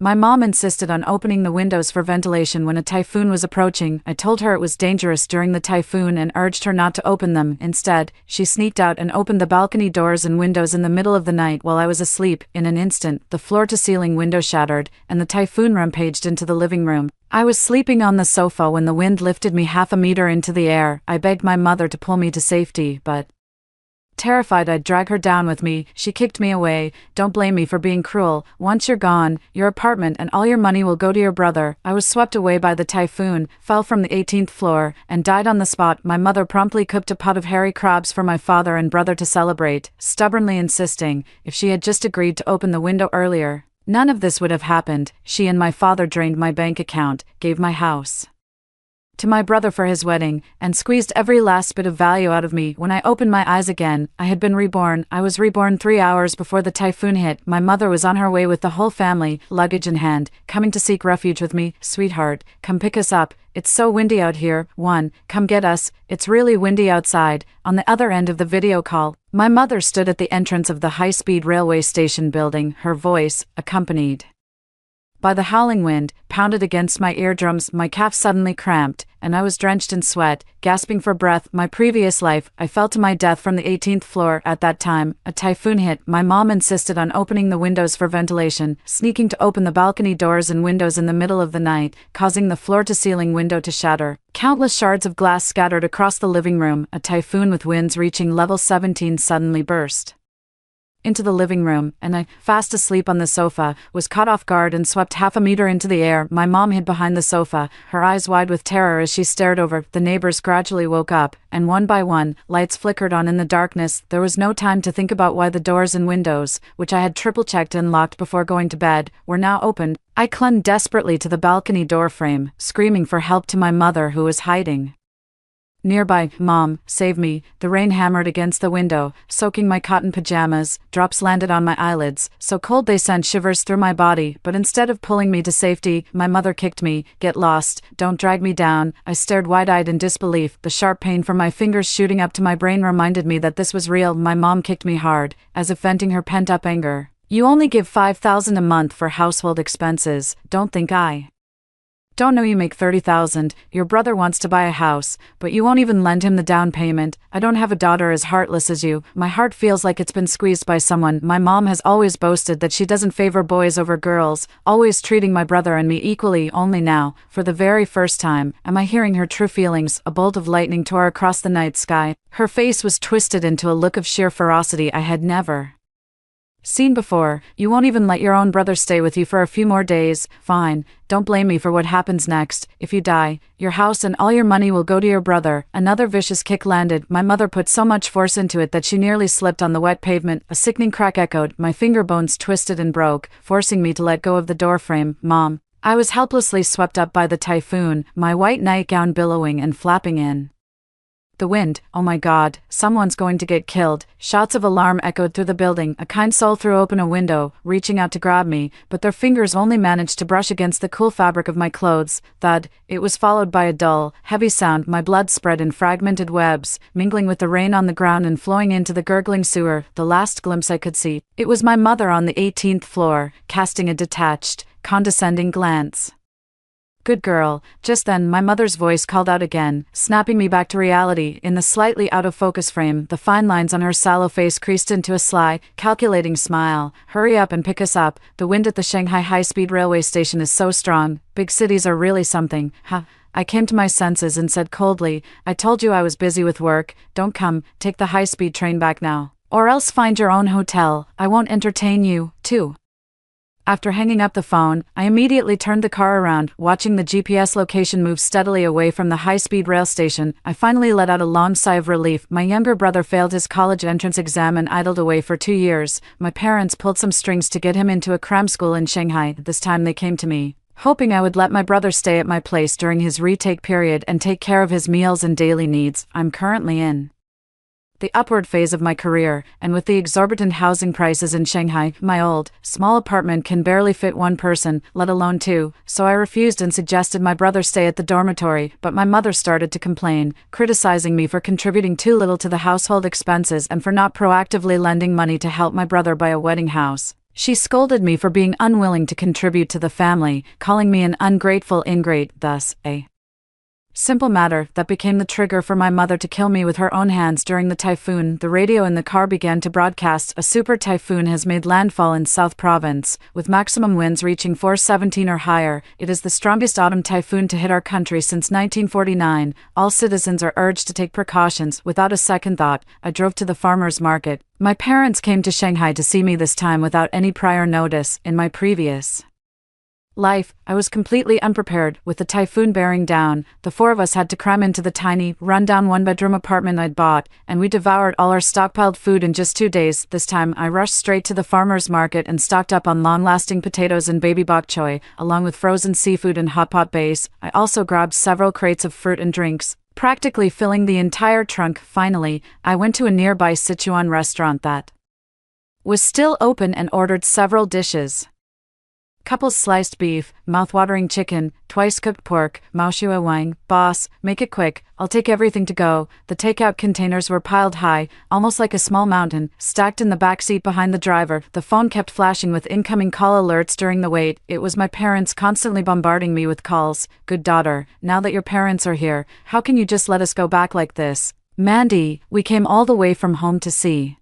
My mom insisted on opening the windows for ventilation when a typhoon was approaching. I told her it was dangerous during the typhoon and urged her not to open them. Instead, she sneaked out and opened the balcony doors and windows in the middle of the night while I was asleep. In an instant, the floor-to-ceiling window shattered, and the typhoon rampaged into the living room. I was sleeping on the sofa when the wind lifted me half a meter into the air. I begged my mother to pull me to safety, but terrified I'd drag her down with me, she kicked me away. Don't blame me for being cruel. Once you're gone, your apartment and all your money will go to your brother. I was swept away by the typhoon, fell from the 18th floor, and died on the spot. My mother promptly cooked a pot of hairy crabs for my father and brother to celebrate, stubbornly insisting, if she had just agreed to open the window earlier, none of this would have happened. She and my father drained my bank account, gave my house to my brother for his wedding, and squeezed every last bit of value out of me. When I opened my eyes again, I had been reborn. I was reborn 3 hours before the typhoon hit. My mother was on her way with the whole family, luggage in hand, coming to seek refuge with me. Sweetheart, come pick us up. It's so windy out here. 1. Come get us. It's really windy outside. On the other end of the video call, my mother stood at the entrance of the high-speed railway station building, her voice, accompanied by the howling wind, pounded against my eardrums. My calf suddenly cramped, and I was drenched in sweat, gasping for breath. My previous life, I fell to my death from the 18th floor. At that time, a typhoon hit. My mom insisted on opening the windows for ventilation, sneaking to open the balcony doors and windows in the middle of the night, causing the floor-to-ceiling window to shatter. Countless shards of glass scattered across the living room. A typhoon with winds reaching level 17 suddenly burst into the living room, and I, fast asleep on the sofa, was caught off guard and swept half a meter into the air. My mom hid behind the sofa, her eyes wide with terror as she stared over. The neighbors gradually woke up, and one by one, lights flickered on in the darkness. There was no time to think about why the doors and windows, which I had triple-checked and locked before going to bed, were now opened. I clung desperately to the balcony door frame, screaming for help to my mother who was hiding nearby. Mom, save me. The rain hammered against the window, soaking my cotton pajamas. Drops landed on my eyelids, so cold they sent shivers through my body. But instead of pulling me to safety, my mother kicked me. Get lost. Don't drag me down. I stared wide-eyed in disbelief. The sharp pain from my fingers shooting up to my brain reminded me that this was real. My mom kicked me hard, as if venting her pent-up anger. You only give $5,000 a month for household expenses. Don't think I don't know you make $30,000. Your brother wants to buy a house, but you won't even lend him the down payment. I don't have a daughter as heartless as you. My heart feels like it's been squeezed by someone. My mom has always boasted that she doesn't favor boys over girls, always treating my brother and me equally. Only now, for the very first time, am I hearing her true feelings. A bolt of lightning tore across the night sky. Her face was twisted into a look of sheer ferocity I had never seen before. You won't even let your own brother stay with you for a few more days. Fine, don't blame me for what happens next. If you die, your house and all your money will go to your brother. Another vicious kick landed. My mother put so much force into it that she nearly slipped on the wet pavement. A sickening crack echoed. My finger bones twisted and broke, forcing me to let go of the doorframe. Mom. I was helplessly swept up by the typhoon, my white nightgown billowing and flapping in the wind. Oh my God, someone's going to get killed. Shouts of alarm echoed through the building. A kind soul threw open a window, reaching out to grab me, but their fingers only managed to brush against the cool fabric of my clothes. Thud. It was followed by a dull, heavy sound. My blood spread in fragmented webs, mingling with the rain on the ground and flowing into the gurgling sewer. The last glimpse I could see, it was my mother on the 18th floor, casting a detached, condescending glance. Good girl. Just then, my mother's voice called out again, snapping me back to reality. In the slightly out-of-focus frame, the fine lines on her sallow face creased into a sly, calculating smile. Hurry up and pick us up. The wind at the Shanghai high-speed railway station is so strong. Big cities are really something. I came to my senses and said coldly, I told you I was busy with work. Don't come. Take the high-speed train back now. Or else find your own hotel. I won't entertain you, too. After hanging up the phone, I immediately turned the car around, watching the GPS location move steadily away from the high-speed rail station. I finally let out a long sigh of relief. My younger brother failed his college entrance exam and idled away for 2 years. My parents pulled some strings to get him into a cram school in Shanghai. This time they came to me, hoping I would let my brother stay at my place during his retake period and take care of his meals and daily needs. I'm currently in the upward phase of my career, and with the exorbitant housing prices in Shanghai, my old, small apartment can barely fit one person, let alone two, so I refused and suggested my brother stay at the dormitory. But my mother started to complain, criticizing me for contributing too little to the household expenses and for not proactively lending money to help my brother buy a wedding house. She scolded me for being unwilling to contribute to the family, calling me an ungrateful ingrate, thus, a simple matter that became the trigger for my mother to kill me with her own hands during the typhoon. The radio in the car began to broadcast a super typhoon has made landfall in South Province, with maximum winds reaching 417 or higher. It is the strongest autumn typhoon to hit our country since 1949. All citizens are urged to take precautions. Without a second thought, I drove to the farmer's market. My parents came to Shanghai to see me this time without any prior notice. In my previous life, I was completely unprepared. With the typhoon bearing down, the four of us had to cram into the tiny, run-down one-bedroom apartment I'd bought, and we devoured all our stockpiled food in just 2 days. This time, I rushed straight to the farmer's market and stocked up on long-lasting potatoes and baby bok choy, along with frozen seafood and hot pot base. I also grabbed several crates of fruit and drinks, practically filling the entire trunk. Finally, I went to a nearby Sichuan restaurant that was still open and ordered several dishes. Couples sliced beef, mouth-watering chicken, twice-cooked pork, maoshua wang. Boss, make it quick, I'll take everything to go. The takeout containers were piled high, almost like a small mountain, stacked in the back seat behind the driver. The phone kept flashing with incoming call alerts during the wait. It was my parents constantly bombarding me with calls. Good daughter, now that your parents are here, how can you just let us go back like this? Mandy, we came all the way from home to see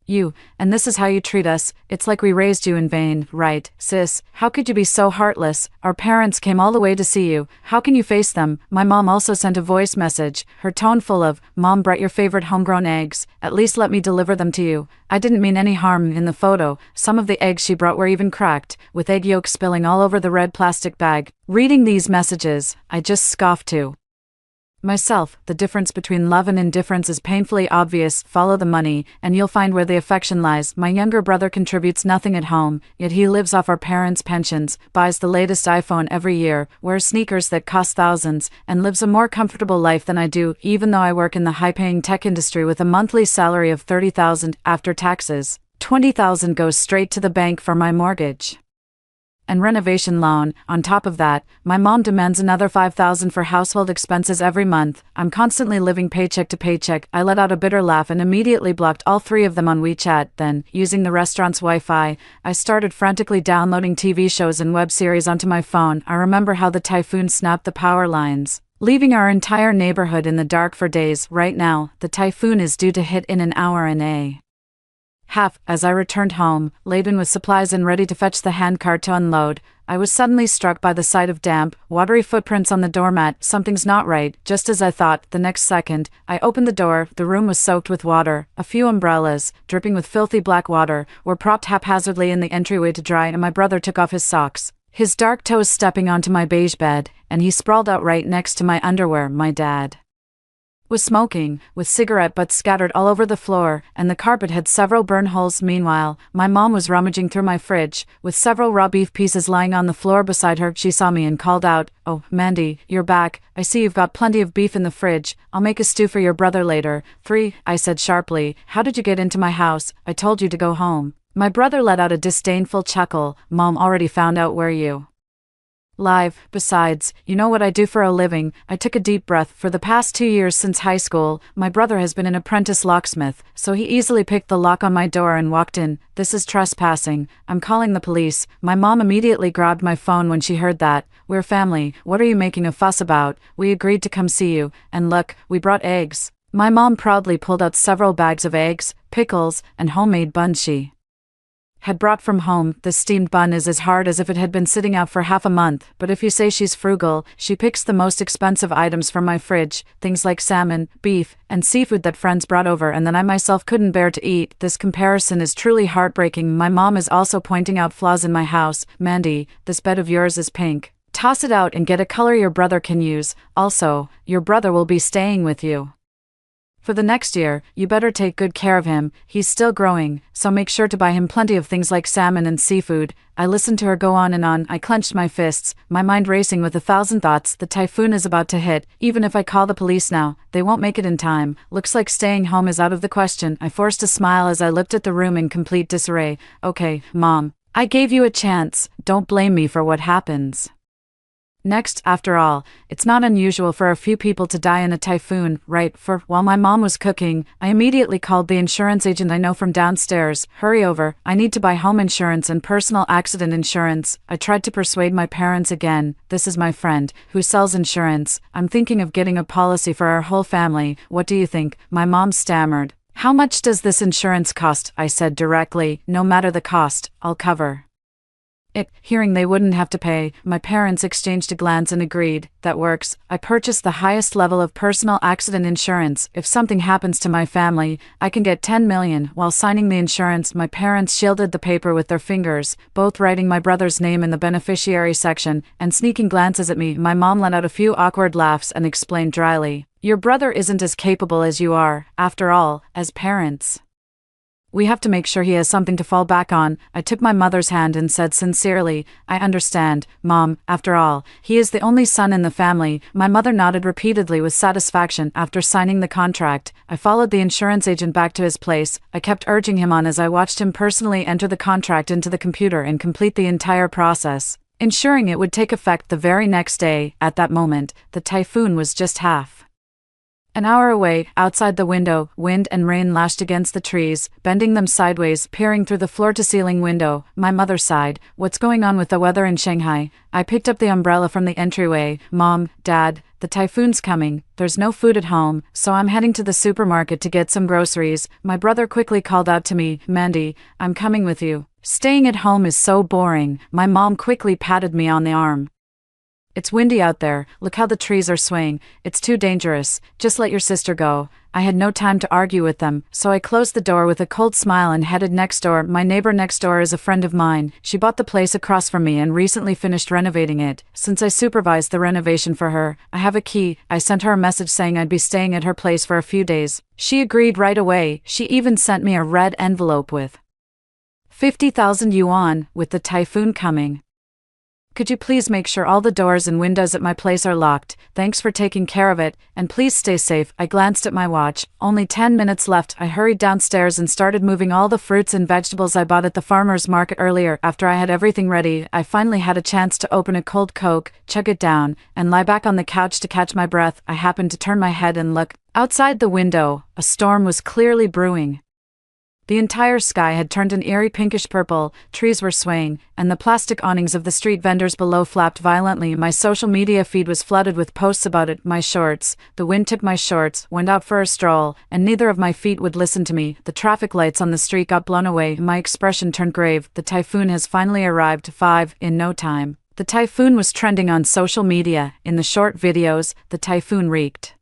you, and this is how you treat us. It's like we raised you in vain, right, sis? How could you be so heartless? Our parents came all the way to see you. How can you face them? My mom also sent a voice message, her tone full of, Mom brought your favorite homegrown eggs. At least let me deliver them to you. I didn't mean any harm. In the photo, some of the eggs she brought were even cracked, with egg yolks spilling all over the red plastic bag. Reading these messages, I just scoffed to myself. The difference between love and indifference is painfully obvious. Follow the money, and you'll find where the affection lies. My younger brother contributes nothing at home, yet he lives off our parents' pensions, buys the latest iPhone every year, wears sneakers that cost thousands, and lives a more comfortable life than I do, even though I work in the high-paying tech industry with a monthly salary of $30,000 after taxes. $20,000 goes straight to the bank for my mortgage and renovation loan. On top of that, my mom demands another $5,000 for household expenses every month. I'm constantly living paycheck to paycheck. I let out a bitter laugh and immediately blocked all three of them on WeChat. Then, using the restaurant's Wi-Fi, I started frantically downloading TV shows and web series onto my phone. I remember how the typhoon snapped the power lines, leaving our entire neighborhood in the dark for days. Right now, the typhoon is due to hit in an hour and a half. As I returned home, laden with supplies and ready to fetch the handcart to unload, I was suddenly struck by the sight of damp, watery footprints on the doormat. Something's not right. Just as I thought, the next second, I opened the door. The room was soaked with water. A few umbrellas, dripping with filthy black water, were propped haphazardly in the entryway to dry, and my brother took off his socks, his dark toes stepping onto my beige bed, and he sprawled out right next to my underwear. My dad was smoking, with cigarette butts scattered all over the floor, and the carpet had several burn holes. Meanwhile, my mom was rummaging through my fridge, with several raw beef pieces lying on the floor beside her. She saw me and called out, "Oh, Mandy, you're back. I see you've got plenty of beef in the fridge. I'll make a stew for your brother later." "3, I said sharply. "How did you get into my house? I told you to go home." My brother let out a disdainful chuckle. "Mom already found out where you live. Besides, you know what I do for a living." I took a deep breath. For the past 2 years since high school, my brother has been an apprentice locksmith, so he easily picked the lock on my door and walked in. "This is trespassing. I'm calling the police." My mom immediately grabbed my phone when she heard that. "We're family. What are you making a fuss about? We agreed to come see you. And look, we brought eggs." My mom proudly pulled out several bags of eggs, pickles, and homemade buns she had brought from home. The steamed bun is as hard as if it had been sitting out for half a month, but if you say she's frugal, she picks the most expensive items from my fridge, things like salmon, beef, and seafood that friends brought over and that I myself couldn't bear to eat. This comparison is truly heartbreaking. My mom is also pointing out flaws in my house. "Mandy, this bed of yours is pink. Toss it out and get a color your brother can use. Also, your brother will be staying with you for the next year. You better take good care of him. He's still growing, so make sure to buy him plenty of things like salmon and seafood." I listened to her go on and on. I clenched my fists, my mind racing with 1,000 thoughts. The typhoon is about to hit. Even if I call the police now, they won't make it in time. Looks like staying home is out of the question. I forced a smile as I looked at the room in complete disarray. "Okay, Mom, I gave you a chance. Don't blame me for what happens Next, after all, it's not unusual for a few people to die in a typhoon, right? While my mom was cooking, I immediately called the insurance agent I know from downstairs. Hurry over, I need to buy home insurance and personal accident insurance. I tried to persuade my parents again. This is my friend, who sells insurance. I'm thinking of getting a policy for our whole family. What do you think? My mom stammered. How much does this insurance cost? I said directly. No matter the cost, I'll cover it. Hearing they wouldn't have to pay, my parents exchanged a glance and agreed. That works. I purchased the highest level of personal accident insurance. If something happens to my family, I can get 10 million. While signing the insurance, my parents shielded the paper with their fingers, both writing my brother's name in the beneficiary section, and sneaking glances at me. My mom let out a few awkward laughs and explained dryly, "Your brother isn't as capable as you are. After all, as parents, we have to make sure he has something to fall back on." I took my mother's hand and said sincerely, "I understand, Mom. After all, he is the only son in the family." My mother nodded repeatedly with satisfaction. After signing the contract, I followed the insurance agent back to his place. I kept urging him on as I watched him personally enter the contract into the computer and complete the entire process, ensuring it would take effect the very next day. At that moment, the typhoon was just half an hour away. Outside the window, wind and rain lashed against the trees, bending them sideways. Peering through the floor-to-ceiling window, my mother sighed. "What's going on with the weather in Shanghai?" I picked up the umbrella from the entryway. "Mom, Dad, the typhoon's coming. There's no food at home, so I'm heading to the supermarket to get some groceries." My brother quickly called out to me, "Mandy, I'm coming with you. Staying at home is so boring." My mom quickly patted me on the arm. "It's windy out there. Look how the trees are swaying. It's too dangerous. Just let your sister go." I had no time to argue with them, so I closed the door with a cold smile and headed next door. My neighbor next door is a friend of mine. She bought the place across from me and recently finished renovating it. Since I supervised the renovation for her, I have a key. I sent her a message saying I'd be staying at her place for a few days. She agreed right away. She even sent me a red envelope with 50,000 yuan. With the typhoon coming, could you please make sure all the doors and windows at my place are locked? Thanks for taking care of it, and please stay safe. I glanced at my watch. Only 10 minutes left. I hurried downstairs and started moving all the fruits and vegetables I bought at the farmer's market earlier. After I had everything ready, I finally had a chance to open a cold Coke, chug it down, and lie back on the couch to catch my breath. I happened to turn my head and look. Outside the window, a storm was clearly brewing. The entire sky had turned an eerie pinkish purple, trees were swaying, and the plastic awnings of the street vendors below flapped violently. My social media feed was flooded with posts about it. My shorts, the wind took my shorts, went out for a stroll, and neither of my feet would listen to me. The traffic lights on the street got blown away. My expression turned grave. The typhoon has finally arrived. 5 in no time. The typhoon was trending on social media. In the short videos, the typhoon wreaked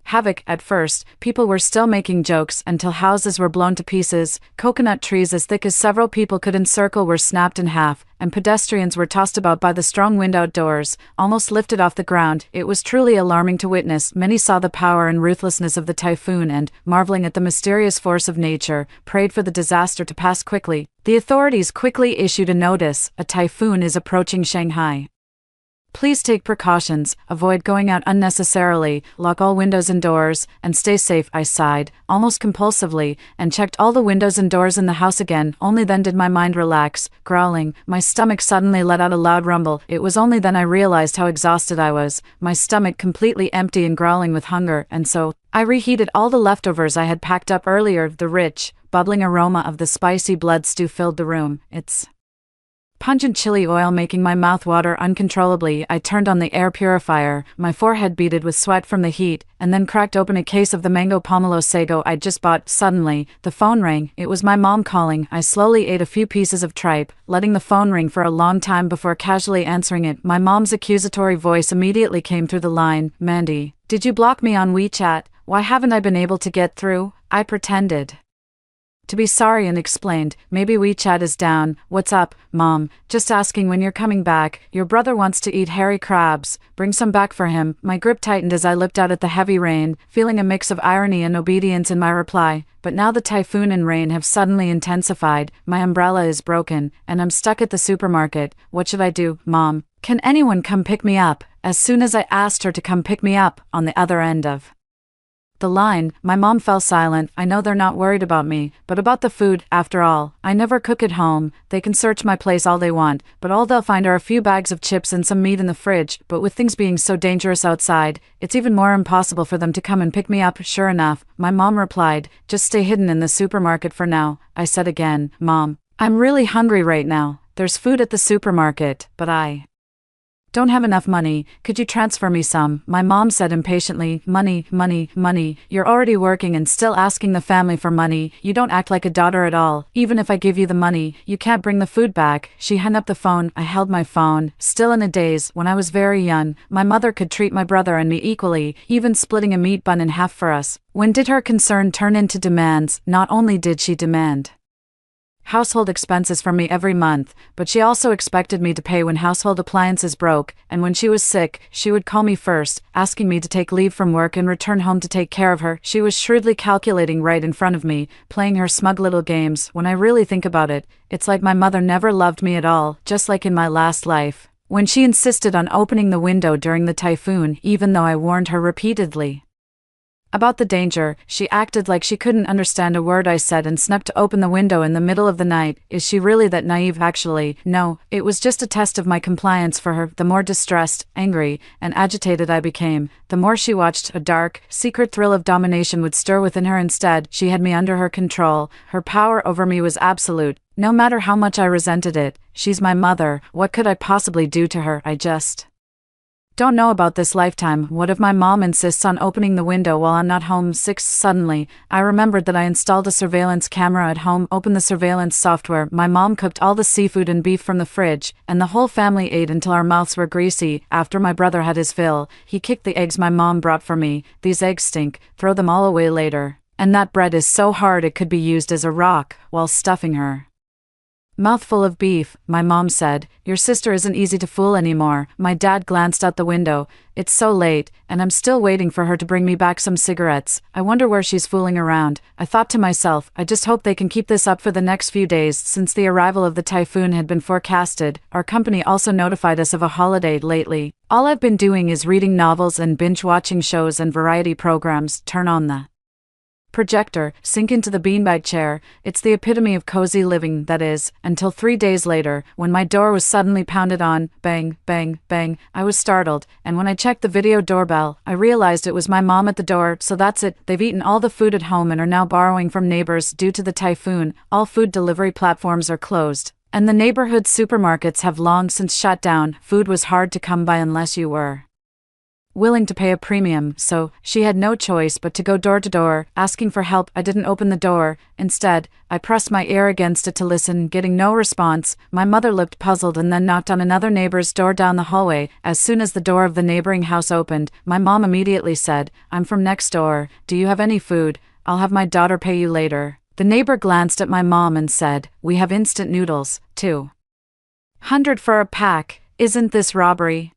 havoc. At first, people were still making jokes until houses were blown to pieces, coconut trees as thick as several people could encircle were snapped in half, and pedestrians were tossed about by the strong wind outdoors, almost lifted off the ground. It was truly alarming to witness. Many saw the power and ruthlessness of the typhoon and, marveling at the mysterious force of nature, prayed for the disaster to pass quickly. The authorities quickly issued a notice: a typhoon is approaching Shanghai. Please take precautions, avoid going out unnecessarily, lock all windows and doors, and stay safe. I sighed, almost compulsively, and checked all the windows and doors in the house again. Only then did my mind relax. Growling, my stomach suddenly let out a loud rumble. It was only then I realized how exhausted I was, my stomach completely empty and growling with hunger, and so I reheated all the leftovers I had packed up earlier. The rich, bubbling aroma of the spicy blood stew filled the room, its pungent chili oil making my mouth water uncontrollably. I turned on the air purifier, my forehead beaded with sweat from the heat, and then cracked open a case of the mango pomelo sago I'd just bought. Suddenly, the phone rang. It was my mom calling. I slowly ate a few pieces of tripe, letting the phone ring for a long time before casually answering it. My mom's accusatory voice immediately came through the line. "Mandy, did you block me on WeChat? Why haven't I been able to get through?" I pretended to be sorry and explained, "Maybe WeChat is down." "What's up, Mom? Just asking when you're coming back. Your brother wants to eat hairy crabs. Bring some back for him." My grip tightened as I looked out at the heavy rain, feeling a mix of irony and obedience in my reply. But now the typhoon and rain have suddenly intensified, my umbrella is broken, and I'm stuck at the supermarket. What should I do, Mom? Can anyone come pick me up? As soon as I asked her to come pick me up, on the other end of The line, my mom fell silent. I know they're not worried about me, but about the food, after all. I never cook at home. They can search my place all they want, but all they'll find are a few bags of chips and some meat in the fridge. But with things being so dangerous outside, it's even more impossible for them to come and pick me up. Sure enough, my mom replied, just stay hidden in the supermarket for now. I said again, Mom, I'm really hungry right now. There's food at the supermarket, but I don't have enough money. Could you transfer me some? My mom said impatiently, money, money, money. You're already working and still asking the family for money. You don't act like a daughter at all. Even if I give you the money, you can't bring the food back. She hung up the phone. I held my phone. Still in a daze. When I was very young, my mother could treat my brother and me equally, even splitting a meat bun in half for us. When did her concern turn into demands? Not only did she demand household expenses from me every month, but she also expected me to pay when household appliances broke, and when she was sick, she would call me first, asking me to take leave from work and return home to take care of her. She was shrewdly calculating right in front of me, playing her smug little games. When I really think about it, it's like my mother never loved me at all, just like in my last life, when she insisted on opening the window during the typhoon, even though I warned her repeatedly about the danger. She acted like she couldn't understand a word I said and snuck to open the window in the middle of the night. Is she really that naive? Actually, no, it was just a test of my compliance for her. The more distressed, angry, and agitated I became, the more she watched. A dark, secret thrill of domination would stir within her. Instead, she had me under her control. Her power over me was absolute. No matter how much I resented it. She's my mother. What could I possibly do to her? I just don't know about this lifetime. What if my mom insists on opening the window while I'm not home? Suddenly, I remembered that I installed a surveillance camera at home. Opened the surveillance software. My mom cooked all the seafood and beef from the fridge, and the whole family ate until our mouths were greasy. After my brother had his fill, he kicked the eggs my mom brought for me. These eggs stink. Throw them all away later. And that bread is so hard it could be used as a rock. While stuffing her mouthful of beef, my mom said, your sister isn't easy to fool anymore. My dad glanced out the window. It's so late, and I'm still waiting for her to bring me back some cigarettes. I wonder where she's fooling around. I thought to myself, I just hope they can keep this up for the next few days. Since the arrival of the typhoon had been forecasted, our company also notified us of a holiday lately. All I've been doing is reading novels and binge-watching shows and variety programs. Turn on the projector, sink into the beanbag chair. It's the epitome of cozy living, that is, until 3 days later, when my door was suddenly pounded on. Bang, bang, bang. I was startled, and when I checked the video doorbell, I realized it was my mom at the door. So that's it. They've eaten all the food at home and are now borrowing from neighbors. Due to the typhoon, all food delivery platforms are closed, and the neighborhood supermarkets have long since shut down. Food was hard to come by unless you were willing to pay a premium, so she had no choice but to go door to door, asking for help. I didn't open the door. Instead, I pressed my ear against it to listen. Getting no response, my mother looked puzzled and then knocked on another neighbor's door down the hallway. As soon as the door of the neighboring house opened, my mom immediately said, I'm from next door. Do you have any food? I'll have my daughter pay you later. The neighbor glanced at my mom and said, we have instant noodles, 200 for a pack. Isn't this robbery?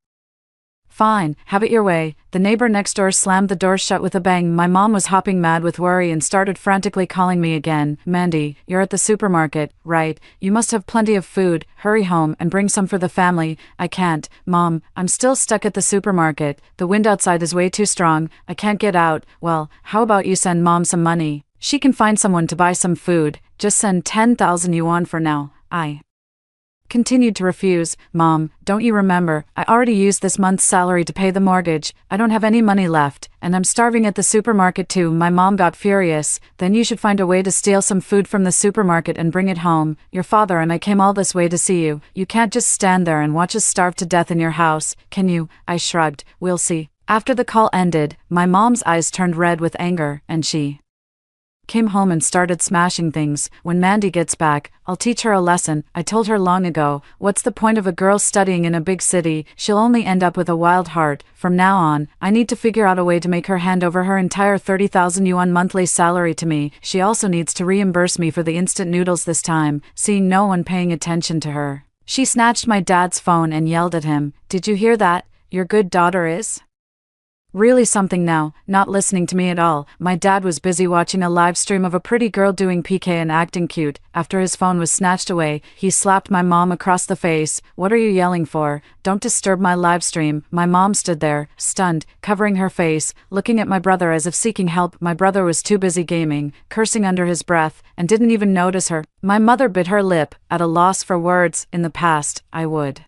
Fine, have it your way. The neighbor next door slammed the door shut with a bang. My mom was hopping mad with worry and started frantically calling me again. Mandy, you're at the supermarket, right? You must have plenty of food. Hurry home and bring some for the family. I can't, Mom. I'm still stuck at the supermarket. The wind outside is way too strong. I can't get out. Well, how about you send Mom some money? She can find someone to buy some food. Just send 10,000 yuan for now. I continued to refuse. Mom, don't you remember, I already used this month's salary to pay the mortgage. I don't have any money left, and I'm starving at the supermarket too. My mom got furious. Then you should find a way to steal some food from the supermarket and bring it home. Your father and I came all this way to see you. You can't just stand there and watch us starve to death in your house, can you? I shrugged. We'll see. After the call ended, my mom's eyes turned red with anger, and she came home and started smashing things. When Mandy gets back, I'll teach her a lesson. I told her long ago, what's the point of a girl studying in a big city? She'll only end up with a wild heart. From now on, I need to figure out a way to make her hand over her entire 30,000 yuan monthly salary to me. She also needs to reimburse me for the instant noodles this time. Seeing no one paying attention to her, she snatched my dad's phone and yelled at him. Did you hear that? Your good daughter is Really something now, not listening to me at all. My dad was busy watching a live stream of a pretty girl doing PK and acting cute. After his phone was snatched away, he slapped my mom across the face. "What are you yelling for? Don't disturb my live stream." My mom stood there, stunned, covering her face, looking at my brother as if seeking help. My brother was too busy gaming, cursing under his breath, and didn't even notice her. My mother bit her lip, at a loss for words. In the past, I would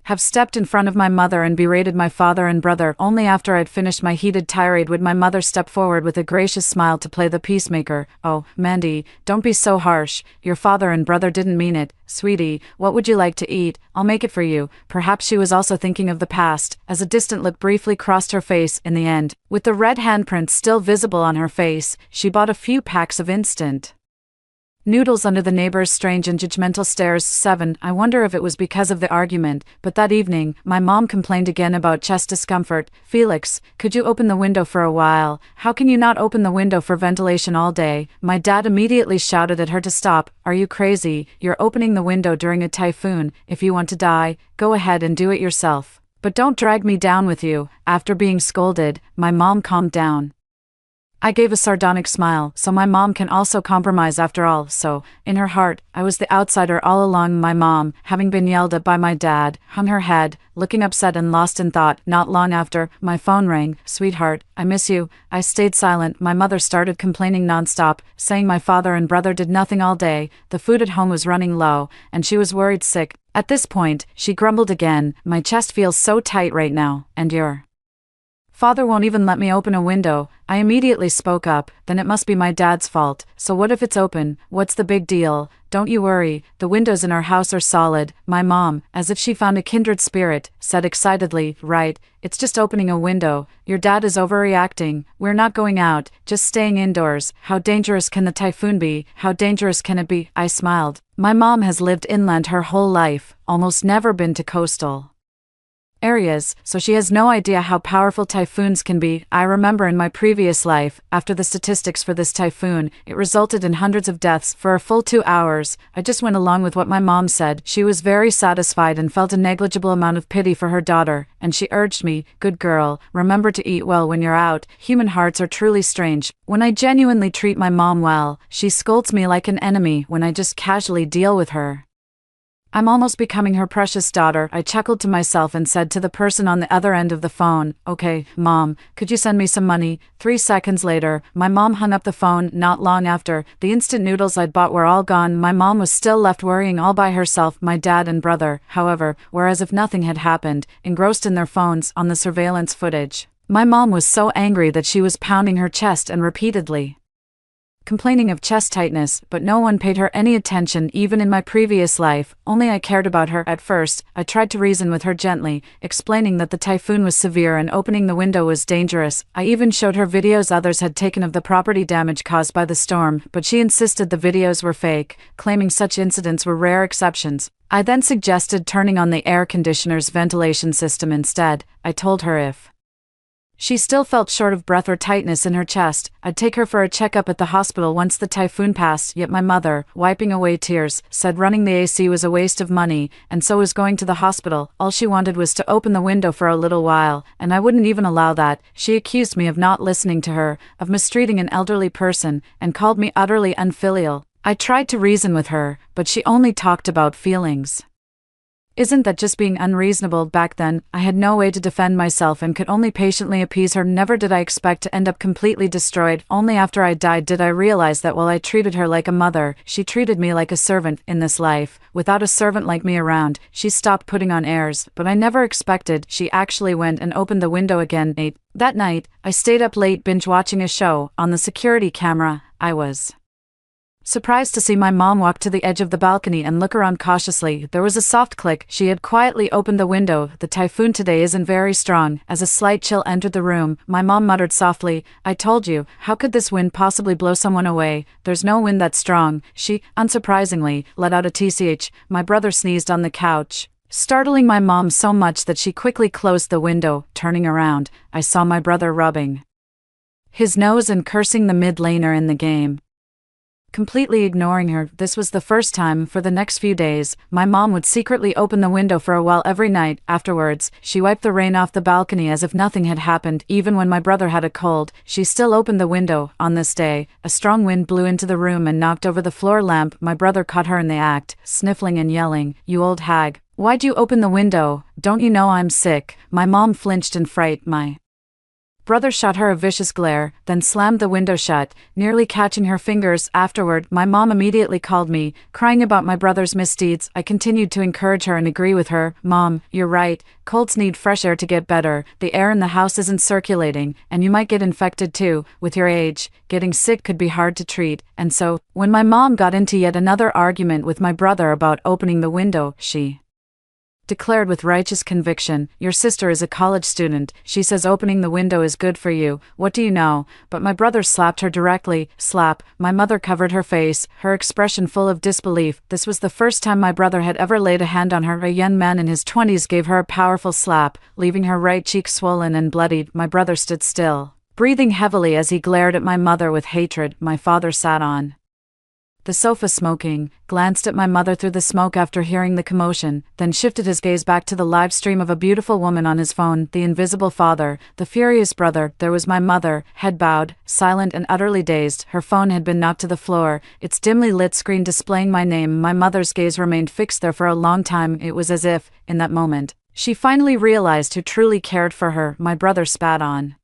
have stepped in front of my mother and berated my father and brother. Only after I'd finished my heated tirade would my mother step forward with a gracious smile to play the peacemaker. "Oh, Mandy, don't be so harsh. Your father and brother didn't mean it. Sweetie, what would you like to eat? I'll make it for you." Perhaps she was also thinking of the past, as a distant look briefly crossed her face. In the end, with the red handprints still visible on her face, she bought a few packs of instant noodles under the neighbor's strange and judgmental stares. 7. I wonder if it was because of the argument, but that evening, my mom complained again about chest discomfort. "Felix, could you open the window for a while? How can you not open the window for ventilation all day?" My dad immediately shouted at her to stop. "Are you crazy? You're opening the window during a typhoon. If you want to die, go ahead and do it yourself. But don't drag me down with you." After being scolded, my mom calmed down. I gave a sardonic smile, so my mom can also compromise after all. So, in her heart, I was the outsider all along. My mom, having been yelled at by my dad, hung her head, looking upset and lost in thought. Not long after, my phone rang. "Sweetheart, I miss you." I stayed silent. My mother started complaining nonstop, saying my father and brother did nothing all day, the food at home was running low, and she was worried sick. At this point, she grumbled again. "My chest feels so tight right now, and your father won't even let me open a window." I immediately spoke up. "Then it must be my dad's fault. So what if it's open? What's the big deal? Don't you worry, the windows in our house are solid." My mom, as if she found a kindred spirit, said excitedly, "Right, it's just opening a window. Your dad is overreacting. We're not going out, just staying indoors. How dangerous can the typhoon be? How dangerous can it be?" I smiled. My mom has lived inland her whole life, almost never been to coastal areas, so she has no idea how powerful typhoons can be. I remember in my previous life, after the statistics for this typhoon, it resulted in hundreds of deaths for a full 2 hours. I just went along with what my mom said. She was very satisfied and felt a negligible amount of pity for her daughter, and she urged me, "Good girl, remember to eat well when you're out." Human hearts are truly strange. When I genuinely treat my mom well, she scolds me like an enemy when I just casually deal with her. I'm almost becoming her precious daughter. I chuckled to myself and said to the person on the other end of the phone, "Okay, Mom, could you send me some money?" 3 seconds later, my mom hung up the phone. Not long after, the instant noodles I'd bought were all gone. My mom was still left worrying all by herself. My dad and brother, however, were as if nothing had happened, engrossed in their phones on the surveillance footage. My mom was so angry that she was pounding her chest and repeatedly complaining of chest tightness, but no one paid her any attention. Even in my previous life, only I cared about her. At first, I tried to reason with her gently, explaining that the typhoon was severe and opening the window was dangerous. I even showed her videos others had taken of the property damage caused by the storm, but she insisted the videos were fake, claiming such incidents were rare exceptions. I then suggested turning on the air conditioner's ventilation system instead. I told her if she still felt short of breath or tightness in her chest, I'd take her for a checkup at the hospital once the typhoon passed. Yet my mother, wiping away tears, said running the AC was a waste of money, and so was going to the hospital. All she wanted was to open the window for a little while, and I wouldn't even allow that. She accused me of not listening to her, of mistreating an elderly person, and called me utterly unfilial. I tried to reason with her, but she only talked about feelings. Isn't that just being unreasonable? Back then, I had no way to defend myself and could only patiently appease her. Never did I expect to end up completely destroyed. Only after I died did I realize that while I treated her like a mother, she treated me like a servant. In this life, without a servant like me around, she stopped putting on airs, but I never expected she actually went and opened the window again. 8. That night, I stayed up late binge-watching a show. On the security camera, I was surprised to see my mom walk to the edge of the balcony and look around cautiously. There was a soft click. She had quietly opened the window. "The typhoon today isn't very strong." As a slight chill entered the room, my mom muttered softly, "I told you, how could this wind possibly blow someone away? There's no wind that strong." She, unsurprisingly, let out a tch. My brother sneezed on the couch, startling my mom so much that she quickly closed the window. Turning around, I saw my brother rubbing his nose and cursing the mid laner in the game. completely ignoring her. This was the first time. For the next few days, my mom would secretly open the window for a while every night. Afterwards, she wiped the rain off the balcony as if nothing had happened. Even when my brother had a cold, she still opened the window. On this day, a strong wind blew into the room and knocked over the floor lamp. My brother caught her in the act, sniffling and yelling, "You old hag. Why'd you open the window? Don't you know I'm sick?" My mom flinched in fright. My brother shot her a vicious glare, then slammed the window shut, nearly catching her fingers. Afterward, my mom immediately called me, crying about my brother's misdeeds. I continued to encourage her and agree with her. "Mom, you're right. Colds need fresh air to get better. The air in the house isn't circulating, and you might get infected too. With your age, getting sick could be hard to treat." And so, when my mom got into yet another argument with my brother about opening the window, she declared with righteous conviction, "Your sister is a college student. She says opening the window is good for you. What do you know?" But my brother slapped her directly. Slap. My mother covered her face, her expression full of disbelief. This was the first time my brother had ever laid a hand on her. A young man in his 20s gave her a powerful slap, leaving her right cheek swollen and bloodied. My brother stood still, breathing heavily as he glared at my mother with hatred. My father sat on the sofa smoking, glanced at my mother through the smoke after hearing the commotion, then shifted his gaze back to the live stream of a beautiful woman on his phone. The invisible father, the furious brother. There was my mother, head bowed, silent and utterly dazed. Her phone had been knocked to the floor, its dimly lit screen displaying my name. My mother's gaze remained fixed there for a long time. It was as if, in that moment, she finally realized who truly cared for her. My brother spat on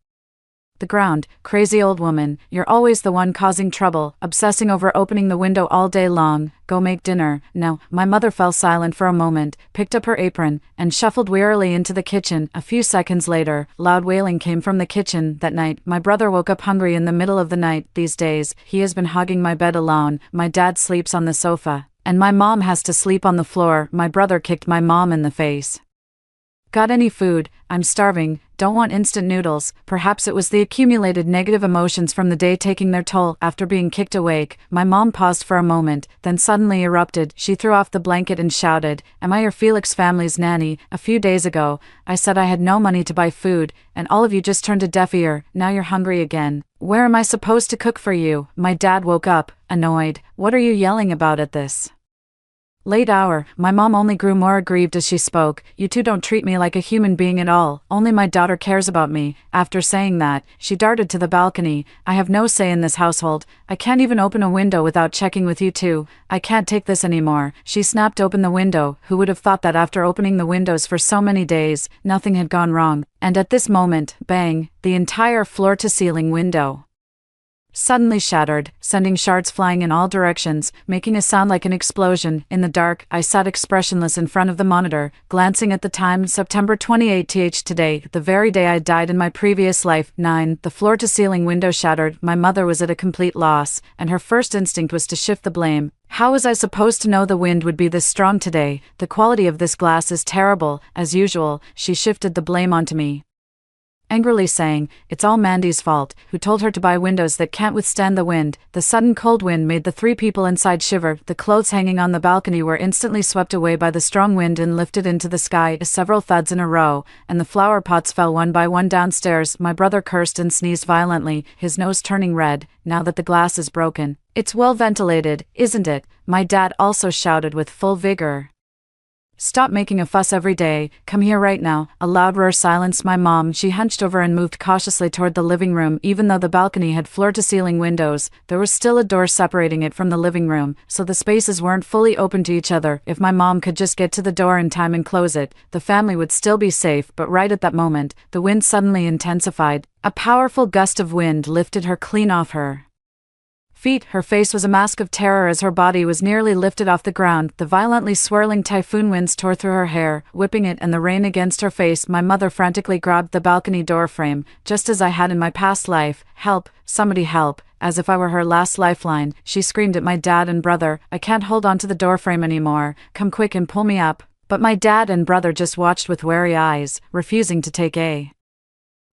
the ground. "Crazy old woman, you're always the one causing trouble, obsessing over opening the window all day long. Go make dinner." "No." My mother fell silent for a moment, picked up her apron, and shuffled wearily into the kitchen. A few seconds later, loud wailing came from the kitchen. That night, my brother woke up hungry in the middle of the night. These days, he has been hogging my bed alone. My dad sleeps on the sofa, and my mom has to sleep on the floor. My brother kicked my mom in the face. "Got any food? I'm starving. Don't want instant noodles." Perhaps it was the accumulated negative emotions from the day taking their toll. After being kicked awake, my mom paused for a moment, then suddenly erupted. She threw off the blanket and shouted, "Am I your Felix family's nanny? A few days ago, I said I had no money to buy food, and all of you just turned a deaf ear. Now you're hungry again. Where am I supposed to cook for you?" My dad woke up, annoyed. "What are you yelling about at this late hour?" My mom only grew more aggrieved as she spoke. "You two don't treat me like a human being at all. Only my daughter cares about me." After saying that, she darted to the balcony. "I have no say in this household. I can't even open a window without checking with you two. I can't take this anymore." She snapped open the window. Who would have thought that after opening the windows for so many days, nothing had gone wrong? And at this moment, bang, the entire floor-to-ceiling window suddenly shattered, sending shards flying in all directions, making a sound like an explosion. In the dark, I sat expressionless in front of the monitor, glancing at the time, September 28th today, the very day I died in my previous life. 9. The floor-to-ceiling window shattered. My mother was at a complete loss, and her first instinct was to shift the blame. How was I supposed to know the wind would be this strong today? The quality of this glass is terrible. As usual, she shifted the blame onto me, angrily saying, "It's all Mandy's fault, who told her to buy windows that can't withstand the wind." The sudden cold wind made the three people inside shiver. The clothes hanging on the balcony were instantly swept away by the strong wind and lifted into the sky. Several thuds in a row, and the flower pots fell one by one downstairs. My brother cursed and sneezed violently, his nose turning red. "Now that the glass is broken, it's well ventilated, isn't it?" My dad also shouted with full vigor. "Stop making a fuss every day, come here right now." A loud roar silenced my mom. She hunched over and moved cautiously toward the living room. Even though the balcony had floor-to-ceiling windows, there was still a door separating it from the living room, so the spaces weren't fully open to each other. If my mom could just get to the door in time and close it, the family would still be safe. But right at that moment, the wind suddenly intensified. A powerful gust of wind lifted her clean off her feet. Her face was a mask of terror as her body was nearly lifted off the ground. The violently swirling typhoon winds tore through her hair, whipping it and the rain against her face. My mother frantically grabbed the balcony door frame, just as I had in my past life. "Help! Somebody help!" As if I were her last lifeline, she screamed at my dad and brother. "I can't hold on to the door frame anymore. Come quick and pull me up." But my dad and brother just watched with wary eyes, refusing to take a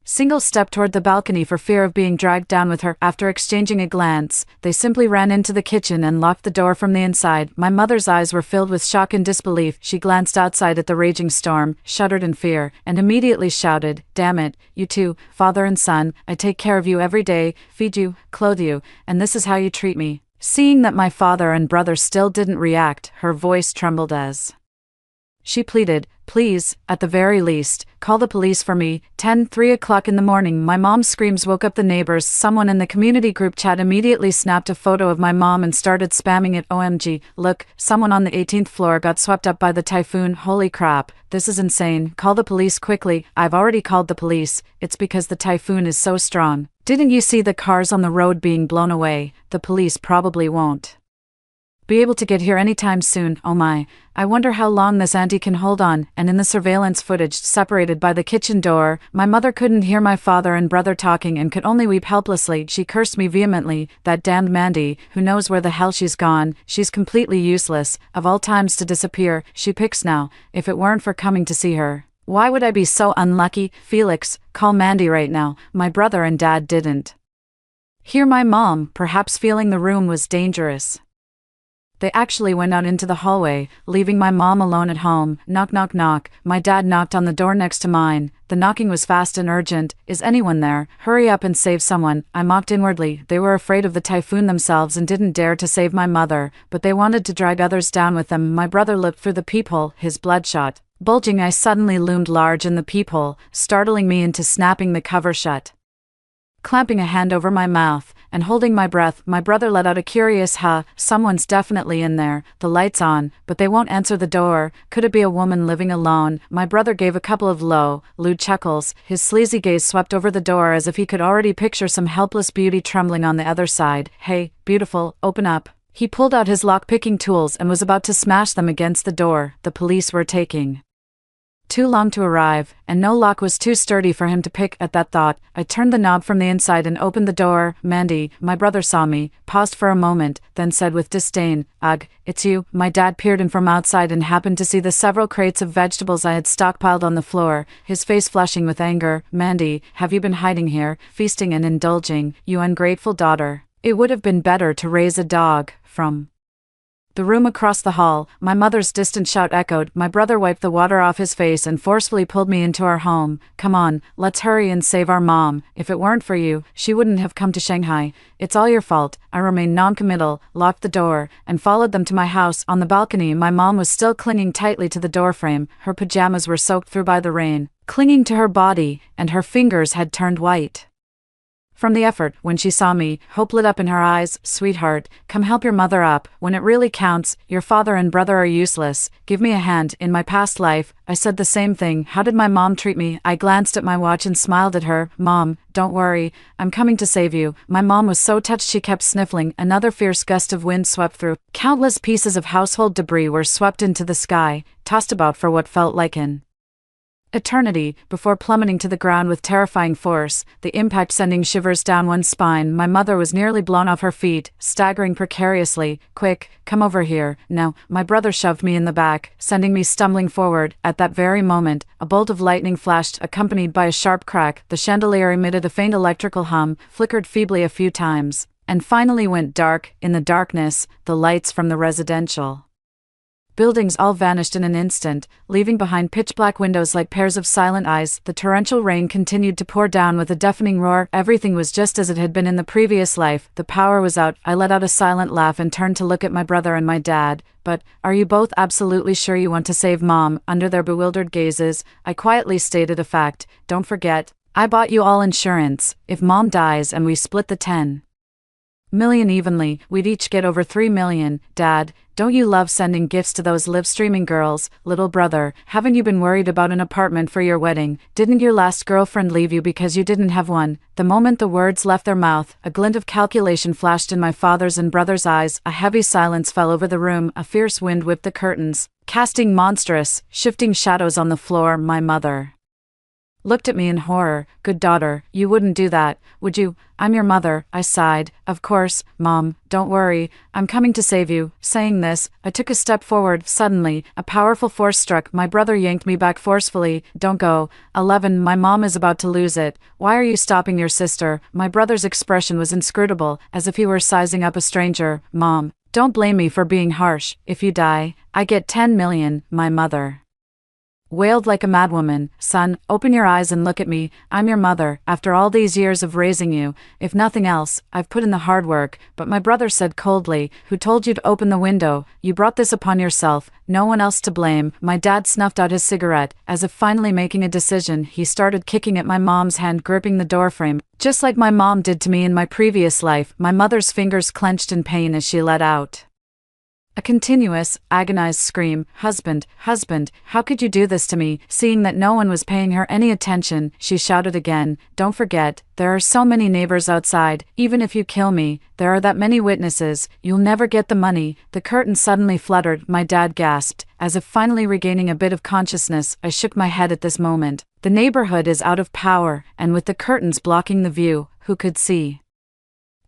single step toward the balcony for fear of being dragged down with her. After exchanging a glance, they simply ran into the kitchen and locked the door from the inside. My mother's eyes were filled with shock and disbelief. She glanced outside at the raging storm, shuddered in fear, and immediately shouted, "Damn it, you two, father and son, I take care of you every day, feed you, clothe you, and this is how you treat me." Seeing that my father and brother still didn't react, her voice trembled as she pleaded, "Please, at the very least, call the police for me." 3 o'clock in the morning, my mom's screams woke up the neighbors. Someone in the community group chat immediately snapped a photo of my mom and started spamming it. "OMG, look, someone on the 18th floor got swept up by the typhoon. Holy crap, this is insane. Call the police quickly." "I've already called the police. It's because the typhoon is so strong. Didn't you see the cars on the road being blown away? The police probably won't be able to get here anytime soon. Oh my, I wonder how long this auntie can hold on." And in the surveillance footage separated by the kitchen door, my mother couldn't hear my father and brother talking and could only weep helplessly. She cursed me vehemently. "That damned Mandy, who knows where the hell she's gone? She's completely useless. Of all times to disappear, she picks now. If it weren't for coming to see her, why would I be so unlucky? Felix, call Mandy right now." My brother and dad didn't hear my mom, perhaps feeling the room was dangerous. They actually went out into the hallway, leaving my mom alone at home. Knock, knock, knock. My dad knocked on the door next to mine. The knocking was fast and urgent. "Is anyone there? Hurry up and save someone." I mocked inwardly. They were afraid of the typhoon themselves and didn't dare to save my mother, but they wanted to drag others down with them. My brother looked through the peephole, his bloodshot, bulging eyes suddenly loomed large in the peephole, startling me into snapping the cover shut. Clamping a hand over my mouth and holding my breath, my brother let out a curious "huh." "Someone's definitely in there. The light's on, but they won't answer the door. Could it be a woman living alone?" My brother gave a couple of low, lewd chuckles. His sleazy gaze swept over the door as if he could already picture some helpless beauty trembling on the other side. "Hey, beautiful, open up." He pulled out his lock-picking tools and was about to smash them against the door. The police were taking too long to arrive, and no lock was too sturdy for him to pick. At that thought, I turned the knob from the inside and opened the door. "Mandy." My brother saw me, paused for a moment, then said with disdain, "Ugh, it's you." My dad peered in from outside and happened to see the several crates of vegetables I had stockpiled on the floor, his face flushing with anger. "Mandy, have you been hiding here, feasting and indulging, you ungrateful daughter? It would have been better to raise a dog." From the room across the hall, my mother's distant shout echoed. My brother wiped the water off his face and forcefully pulled me into our home. "Come on, let's hurry and save our mom. If it weren't for you, she wouldn't have come to Shanghai. It's all your fault." I remained non-committal, locked the door, and followed them to my house. On the balcony, my mom was still clinging tightly to the doorframe. Her pajamas were soaked through by the rain, clinging to her body, and her fingers had turned white from the effort. When she saw me, hope lit up in her eyes. "Sweetheart, come help your mother up. When it really counts, your father and brother are useless. Give me a hand." In my past life, I said the same thing. How did my mom treat me? I glanced at my watch and smiled at her. "Mom, don't worry, I'm coming to save you." My mom was so touched she kept sniffling. Another fierce gust of wind swept through. Countless pieces of household debris were swept into the sky, tossed about for what felt like an eternity, before plummeting to the ground with terrifying force, the impact sending shivers down one's spine. My mother was nearly blown off her feet, staggering precariously. "Quick, come over here, now." My brother shoved me in the back, sending me stumbling forward. At that very moment, a bolt of lightning flashed, accompanied by a sharp crack. The chandelier emitted a faint electrical hum, flickered feebly a few times, and finally went dark. In the darkness, the lights from the residential buildings all vanished in an instant, leaving behind pitch-black windows like pairs of silent eyes. The torrential rain continued to pour down with a deafening roar. Everything was just as it had been in the previous life. The power was out. I let out a silent laugh and turned to look at my brother and my dad. "But, are you both absolutely sure you want to save Mom?" Under their bewildered gazes, I quietly stated a fact. "Don't forget, I bought you all insurance. If Mom dies and we split the 10 million evenly, we'd each get over 3 million. Dad, don't you love sending gifts to those live-streaming girls?" "Little brother, haven't you been worried about an apartment for your wedding? Didn't your last girlfriend leave you because you didn't have one?" The moment the words left their mouth, a glint of calculation flashed in my father's and brother's eyes. A heavy silence fell over the room. A fierce wind whipped the curtains, casting monstrous, shifting shadows on the floor. My mother looked at me in horror. "Good daughter, you wouldn't do that, would you?" "I'm your mother," I sighed. "Of course, Mom, don't worry, I'm coming to save you." Saying this, I took a step forward. Suddenly, a powerful force struck. My brother yanked me back forcefully. "Don't go. 11, my mom is about to lose it. Why are you stopping your sister?" My brother's expression was inscrutable, as if he were sizing up a stranger. "Mom, don't blame me for being harsh. If you die, I get 10 million, my mother wailed like a madwoman, "Son, open your eyes and look at me. I'm your mother. After all these years of raising you, if nothing else, I've put in the hard work." But my brother said coldly, "Who told you to open the window? You brought this upon yourself. No one else to blame." My dad snuffed out his cigarette. As if finally making a decision, he started kicking at my mom's hand, gripping the doorframe. Just like my mom did to me in my previous life, my mother's fingers clenched in pain as she let out a continuous, agonized scream. "Husband, husband, how could you do this to me?" Seeing that no one was paying her any attention, she shouted again, "Don't forget, there are so many neighbors outside. Even if you kill me, there are that many witnesses. You'll never get the money." The curtain suddenly fluttered. My dad gasped. As if finally regaining a bit of consciousness, I shook my head at this moment. The neighborhood is out of power, and with the curtains blocking the view, who could see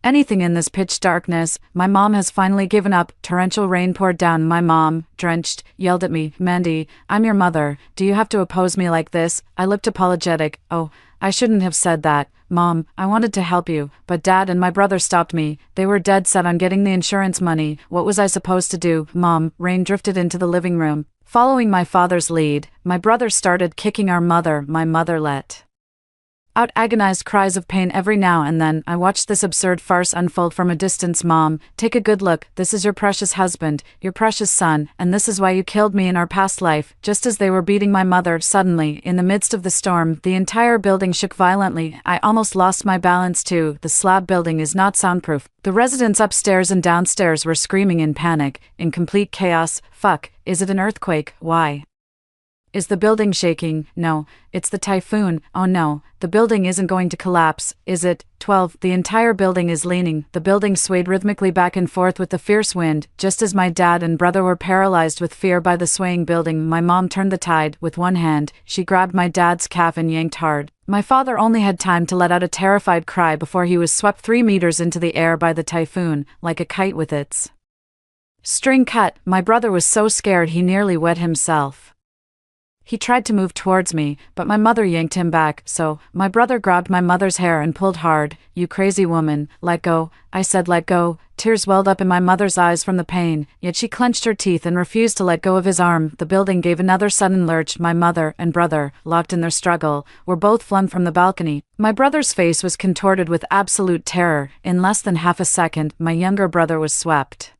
anything in this pitch darkness? My mom has finally given up. Torrential rain poured down. My mom, drenched, yelled at me, "Mandy, I'm your mother. Do you have to oppose me like this?" I looked apologetic. "Oh, I shouldn't have said that. Mom, I wanted to help you, but Dad and my brother stopped me. They were dead set on getting the insurance money. What was I supposed to do?" Mom. Rain drifted into the living room. Following my father's lead, my brother started kicking our mother. My mother let out agonized cries of pain every now and then. I watched this absurd farce unfold from a distance. "Mom, take a good look. This is your precious husband, your precious son, and this is why you killed me in our past life." Just as they were beating my mother, suddenly, in the midst of the storm, the entire building shook violently. I almost lost my balance too. The slab building is not soundproof. The residents upstairs and downstairs were screaming in panic, in complete chaos. "Fuck, is it an earthquake? Why is the building shaking? No, it's the typhoon. Oh no, the building isn't going to collapse, is it?" 12. The entire building is leaning. The building swayed rhythmically back and forth with the fierce wind. Just as my dad and brother were paralyzed with fear by the swaying building, my mom turned the tide. With one hand, she grabbed my dad's calf and yanked hard. My father only had time to let out a terrified cry before he was swept 3 meters into the air by the typhoon, like a kite with its string cut. My brother was so scared he nearly wet himself. He tried to move towards me, but my mother yanked him back, so my brother grabbed my mother's hair and pulled hard. "You crazy woman, let go." I said let go. Tears welled up in my mother's eyes from the pain, yet she clenched her teeth and refused to let go of his arm. The building gave another sudden lurch. My mother and brother, locked in their struggle, were both flung from the balcony. My brother's face was contorted with absolute terror. In less than half a second, my younger brother was swept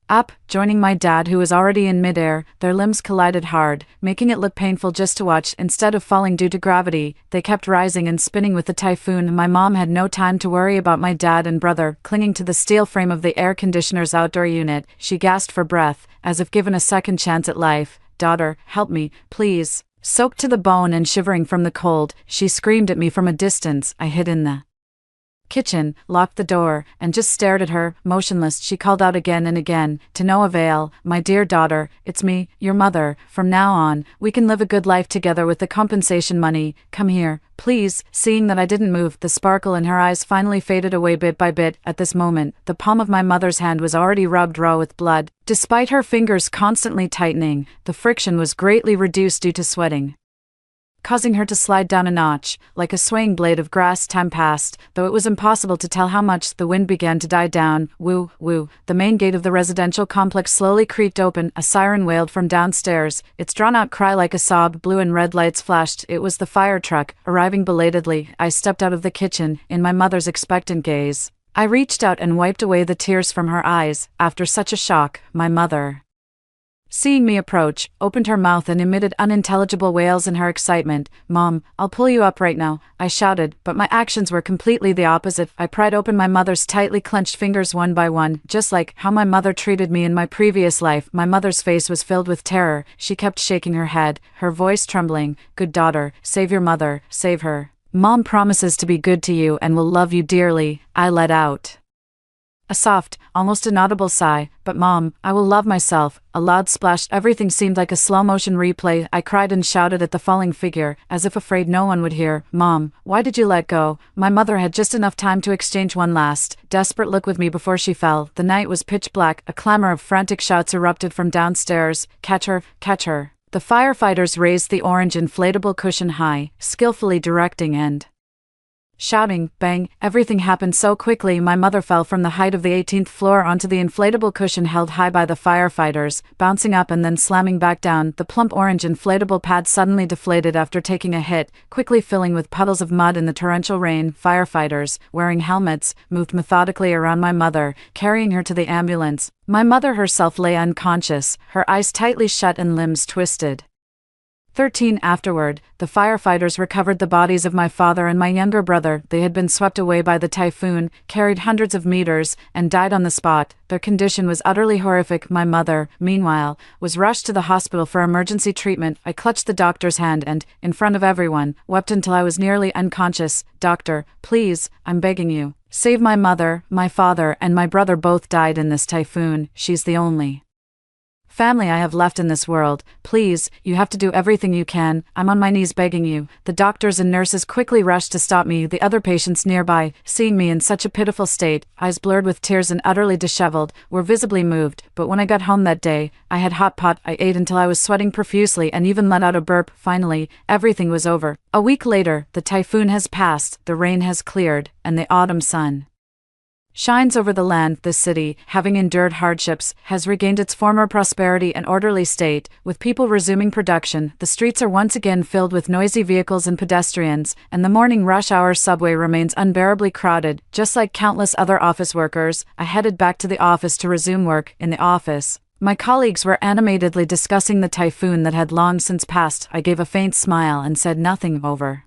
up, joining my dad, who was already in midair. Their limbs collided hard, making it look painful just to watch. Instead of falling due to gravity, they kept rising and spinning with the typhoon. My mom had no time to worry about my dad and brother. Clinging to the steel frame of the air conditioner's outdoor unit, she gasped for breath, as if given a second chance at life. "Daughter, help me, please." Soaked to the bone and shivering from the cold, she screamed at me from a distance. I hid in the kitchen, locked the door, and just stared at her, motionless. She called out again and again, to no avail. "My dear daughter, it's me, your mother. From now on, we can live a good life together with the compensation money. Come here, please." Seeing that I didn't move, the sparkle in her eyes finally faded away bit by bit. At this moment, the palm of my mother's hand was already rubbed raw with blood. Despite her fingers constantly tightening, the friction was greatly reduced due to sweating, causing her to slide down a notch, like a swaying blade of grass. Time passed, though it was impossible to tell how much. The wind began to die down. Woo, woo. The main gate of the residential complex slowly creaked open. A siren wailed from downstairs, its drawn-out cry like a sob. Blue and red lights flashed. It was the fire truck, arriving belatedly. I stepped out of the kitchen, in my mother's expectant gaze. I reached out and wiped away the tears from her eyes. After such a shock, my mother, seeing me approach, opened her mouth and emitted unintelligible wails in her excitement. "Mom, I'll pull you up right now," I shouted, but my actions were completely the opposite. I pried open my mother's tightly clenched fingers one by one, just like how my mother treated me in my previous life. My mother's face was filled with terror. She kept shaking her head, her voice trembling. "Good daughter, save your mother, save her. Mom promises to be good to you and will love you dearly." I let out a soft, almost inaudible sigh. "But Mom, I will love myself." A loud splash. Everything seemed like a slow-motion replay. I cried and shouted at the falling figure, as if afraid no one would hear. "Mom, why did you let go?" My mother had just enough time to exchange one last, desperate look with me before she fell. The night was pitch black. A clamor of frantic shouts erupted from downstairs. "Catch her! Catch her!" The firefighters raised the orange inflatable cushion high, skillfully directing and Shouting, bang, everything happened so quickly my mother fell from the height of the 18th floor onto the inflatable cushion held high by the firefighters, bouncing up and then slamming back down. The plump orange inflatable pad suddenly deflated after taking a hit, quickly filling with puddles of mud in the torrential rain. Firefighters, wearing helmets, moved methodically around my mother, carrying her to the ambulance. My mother herself lay unconscious, her eyes tightly shut and limbs twisted. 13 Afterward, the firefighters recovered the bodies of my father and my younger brother. They had been swept away by the typhoon, carried hundreds of meters, and died on the spot. Their condition was utterly horrific. My mother, meanwhile, was rushed to the hospital for emergency treatment. I clutched the doctor's hand and, in front of everyone, wept until I was nearly unconscious. "Doctor, please, I'm begging you. Save my mother, my father, and my brother both died in this typhoon. She's the only family I have left in this world. Please, you have to do everything you can. I'm on my knees begging you." The doctors and nurses quickly rushed to stop me. The other patients nearby, seeing me in such a pitiful state, eyes blurred with tears and utterly disheveled, were visibly moved. But when I got home that day, I had hot pot. I ate until I was sweating profusely and even let out a burp. Finally, everything was over. A week later, the typhoon has passed, the rain has cleared, and the autumn sun shines over the land. The city, having endured hardships, has regained its former prosperity and orderly state. With people resuming production, the streets are once again filled with noisy vehicles and pedestrians, and the morning rush hour subway remains unbearably crowded. Just like countless other office workers, I headed back to the office to resume work. In the office, my colleagues were animatedly discussing the typhoon that had long since passed. I gave a faint smile and said nothing. Over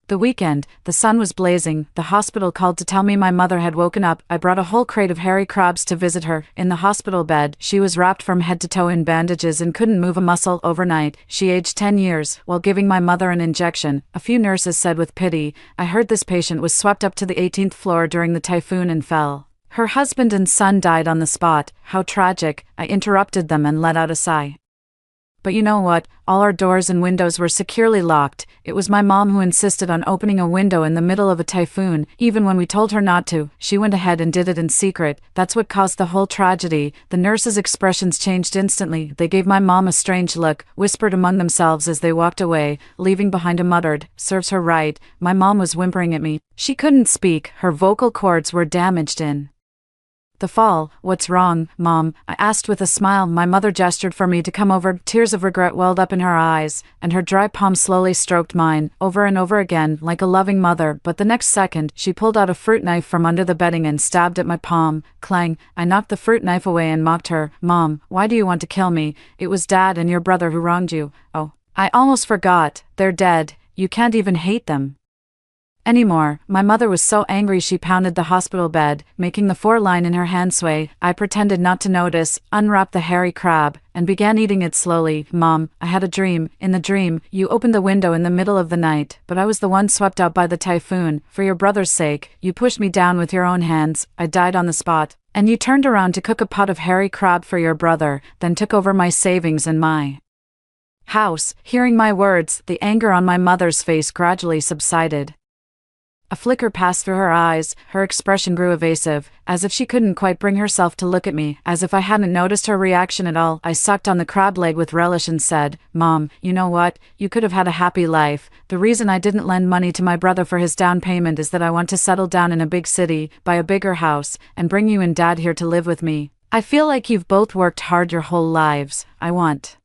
the weekend, the sun was blazing. The hospital called to tell me my mother had woken up. I brought a whole crate of hairy crabs to visit her. In the hospital bed, she was wrapped from head to toe in bandages and couldn't move a muscle. Overnight, she aged 10 years. While giving my mother an injection, a few nurses said with pity, "I heard this patient was swept up to the 18th floor during the typhoon and fell. Her husband and son died on the spot. How tragic." I interrupted them and let out a sigh. But you know what? All our doors and windows were securely locked. It was my mom who insisted on opening a window in the middle of a typhoon. Even when we told her not to, she went ahead and did it in secret. That's what caused the whole tragedy. The nurses' expressions changed instantly. They gave my mom a strange look, whispered among themselves as they walked away, leaving behind a muttered, "Serves her right." My mom was whimpering at me. She couldn't speak. Her vocal cords were damaged in the fall. "What's wrong, Mom?" I asked with a smile. My mother gestured for me to come over. Tears of regret welled up in her eyes, and her dry palm slowly stroked mine, over and over again, like a loving mother. But the next second, she pulled out a fruit knife from under the bedding and stabbed at my palm. Clang! I knocked the fruit knife away and mocked her. "Mom, why do you want to kill me? It was Dad and your brother who wronged you." "Oh, I almost forgot. They're dead. You can't even hate them anymore." My mother was so angry she pounded the hospital bed, making the 4-line in her hand sway. I pretended not to notice, unwrapped the hairy crab, and began eating it slowly. "Mom, I had a dream. In the dream, you opened the window in the middle of the night, but I was the one swept out by the typhoon. For your brother's sake, you pushed me down with your own hands. I died on the spot. And you turned around to cook a pot of hairy crab for your brother, then took over my savings and my house." Hearing my words, the anger on my mother's face gradually subsided. A flicker passed through her eyes. Her expression grew evasive, as if she couldn't quite bring herself to look at me. As if I hadn't noticed her reaction at all, I sucked on the crab leg with relish and said, "Mom, you know what? You could have had a happy life. The reason I didn't lend money to my brother for his down payment is that I want to settle down in a big city, buy a bigger house, and bring you and Dad here to live with me. I feel like you've both worked hard your whole lives. I want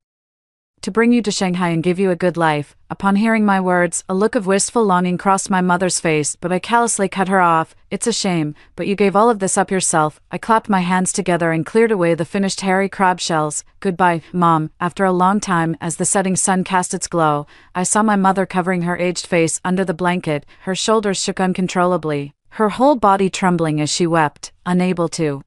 to bring you to Shanghai and give you a good life." Upon hearing my words, a look of wistful longing crossed my mother's face, but I callously cut her off. "It's a shame, but you gave all of this up yourself." I clapped my hands together and cleared away the finished hairy crab shells. "Goodbye, Mom." After a long time, as the setting sun cast its glow, I saw my mother covering her aged face under the blanket. Her shoulders shook uncontrollably, her whole body trembling as she wept, unable to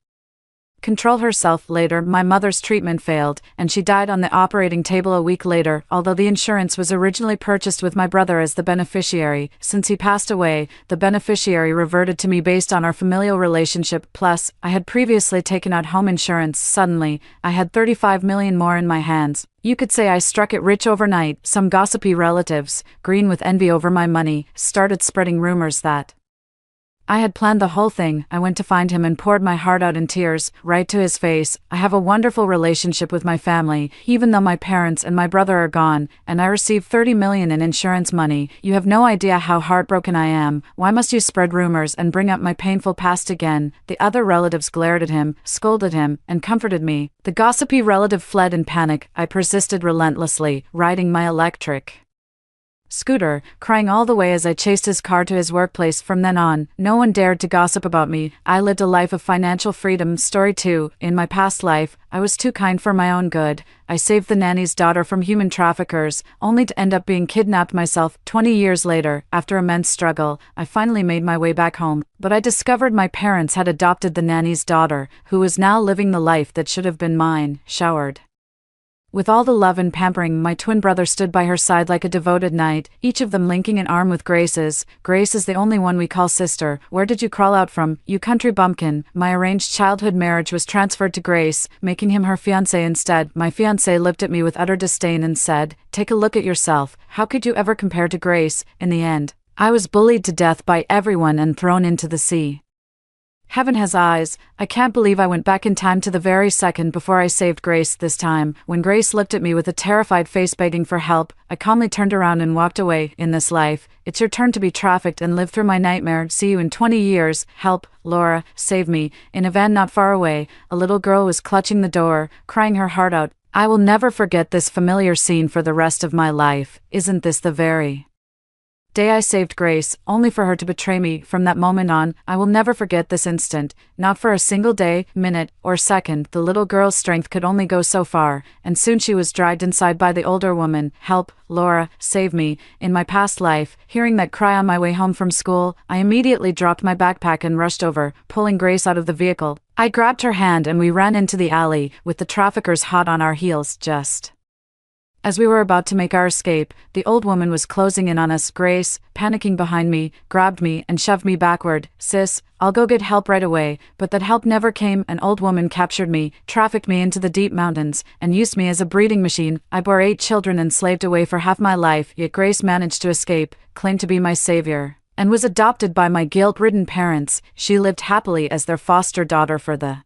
control herself. Later, my mother's treatment failed, and she died on the operating table a week later. Although the insurance was originally purchased with my brother as the beneficiary, since he passed away, the beneficiary reverted to me based on our familial relationship. Plus, I had previously taken out home insurance. Suddenly, I had 35 million more in my hands. You could say I struck it rich overnight. Some gossipy relatives, green with envy over my money, started spreading rumors that I had planned the whole thing. I went to find him and poured my heart out in tears, right to his face. I have a wonderful relationship with my family, even though my parents and my brother are gone, and I received 30 million in insurance money. You have no idea how heartbroken I am. Why must you spread rumors and bring up my painful past again? The other relatives glared at him, scolded him, and comforted me. The gossipy relative fled in panic. I persisted relentlessly, riding my electric scooter, crying all the way as I chased his car to his workplace. From then on, no one dared to gossip about me. I lived a life of financial freedom. Story 2. In my past life, I was too kind for my own good. I saved the nanny's daughter from human traffickers, only to end up being kidnapped myself. 20 years later, after immense struggle, I finally made my way back home, but I discovered my parents had adopted the nanny's daughter, who was now living the life that should have been mine. Showered with all the love and pampering, my twin brother stood by her side like a devoted knight, each of them linking an arm with Grace's. Grace is the only one we call sister. Where did you crawl out from, you country bumpkin? My arranged childhood marriage was transferred to Grace, making him her fiancé instead. My fiancé looked at me with utter disdain and said, "Take a look at yourself. How could you ever compare to Grace?" In the end, I was bullied to death by everyone and thrown into the sea. Heaven has eyes. I can't believe I went back in time to the very second before I saved Grace this time. When Grace looked at me with a terrified face begging for help, I calmly turned around and walked away. In this life, it's your turn to be trafficked and live through my nightmare. See you in 20 years. Help, Laura, save me. In a van not far away, a little girl was clutching the door, crying her heart out. I will never forget this familiar scene for the rest of my life. Isn't this the very day I saved Grace, only for her to betray me? From that moment on, I will never forget this instant. Not for a single day, minute, or second. The little girl's strength could only go so far, and soon she was dragged inside by the older woman. Help, Laura, save me. In my past life, hearing that cry on my way home from school, I immediately dropped my backpack and rushed over, pulling Grace out of the vehicle. I grabbed her hand and we ran into the alley, with the traffickers hot on our heels. Just as we were about to make our escape, the old woman was closing in on us. Grace, panicking behind me, grabbed me and shoved me backward. "Sis, I'll go get help right away." But that help never came. An old woman captured me, trafficked me into the deep mountains, and used me as a breeding machine. I bore 8 children and slaved away for half my life, yet Grace managed to escape, claimed to be my savior, and was adopted by my guilt-ridden parents. She lived happily as their foster daughter for the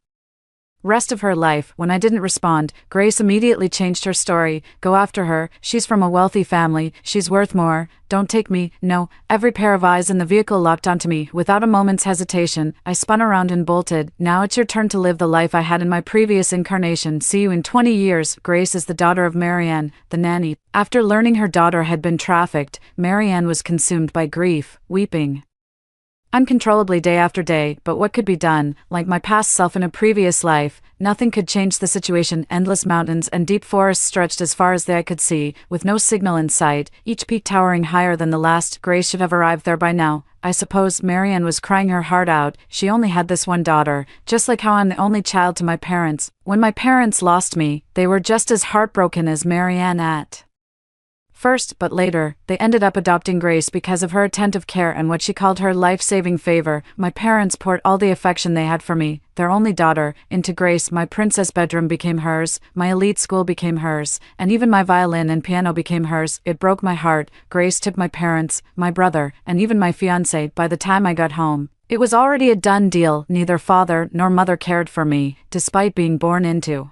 rest of her life. When I didn't respond, Grace immediately changed her story. "Go after her. She's from a wealthy family. She's worth more. Don't take me." No. Every pair of eyes in the vehicle locked onto me. Without a moment's hesitation, I spun around and bolted. "Now it's your turn to live the life I had in my previous incarnation. See you in 20 years. Grace is the daughter of Marianne, the nanny." After learning her daughter had been trafficked, Marianne was consumed by grief, weeping uncontrollably day after day. But what could be done? Like my past self in a previous life, nothing could change the situation. Endless mountains and deep forests stretched as far as the eye could see, with no signal in sight, each peak towering higher than the last. Grace should have arrived there by now. I suppose Marianne was crying her heart out. She only had this one daughter, just like how I'm the only child to my parents. When my parents lost me, they were just as heartbroken as Marianne at first, but later, they ended up adopting Grace because of her attentive care and what she called her life-saving favor. My parents poured all the affection they had for me, their only daughter, into Grace. My princess bedroom became hers, my elite school became hers, and even my violin and piano became hers. It broke my heart. Grace took my parents, my brother, and even my fiancé. By the time I got home, it was already a done deal. Neither father nor mother cared for me, despite being born into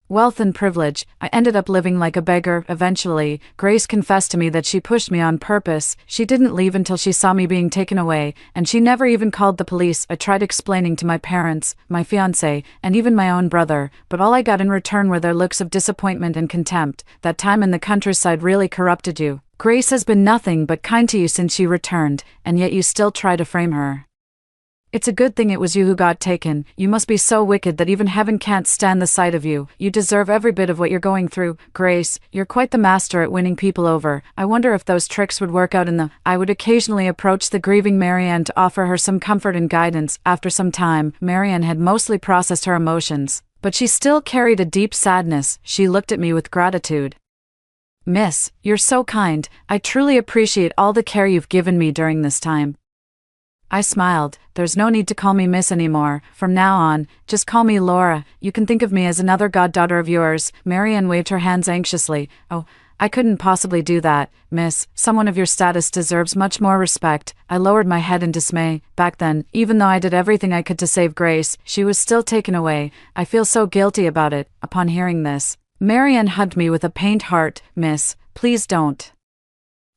wealth and privilege. I ended up living like a beggar. Eventually, Grace confessed to me that she pushed me on purpose. She didn't leave until she saw me being taken away, and she never even called the police. I tried explaining to my parents, my fiancé, and even my own brother, but all I got in return were their looks of disappointment and contempt. That time in the countryside really corrupted you. Grace has been nothing but kind to you since she returned, and yet you still try to frame her. It's a good thing it was you who got taken. You must be so wicked that even heaven can't stand the sight of you. You deserve every bit of what you're going through. Grace, you're quite the master at winning people over. I wonder if those tricks would work out in the... I would occasionally approach the grieving Marianne to offer her some comfort and guidance. After some time, Marianne had mostly processed her emotions, but she still carried a deep sadness. She looked at me with gratitude. "Miss, you're so kind. I truly appreciate all the care you've given me during this time." I smiled. "There's no need to call me Miss anymore. From now on, just call me Laura. You can think of me as another goddaughter of yours." Marianne waved her hands anxiously. "Oh, I couldn't possibly do that, miss. Someone of your status deserves much more respect. I lowered my head in dismay. Back then, even though I did everything I could to save Grace, she was still taken away. I feel so guilty about it." Upon hearing this, Marianne hugged me with a pained heart. "Miss, please don't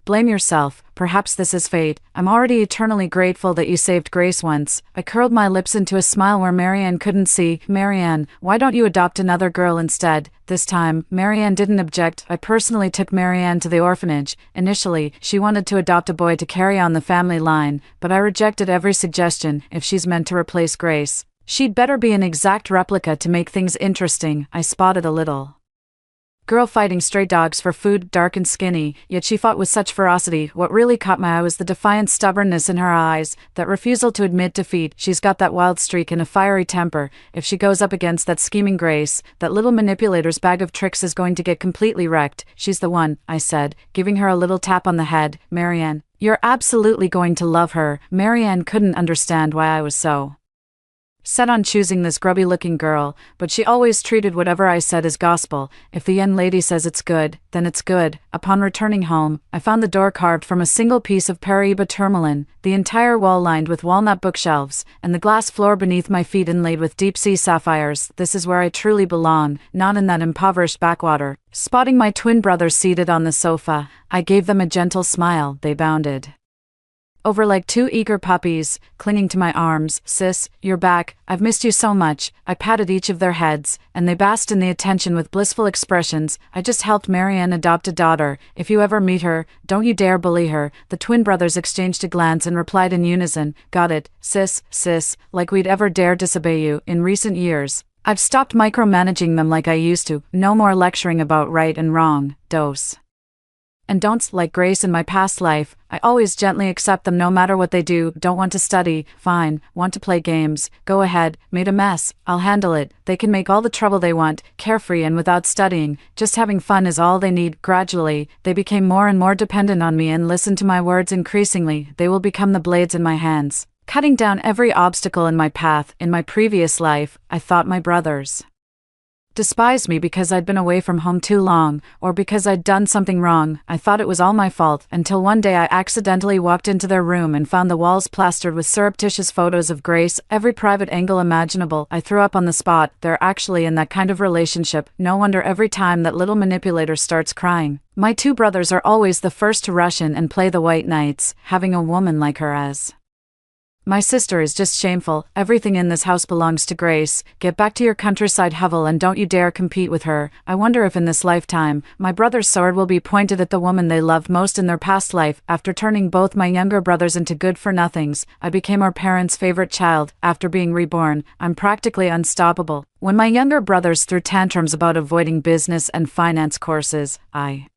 blame yourself. Perhaps this is fate. I'm already eternally grateful that you saved Grace once." I curled my lips into a smile where Marianne couldn't see. "Marianne, why don't you adopt another girl instead?" This time, Marianne didn't object. I personally took Marianne to the orphanage. Initially, she wanted to adopt a boy to carry on the family line, but I rejected every suggestion. If she's meant to replace Grace, she'd better be an exact replica to make things interesting. I spotted a little girl fighting stray dogs for food, dark and skinny, yet she fought with such ferocity. What really caught my eye was the defiant stubbornness in her eyes, that refusal to admit defeat. She's got that wild streak and a fiery temper. If she goes up against that scheming Grace, that little manipulator's bag of tricks is going to get completely wrecked. "She's the one," I said, giving her a little tap on the head. "Marianne, you're absolutely going to love her." Marianne couldn't understand why I was so set on choosing this grubby-looking girl, but she always treated whatever I said as gospel. If the young lady says it's good, then it's good. Upon returning home, I found the door carved from a single piece of Paraiba tourmaline, the entire wall lined with walnut bookshelves, and the glass floor beneath my feet inlaid with deep-sea sapphires. This is where I truly belong, not in that impoverished backwater. Spotting my twin brothers seated on the sofa, I gave them a gentle smile. They bounded over like two eager puppies, clinging to my arms. "Sis, you're back. I've missed you so much." I patted each of their heads, and they basked in the attention with blissful expressions. "I just helped Marianne adopt a daughter. If you ever meet her, don't you dare bully her." The twin brothers exchanged a glance and replied in unison, "Got it, sis, like we'd ever dare disobey you." In recent years, I've stopped micromanaging them like I used to. No more lecturing about right and wrong, dos and don'ts. Like Grace in my past life, I always gently accept them no matter what they do. "Don't want to study? Fine. Want to play games? Go ahead. Made a mess? I'll handle it." They can make all the trouble they want, carefree and without studying. Just having fun is all they need. Gradually, they became more and more dependent on me and listened to my words increasingly. They will become the blades in my hands, cutting down every obstacle in my path. In my previous life, I thought my brothers despised me because I'd been away from home too long, or because I'd done something wrong. I thought it was all my fault, until one day I accidentally walked into their room and found the walls plastered with surreptitious photos of Grace, every private angle imaginable. I threw up on the spot. They're actually in that kind of relationship. No wonder every time that little manipulator starts crying, my two brothers are always the first to rush in and play the white knights. Having a woman like her as my sister is just shameful. Everything in this house belongs to Grace. Get back to your countryside hovel and don't you dare compete with her. I wonder if in this lifetime, my brother's sword will be pointed at the woman they loved most in their past life. After turning both my younger brothers into good-for-nothings, I became our parents' favorite child. After being reborn, I'm practically unstoppable. When my younger brothers threw tantrums about avoiding business and finance courses, I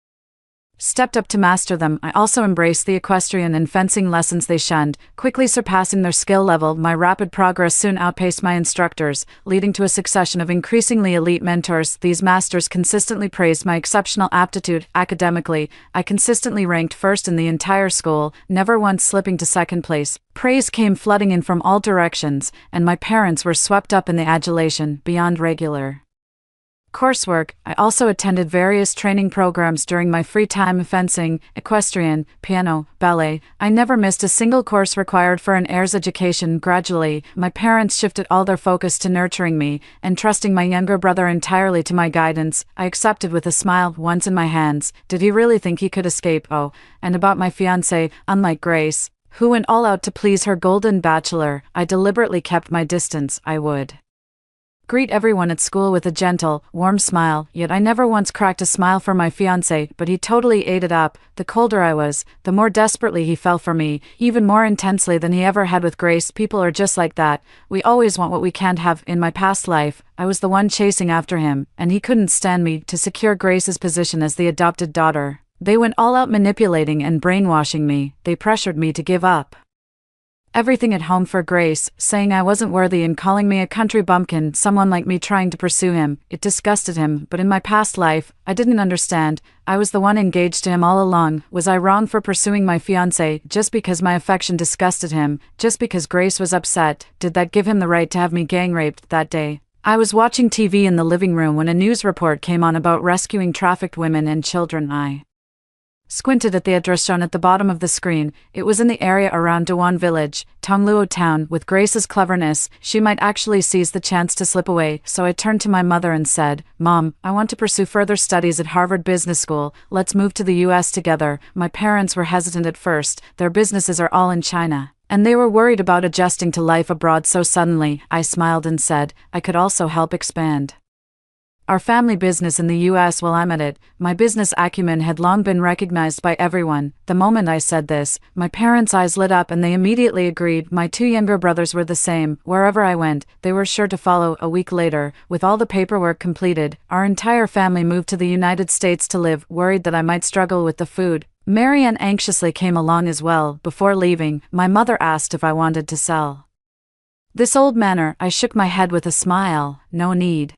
stepped up to master them. I also embraced the equestrian and fencing lessons they shunned, quickly surpassing their skill level. My rapid progress soon outpaced my instructors, leading to a succession of increasingly elite mentors. These masters consistently praised my exceptional aptitude. Academically, I consistently ranked first in the entire school, never once slipping to second place. Praise came flooding in from all directions, and my parents were swept up in the adulation. Beyond regular coursework, I also attended various training programs during my free time: fencing, equestrian, piano, ballet. I never missed a single course required for an heir's education. Gradually, my parents shifted all their focus to nurturing me, and trusting my younger brother entirely to my guidance. I accepted with a smile. Once in my hands, did he really think he could escape? Oh, and about my fiancé, unlike Grace, who went all out to please her golden bachelor, I deliberately kept my distance. I would greet everyone at school with a gentle, warm smile, yet I never once cracked a smile for my fiancé, but he totally ate it up. The colder I was, the more desperately he fell for me, even more intensely than he ever had with Grace. People are just like that. We always want what we can't have. In my past life, I was the one chasing after him, and he couldn't stand me. To secure Grace's position as the adopted daughter, they went all out manipulating and brainwashing me. They pressured me to give up everything at home for Grace, saying I wasn't worthy and calling me a country bumpkin, someone like me trying to pursue him. It disgusted him, but in my past life, I didn't understand. I was the one engaged to him all along. Was I wrong for pursuing my fiancé just because my affection disgusted him, just because Grace was upset? Did that give him the right to have me gang raped that day? I was watching TV in the living room when a news report came on about rescuing trafficked women and children. I squinted at the address shown at the bottom of the screen. It was in the area around Dewan Village, Tongluo Town. With Grace's cleverness, she might actually seize the chance to slip away, so I turned to my mother and said, "Mom, I want to pursue further studies at Harvard Business School. Let's move to the US together." My parents were hesitant at first. Their businesses are all in China, and they were worried about adjusting to life abroad so suddenly. I smiled and said, "I could also help expand our family business in the US while I'm at it." My business acumen had long been recognized by everyone. The moment I said this, my parents' eyes lit up and they immediately agreed. My two younger brothers were the same. Wherever I went, they were sure to follow. A week later, with all the paperwork completed, our entire family moved to the United States to live, worried that I might struggle with the food. Marianne anxiously came along as well. Before leaving, my mother asked if I wanted to sell this old manor. I shook my head with a smile. No need.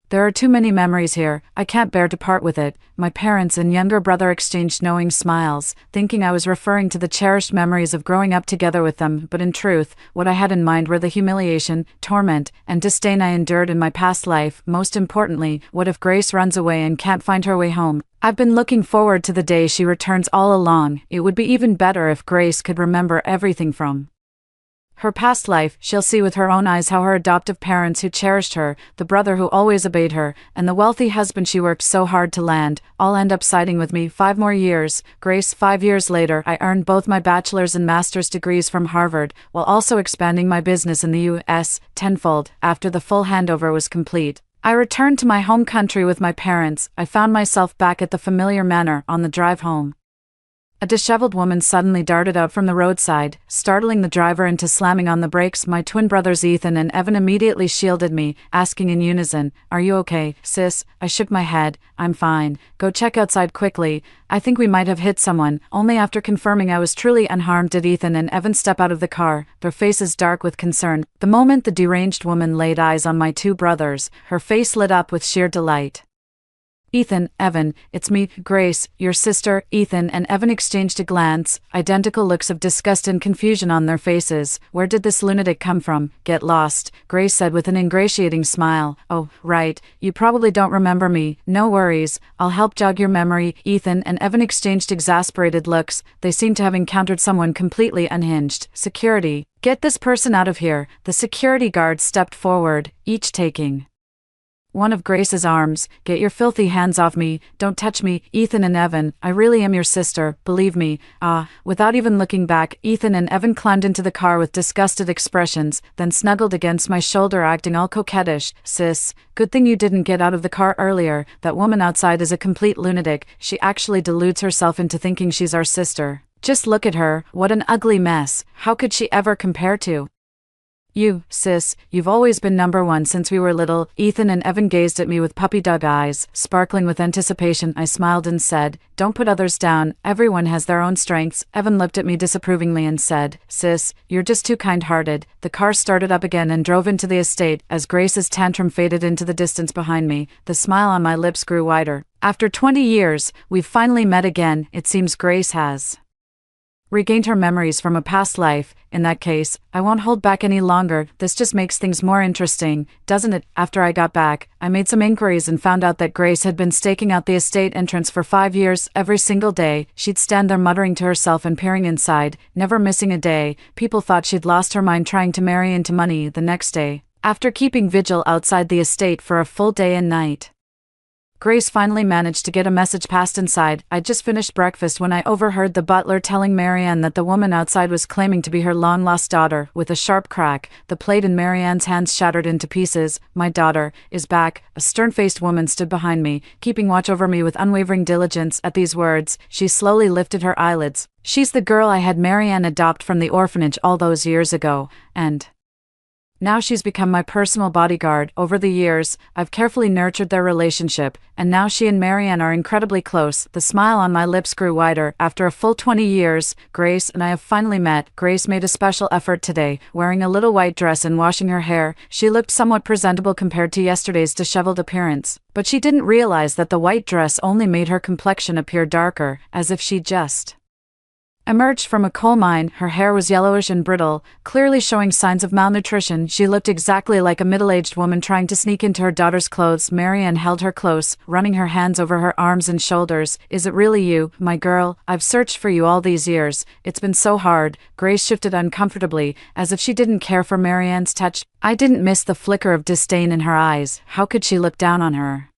There are too many memories here. I can't bear to part with it. My parents and younger brother exchanged knowing smiles, thinking I was referring to the cherished memories of growing up together with them, but in truth, what I had in mind were the humiliation, torment, and disdain I endured in my past life. Most importantly, what if Grace runs away and can't find her way home? I've been looking forward to the day she returns all along. It would be even better if Grace could remember everything from her past life. She'll see with her own eyes how her adoptive parents who cherished her, the brother who always obeyed her, and the wealthy husband she worked so hard to land, all end up siding with me. 5 more years. Grace. 5 years later, I earned both my bachelor's and master's degrees from Harvard, while also expanding my business in the US tenfold. After the full handover was complete, I returned to my home country with my parents. I found myself back at the familiar manor. On the drive home, a disheveled woman suddenly darted out from the roadside, startling the driver into slamming on the brakes. My twin brothers Ethan and Evan immediately shielded me, asking in unison, "Are you okay, sis?" I shook my head. "I'm fine. Go check outside quickly. I think we might have hit someone." Only after confirming I was truly unharmed did Ethan and Evan step out of the car, their faces dark with concern. The moment the deranged woman laid eyes on my two brothers, her face lit up with sheer delight. "Ethan, Evan, it's me, Grace, your sister." Ethan and Evan exchanged a glance, identical looks of disgust and confusion on their faces. "Where did this lunatic come from?" "Get lost," Grace said with an ingratiating smile. "Oh, right, you probably don't remember me. No worries, I'll help jog your memory." Ethan and Evan exchanged exasperated looks. They seemed to have encountered someone completely unhinged. "Security, get this person out of here." The security guards stepped forward, each taking one of Grace's arms. "Get your filthy hands off me, don't touch me." "Ethan and Evan, I really am your sister, believe me." Without even looking back, Ethan and Evan climbed into the car with disgusted expressions, then snuggled against my shoulder acting all coquettish. "Sis, good thing you didn't get out of the car earlier. That woman outside is a complete lunatic. She actually deludes herself into thinking she's our sister. Just look at her, what an ugly mess. How could she ever compare to you, sis? You've always been number one since we were little." Ethan and Evan gazed at me with puppy-dog eyes, sparkling with anticipation. I smiled and said, "Don't put others down, everyone has their own strengths." Evan looked at me disapprovingly and said, "Sis, you're just too kind-hearted." The car started up again and drove into the estate. As Grace's tantrum faded into the distance behind me, the smile on my lips grew wider. After 20 years, we've finally met again. It seems Grace has regained her memories from a past life. In that case, I won't hold back any longer. This just makes things more interesting, doesn't it? After I got back, I made some inquiries and found out that Grace had been staking out the estate entrance for 5 years. Every single day, she'd stand there muttering to herself and peering inside, never missing a day. People thought she'd lost her mind trying to marry into money. The next day, after keeping vigil outside the estate for a full day and night, Grace finally managed to get a message passed inside. I'd just finished breakfast when I overheard the butler telling Marianne that the woman outside was claiming to be her long-lost daughter. With a sharp crack, the plate in Marianne's hands shattered into pieces. "My daughter is back." A stern-faced woman stood behind me, keeping watch over me with unwavering diligence. At these words, she slowly lifted her eyelids. "She's the girl I had Marianne adopt from the orphanage all those years ago, and now she's become my personal bodyguard. Over the years, I've carefully nurtured their relationship, and now she and Marianne are incredibly close." The smile on my lips grew wider. After a full 20 years, Grace and I have finally met. Grace made a special effort today, wearing a little white dress and washing her hair. She looked somewhat presentable compared to yesterday's disheveled appearance, but she didn't realize that the white dress only made her complexion appear darker, as if she'd just Emerged from a coal mine, her hair was yellowish and brittle, clearly showing signs of malnutrition. She looked exactly like a middle-aged woman trying to sneak into her daughter's clothes. Marianne held her close, running her hands over her arms and shoulders. Is it really you, my girl? I've searched for you all these years. It's been so hard. Grace shifted uncomfortably, as if she didn't care for Marianne's touch. I didn't miss the flicker of disdain in her eyes. How could she look down on her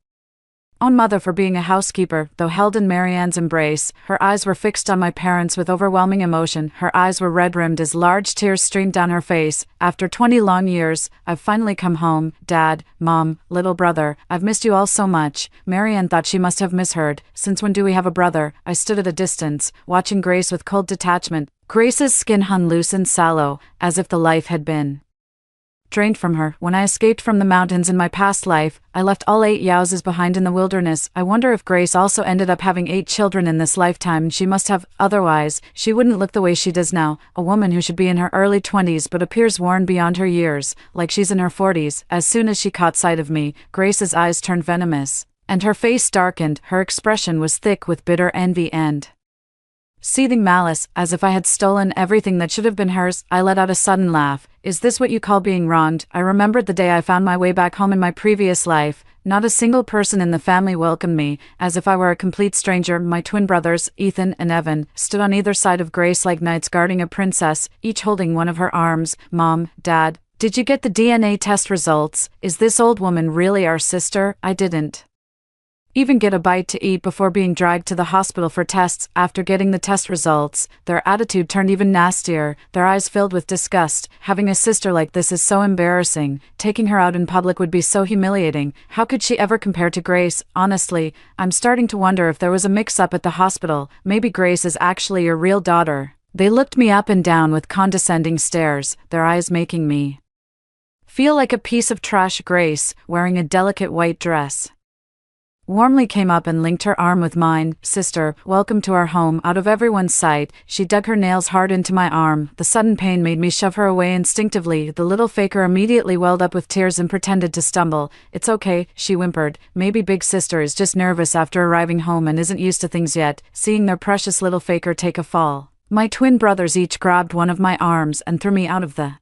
own mother for being a housekeeper? Though held in Marianne's embrace, her eyes were fixed on my parents with overwhelming emotion. Her eyes were red-rimmed as large tears streamed down her face. After 20 long years, I've finally come home. Dad, Mom, little brother, I've missed you all so much. Marianne thought she must have misheard. Since when do we have a brother? I stood at a distance, watching Grace with cold detachment. Grace's skin hung loose and sallow, as if the life had been drained from her. When I escaped from the mountains in my past life, I left all 8 Yowzes behind in the wilderness. I wonder if Grace also ended up having 8 children in this lifetime. She must have, otherwise, she wouldn't look the way she does now, a woman who should be in her early 20s but appears worn beyond her years, like she's in her 40s. As soon as she caught sight of me, Grace's eyes turned venomous, and her face darkened. Her expression was thick with bitter envy and seething malice, as if I had stolen everything that should have been hers. I let out a sudden laugh. Is this what you call being wronged? I remembered the day I found my way back home in my previous life. Not a single person in the family welcomed me, as if I were a complete stranger. My twin brothers, Ethan and Evan, stood on either side of Grace like knights guarding a princess, each holding one of her arms. Mom, Dad, did you get the DNA test results? Is this old woman really our sister? I didn't even get a bite to eat before being dragged to the hospital for tests. After getting the test results, their attitude turned even nastier, their eyes filled with disgust. Having a sister like this is so embarrassing. Taking her out in public would be so humiliating. How could she ever compare to Grace? Honestly, I'm starting to wonder if there was a mix-up at the hospital. Maybe Grace is actually your real daughter. They looked me up and down with condescending stares, their eyes making me feel like a piece of trash. Grace, wearing a delicate white dress, warmly came up and linked her arm with mine. Sister, welcome to our home. Out of everyone's sight, she dug her nails hard into my arm. The sudden pain made me shove her away instinctively. The little faker immediately welled up with tears and pretended to stumble. It's okay, she whimpered. Maybe big sister is just nervous after arriving home and isn't used to things yet. Seeing their precious little faker take a fall, my twin brothers each grabbed one of my arms and threw me out of the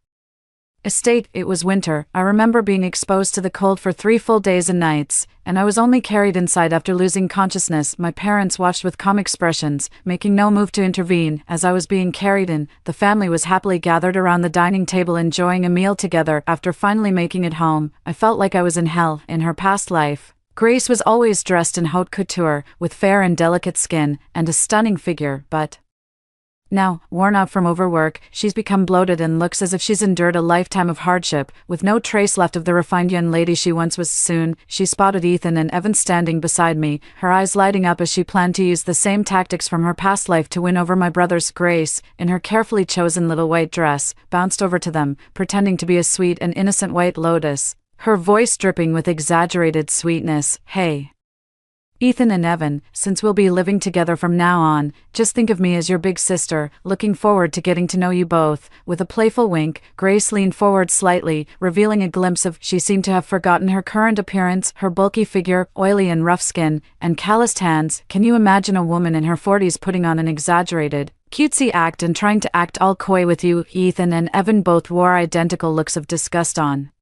estate. It was winter. I remember being exposed to the cold for 3 full days and nights, and I was only carried inside after losing consciousness. My parents watched with calm expressions, making no move to intervene. As I was being carried in, the family was happily gathered around the dining table enjoying a meal together. After finally making it home, I felt like I was in hell. In her past life, Grace was always dressed in haute couture, with fair and delicate skin, and a stunning figure, but now, worn out from overwork, she's become bloated and looks as if she's endured a lifetime of hardship, with no trace left of the refined young lady she once was. Soon, she spotted Ethan and Evan standing beside me, her eyes lighting up as she planned to use the same tactics from her past life to win over my brothers. Grace, in her carefully chosen little white dress, bounced over to them, pretending to be a sweet and innocent white lotus, her voice dripping with exaggerated sweetness. Hey, Ethan and Evan, since we'll be living together from now on, just think of me as your big sister. Looking forward to getting to know you both. With a playful wink, Grace leaned forward slightly, revealing a glimpse of. She seemed to have forgotten her current appearance, her bulky figure, oily and rough skin, and calloused hands. Can you imagine a woman in her 40s putting on an exaggerated, cutesy act and trying to act all coy with you? Ethan and Evan both wore identical looks of disgust on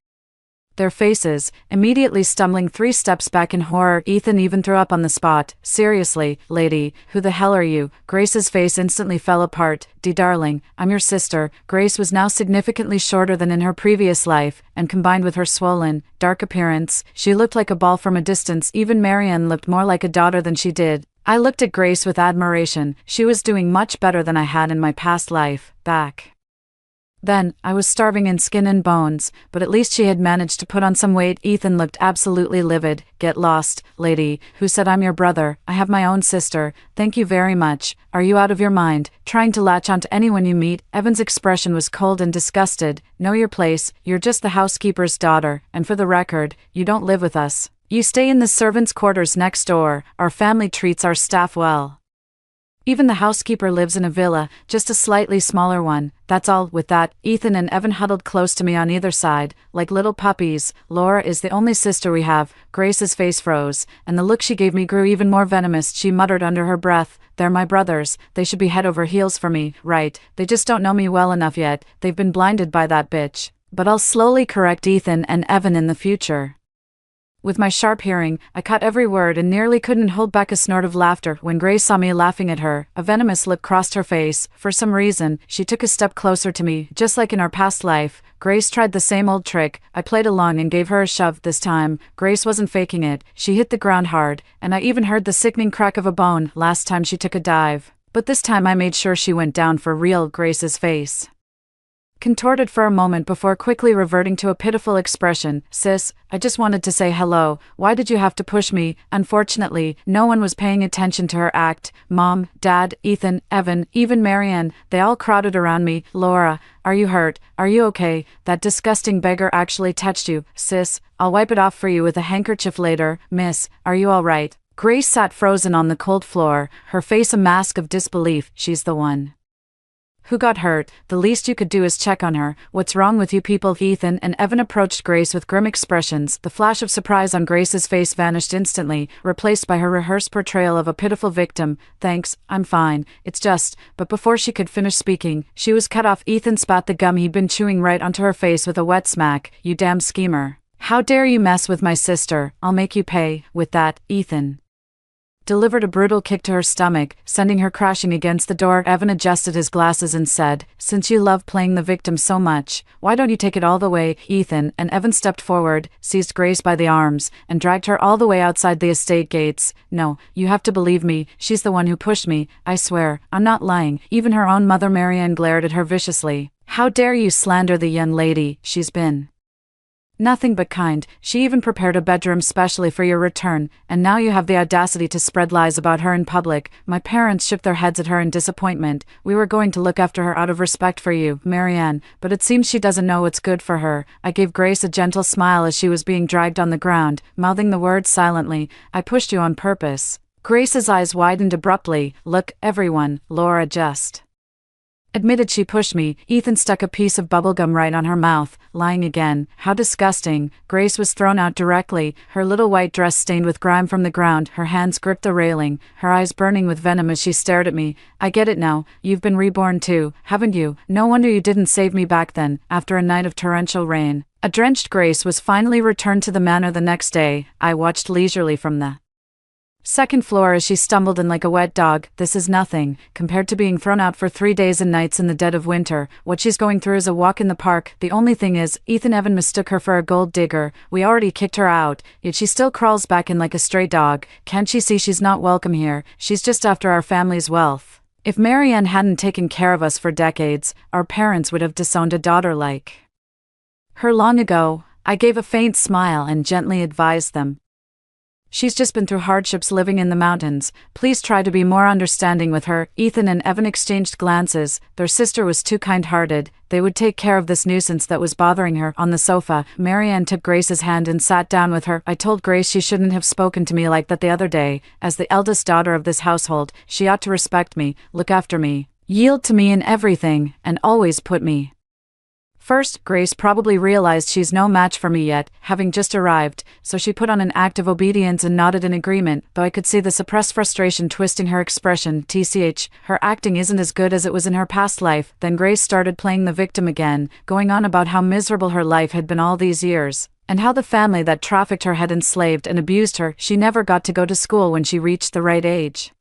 their faces, immediately stumbling 3 steps back in horror. Ethan even threw up on the spot. Seriously, lady, who the hell are you? Grace's face instantly fell apart. Darling, I'm your sister. Grace was now significantly shorter than in her previous life, and combined with her swollen, dark appearance, she looked like a ball from a distance. Even Marianne looked more like a daughter than she did. I looked at Grace with admiration. She was doing much better than I had in my past life. Back then, I was starving in skin and bones, but at least she had managed to put on some weight. Ethan looked absolutely livid. Get lost, lady. Who said I'm your brother? I have my own sister. Thank you very much. Are you out of your mind, trying to latch onto anyone you meet? Evan's expression was cold and disgusted. Know your place. You're just the housekeeper's daughter, and for the record, you don't live with us. You stay in the servants' quarters next door. Our family treats our staff well. Even the housekeeper lives in a villa, just a slightly smaller one. That's all. With that, Ethan and Evan huddled close to me on either side, like little puppies. Laura is the only sister we have. Grace's face froze, and the look she gave me grew even more venomous. She muttered under her breath, "They're my brothers. They should be head over heels for me, right? They just don't know me well enough yet. They've been blinded by that bitch. But I'll slowly correct Ethan and Evan in the future." With my sharp hearing, I caught every word and nearly couldn't hold back a snort of laughter when Grace saw me laughing at her. A venomous look crossed her face. For some reason, she took a step closer to me. Just like in our past life, Grace tried the same old trick. I played along and gave her a shove. This time, Grace wasn't faking it. She hit the ground hard, and I even heard the sickening crack of a bone. Last time she took a dive. But this time I made sure she went down for real. Grace's face contorted for a moment before quickly reverting to a pitiful expression. "Sis, I just wanted to say hello. Why did you have to push me?" Unfortunately, no one was paying attention to her act. Mom, Dad, Ethan, Evan, even Marianne, they all crowded around me. "Laura, are you hurt? Are you okay? That disgusting beggar actually touched you. Sis, I'll wipe it off for you with a handkerchief later. Miss, are you all right?" Grace sat frozen on the cold floor, her face a mask of disbelief. "She's the one who got hurt. The least you could do is check on her. What's wrong with you people?" Ethan and Evan approached Grace with grim expressions. The flash of surprise on Grace's face vanished instantly, replaced by her rehearsed portrayal of a pitiful victim. "Thanks, I'm fine. It's just..." But before she could finish speaking, she was cut off. Ethan spat the gum he'd been chewing right onto her face with a wet smack. "You damn schemer. How dare you mess with my sister? I'll make you pay." With that, Ethan delivered a brutal kick to her stomach, sending her crashing against the door. Evan adjusted his glasses and said, "Since you love playing the victim so much, why don't you take it all the way?" Ethan and Evan stepped forward, seized Grace by the arms, and dragged her all the way outside the estate gates. "No, you have to believe me. She's the one who pushed me. I swear, I'm not lying." Even her own mother Marianne glared at her viciously. "How dare you slander the young lady? She's been nothing but kind. She even prepared a bedroom specially for your return, and now you have the audacity to spread lies about her in public." My parents shook their heads at her in disappointment. "We were going to look after her out of respect for you, Marianne, but it seems she doesn't know what's good for her." I gave Grace a gentle smile as she was being dragged on the ground, mouthing the words silently. "I pushed you on purpose." Grace's eyes widened abruptly. "Look, everyone, Laura just admitted she pushed me." Ethan stuck a piece of bubblegum right on her mouth. "Lying again. How disgusting." Grace was thrown out directly, her little white dress stained with grime from the ground. Her hands gripped the railing, her eyes burning with venom as she stared at me. "I get it now. You've been reborn too, haven't you? No wonder you didn't save me back then, after a night of torrential rain." A drenched Grace was finally returned to the manor the next day. I watched leisurely from the second floor as she stumbled in like a wet dog. "This is nothing, compared to being thrown out for 3 days and nights in the dead of winter. What she's going through is a walk in the park. The only thing is, Evan mistook her for a gold digger. We already kicked her out, yet she still crawls back in like a stray dog. Can't she see she's not welcome here? She's just after our family's wealth. If Marianne hadn't taken care of us for decades, our parents would have disowned a daughter like her long ago." I gave a faint smile and gently advised them, "She's just been through hardships living in the mountains. Please try to be more understanding with her." Ethan and Evan exchanged glances. Their sister was too kind-hearted. They would take care of this nuisance that was bothering her. On the sofa, Marianne took Grace's hand and sat down with her. "I told Grace she shouldn't have spoken to me like that the other day. As the eldest daughter of this household, she ought to respect me, look after me, yield to me in everything, and always put me first." Grace probably realized she's no match for me yet, having just arrived, so she put on an act of obedience and nodded in agreement, though I could see the suppressed frustration twisting her expression. "TCH, her acting isn't as good as it was in her past life." Then Grace started playing the victim again, going on about how miserable her life had been all these years, and how the family that trafficked her had enslaved and abused her. She never got to go to school when she reached the right age,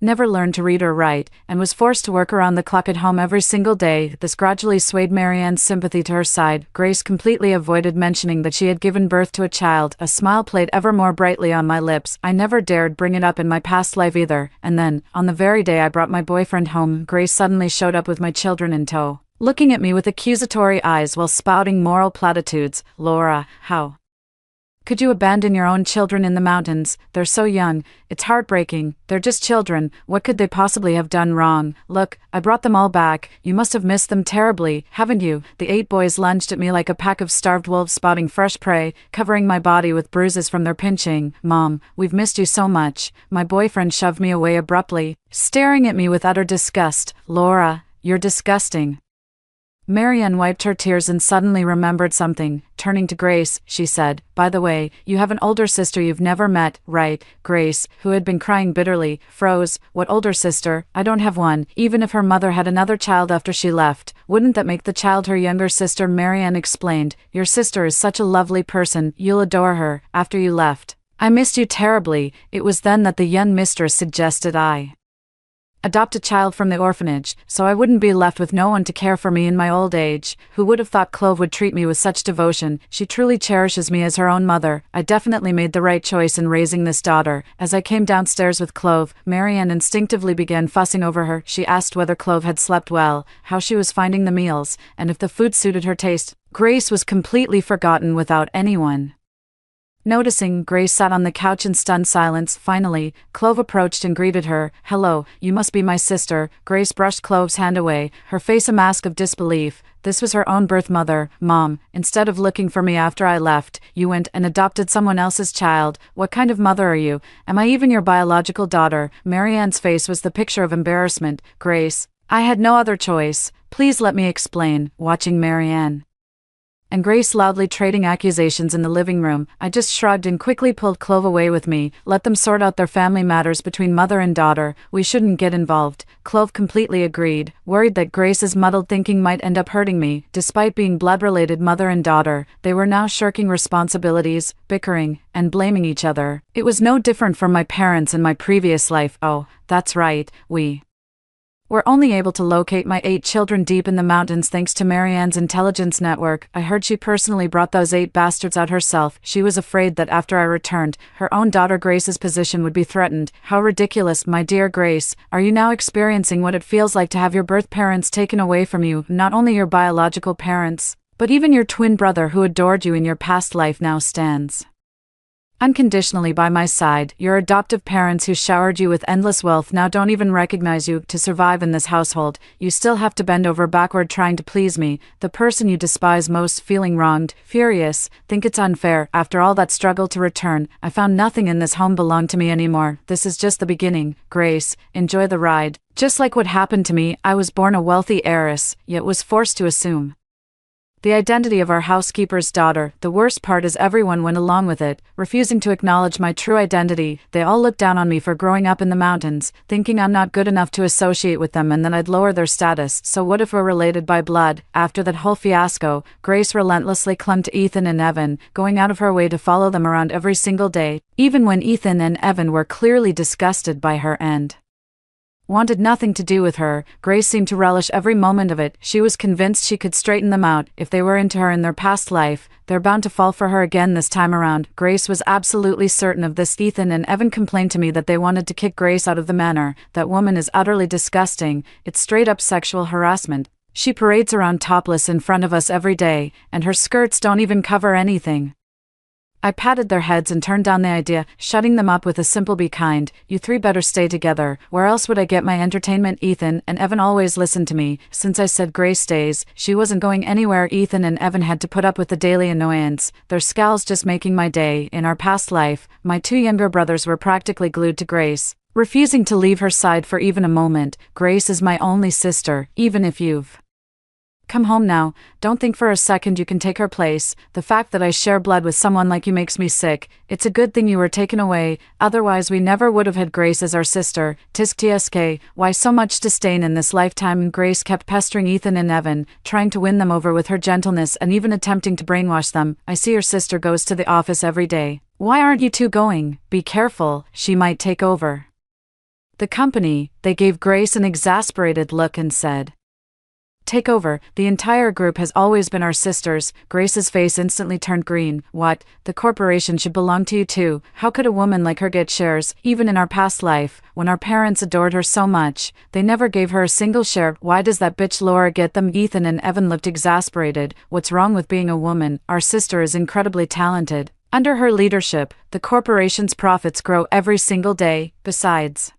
never learned to read or write, and was forced to work around the clock at home every single day. This gradually swayed Marianne's sympathy to her side. Grace completely avoided mentioning that she had given birth to a child. A smile played ever more brightly on my lips. I never dared bring it up in my past life either. And then, on the very day I brought my boyfriend home, Grace suddenly showed up with my children in tow, looking at me with accusatory eyes while spouting moral platitudes. "Laura, how Could you abandon your own children in the mountains? They're so young. It's heartbreaking. They're just children. What could they possibly have done wrong? Look, I brought them all back. You must have missed them terribly, haven't you? The 8 boys lunged at me like a pack of starved wolves spotting fresh prey, covering my body with bruises from their pinching. Mom, we've missed you so much. My boyfriend shoved me away abruptly, staring at me with utter disgust. Laura, you're disgusting. Marianne wiped her tears and suddenly remembered something. Turning to Grace, she said, "By the way, you have an older sister you've never met, right?" Grace, who had been crying bitterly, froze. "What older sister? I don't have one. Even if her mother had another child after she left, wouldn't that make the child her younger sister?" Marianne explained. "Your sister is such a lovely person, you'll adore her. After you left, I missed you terribly." It was then that the young mistress suggested I adopt a child from the orphanage, so I wouldn't be left with no one to care for me in my old age. Who would have thought Clove would treat me with such devotion? She truly cherishes me as her own mother. I definitely made the right choice in raising this daughter. As I came downstairs with Clove, Marianne instinctively began fussing over her. She asked whether Clove had slept well, how she was finding the meals, and if the food suited her taste. Grace was completely forgotten without anyone noticing. Grace sat on the couch in stunned silence. Finally, Clove approached and greeted her. "Hello, you must be my sister." Grace brushed Clove's hand away, her face a mask of disbelief. This was her own birth mother. "Mom, instead of looking for me after I left, you went and adopted someone else's child. What kind of mother are you? Am I even your biological daughter?" Marianne's face was the picture of embarrassment. "Grace, I had no other choice. Please let me explain." Watching Marianne and Grace loudly trading accusations in the living room, I just shrugged and quickly pulled Clove away with me. Let them sort out their family matters between mother and daughter. We shouldn't get involved. Clove completely agreed, worried that Grace's muddled thinking might end up hurting me. Despite being blood-related mother and daughter, they were now shirking responsibilities, bickering, and blaming each other. It was no different from my parents in my previous life. Oh, that's right, we were only able to locate my 8 children deep in the mountains thanks to Marianne's intelligence network. I heard she personally brought those 8 bastards out herself. She was afraid that after I returned, her own daughter Grace's position would be threatened. How ridiculous, my dear Grace. Are you now experiencing what it feels like to have your birth parents taken away from you? Not only your biological parents, but even your twin brother who adored you in your past life now stands unconditionally by my side. Your adoptive parents who showered you with endless wealth now don't even recognize you. To survive in this household, you still have to bend over backward trying to please me, the person you despise most, feeling wronged, furious, think it's unfair. After all that struggle to return, I found nothing in this home belonged to me anymore. This is just the beginning. Grace, enjoy the ride. Just like what happened to me, I was born a wealthy heiress, yet was forced to assume the identity of our housekeeper's daughter. The worst part is everyone went along with it, refusing to acknowledge my true identity. They all looked down on me for growing up in the mountains, thinking I'm not good enough to associate with them and then I'd lower their status. So what if we're related by blood? After that whole fiasco, Grace relentlessly clung to Ethan and Evan, going out of her way to follow them around every single day, even when Ethan and Evan were clearly disgusted by her and wanted nothing to do with her. Grace seemed to relish every moment of it. She was convinced she could straighten them out. If they were into her in their past life, they're bound to fall for her again this time around. Grace was absolutely certain of this. Ethan and Evan complained to me that they wanted to kick Grace out of the manor. That woman is utterly disgusting. It's straight up sexual harassment. She parades around topless in front of us every day, and her skirts don't even cover anything. I patted their heads and turned down the idea, shutting them up with a simple "be kind, you 3 better stay together. Where else would I get my entertainment?" Ethan and Evan always listened to me. Since I said Grace stays, she wasn't going anywhere. Ethan and Evan had to put up with the daily annoyance, their scowls just making my day. In our past life, my 2 younger brothers were practically glued to Grace, refusing to leave her side for even a moment. Grace is my only sister, even if you've come home now, don't think for a second you can take her place. The fact that I share blood with someone like you makes me sick. It's a good thing you were taken away, otherwise we never would have had Grace as our sister. Tisk tsk, why so much disdain in this lifetime? Grace kept pestering Ethan and Evan, trying to win them over with her gentleness and even attempting to brainwash them. "I see your sister goes to the office every day. Why aren't you 2 going? Be careful, she might take over the company." They gave Grace an exasperated look and said, "Take over? The entire group has always been our sisters." Grace's face instantly turned green. "What? The corporation should belong to you too. How could a woman like her get shares? Even in our past life, when our parents adored her so much, they never gave her a single share. Why does that bitch Laura get them?" Ethan and Evan looked exasperated. "What's wrong with being a woman? Our sister is incredibly talented. Under her leadership, the corporation's profits grow every single day. Besides,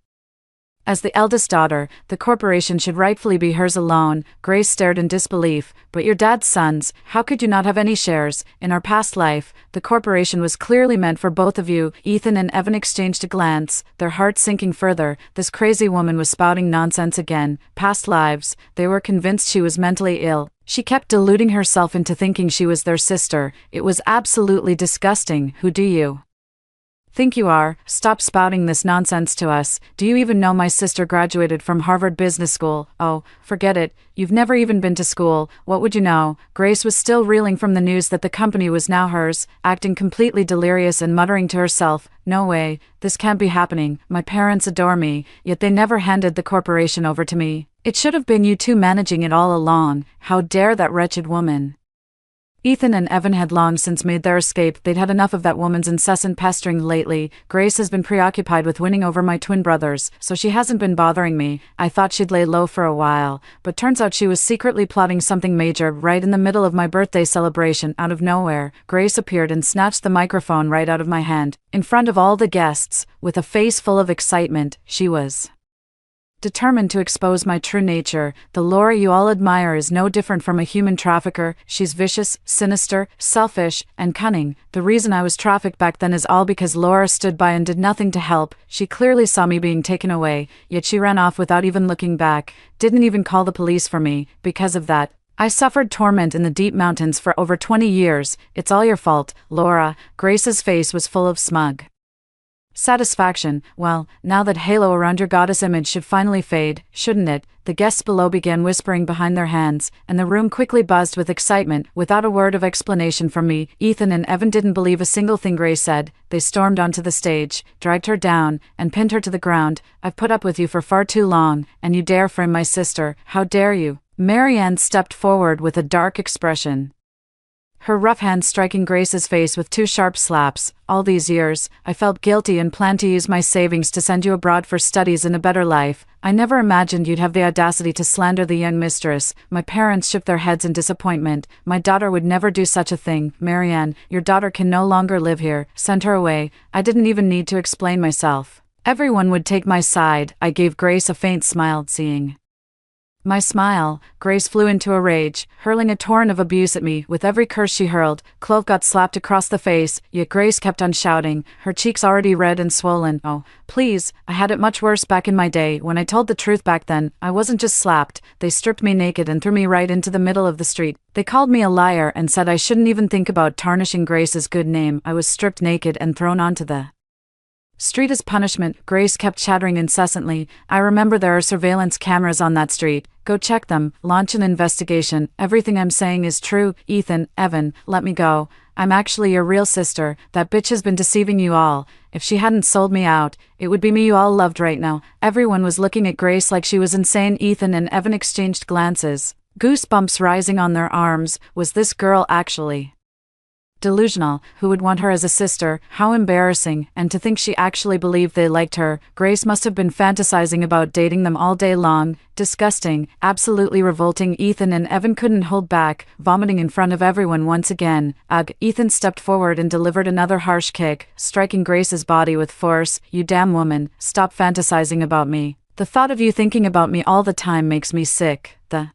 as the eldest daughter, the corporation should rightfully be hers alone. Grace stared in disbelief. But your dad's sons, how could you not have any shares? In our past life, the corporation was clearly meant for both of you. Ethan and Evan exchanged a glance, their hearts sinking further. This crazy woman was spouting nonsense again. Past lives, they were convinced she was mentally ill. She kept deluding herself into thinking she was their sister. It was absolutely disgusting. Who do you think you are? Stop spouting this nonsense to us. Do you even know my sister graduated from Harvard Business School? Oh, forget it. You've never even been to school. What would you know? Grace was still reeling from the news that the company was now hers, acting completely delirious and muttering to herself, "No way, this can't be happening. My parents adore me, yet they never handed the corporation over to me. It should have been you two managing it all along. How dare that wretched woman?" Ethan and Evan had long since made their escape. They'd had enough of that woman's incessant pestering lately. Grace has been preoccupied with winning over my twin brothers, so she hasn't been bothering me. I thought she'd lay low for a while, but turns out she was secretly plotting something major. Right in the middle of my birthday celebration, out of nowhere, Grace appeared and snatched the microphone right out of my hand. In front of all the guests, with a face full of excitement, she was determined to expose my true nature. The Laura you all admire is no different from a human trafficker. She's vicious, sinister, selfish, and cunning. The reason I was trafficked back then is all because Laura stood by and did nothing to help. She clearly saw me being taken away, yet she ran off without even looking back. Didn't even call the police for me. Because of that, I suffered torment in the deep mountains for over 20 years. It's all your fault, Laura. Grace's face was full of smug satisfaction. Well, now that halo around your goddess image should finally fade, shouldn't it? The guests below began whispering behind their hands, and the room quickly buzzed with excitement. Without a word of explanation from me, Ethan and Evan didn't believe a single thing Grace said. They stormed onto the stage, dragged her down, and pinned her to the ground. "I've put up with you for far too long, and you dare frame my sister. How dare you?" Marianne stepped forward with a dark expression, her rough hand striking Grace's face with 2 sharp slaps. "All these years, I felt guilty and planned to use my savings to send you abroad for studies and a better life. I never imagined you'd have the audacity to slander the young mistress." My parents shook their heads in disappointment. "My daughter would never do such a thing." "Marianne, your daughter can no longer live here. Send her away." I didn't even need to explain myself. Everyone would take my side. I gave Grace a faint smile, seeing my smile. Grace flew into a rage, hurling a torrent of abuse at me. With every curse she hurled, Clove got slapped across the face, yet Grace kept on shouting, her cheeks already red and swollen. "Oh, please, I had it much worse back in my day. When I told the truth back then, I wasn't just slapped. They stripped me naked and threw me right into the middle of the street. They called me a liar and said I shouldn't even think about tarnishing Grace's good name. I was stripped naked and thrown onto the street as punishment." Grace kept chattering incessantly. "I remember there are surveillance cameras on that street. Go check them, launch an investigation. Everything I'm saying is true." "Ethan, Evan, let me go. I'm actually your real sister. That bitch has been deceiving you all. If she hadn't sold me out, it would be me you all loved right now." Everyone was looking at Grace like she was insane. Ethan and Evan exchanged glances, goosebumps rising on their arms. Was this girl actually delusional? Who would want her as a sister? How embarrassing, and to think she actually believed they liked her. Grace must have been fantasizing about dating them all day long. Disgusting, absolutely revolting. Ethan and Evan couldn't hold back, vomiting in front of everyone once again. Ugh. Ethan stepped forward and delivered another harsh kick, striking Grace's body with force. "You damn woman, stop fantasizing about me. The thought of you thinking about me all the time makes me sick." The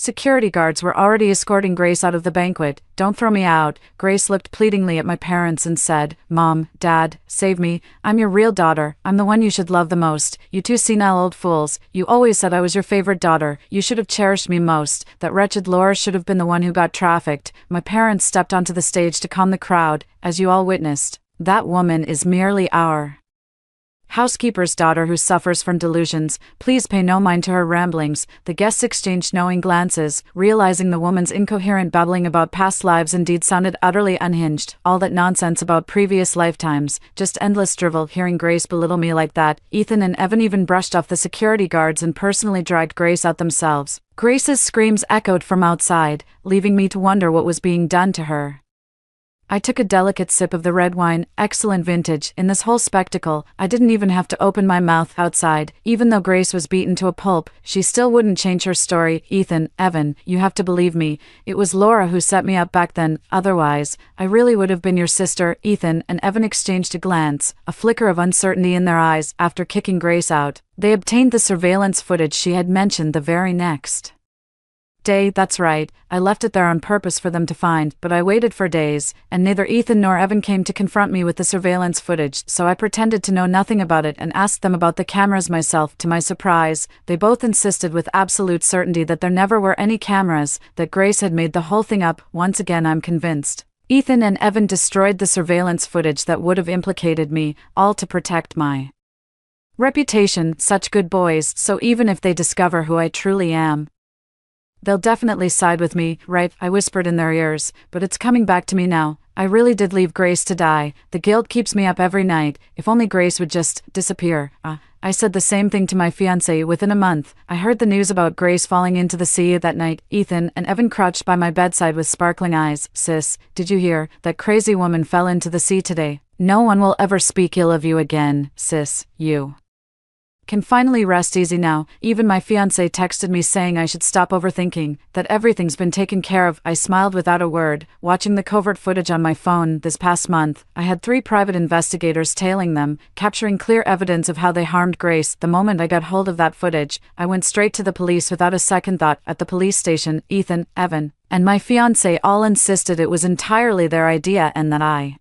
security guards were already escorting Grace out of the banquet. "Don't throw me out." Grace looked pleadingly at my parents and said, "Mom, Dad, save me. I'm your real daughter. I'm the one you should love the most. You two senile old fools. You always said I was your favorite daughter. You should have cherished me most. That wretched Laura should have been the one who got trafficked." My parents stepped onto the stage to calm the crowd. "As you all witnessed, that woman is merely our housekeeper's daughter who suffers from delusions. Please pay no mind to her ramblings." The guests exchanged knowing glances, realizing the woman's incoherent babbling about past lives indeed sounded utterly unhinged. All that nonsense about previous lifetimes, just endless drivel. Hearing Grace belittle me like that, Ethan and Evan even brushed off the security guards and personally dragged Grace out themselves. Grace's screams echoed from outside, leaving me to wonder what was being done to her. I took a delicate sip of the red wine, excellent vintage. In this whole spectacle, I didn't even have to open my mouth. Outside, even though Grace was beaten to a pulp, she still wouldn't change her story. Ethan, Evan, you have to believe me. It was Laura who set me up back then, otherwise, I really would have been your sister. Ethan and Evan exchanged a glance, a flicker of uncertainty in their eyes. After kicking Grace out, they obtained the surveillance footage she had mentioned the very next day. That's right, I left it there on purpose for them to find, but I waited for days, and neither Ethan nor Evan came to confront me with the surveillance footage, so I pretended to know nothing about it and asked them about the cameras myself. To my surprise, they both insisted with absolute certainty that there never were any cameras, that Grace had made the whole thing up. Once again I'm convinced Ethan and Evan destroyed the surveillance footage that would have implicated me, all to protect my reputation. Such good boys, so even if they discover who I truly am, they'll definitely side with me, right? I whispered in their ears, but it's coming back to me now. I really did leave Grace to die. The guilt keeps me up every night. If only Grace would just disappear. I said the same thing to my fiancé. Within a month, I heard the news about Grace falling into the sea that night. Ethan and Evan crouched by my bedside with sparkling eyes. Sis, did you hear? That crazy woman fell into the sea today. No one will ever speak ill of you again, sis. You can finally rest easy now. Even my fiancé texted me saying I should stop overthinking, that everything's been taken care of. I smiled without a word, watching the covert footage on my phone. This past month, I had 3 private investigators tailing them, capturing clear evidence of how they harmed Grace. The moment I got hold of that footage, I went straight to the police without a second thought. At the police station, Ethan, Evan, and my fiancé all insisted it was entirely their idea and that I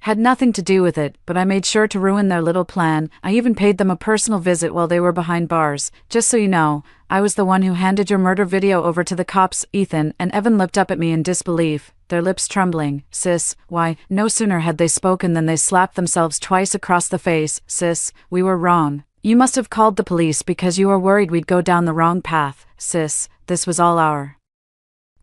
had nothing to do with it, but I made sure to ruin their little plan. I even paid them a personal visit while they were behind bars. Just so you know, I was the one who handed your murder video over to the cops. Ethan and Evan looked up at me in disbelief, their lips trembling. Sis, why? No sooner had they spoken than they slapped themselves twice across the face. Sis, we were wrong. You must have called the police because you were worried we'd go down the wrong path. Sis, this was all our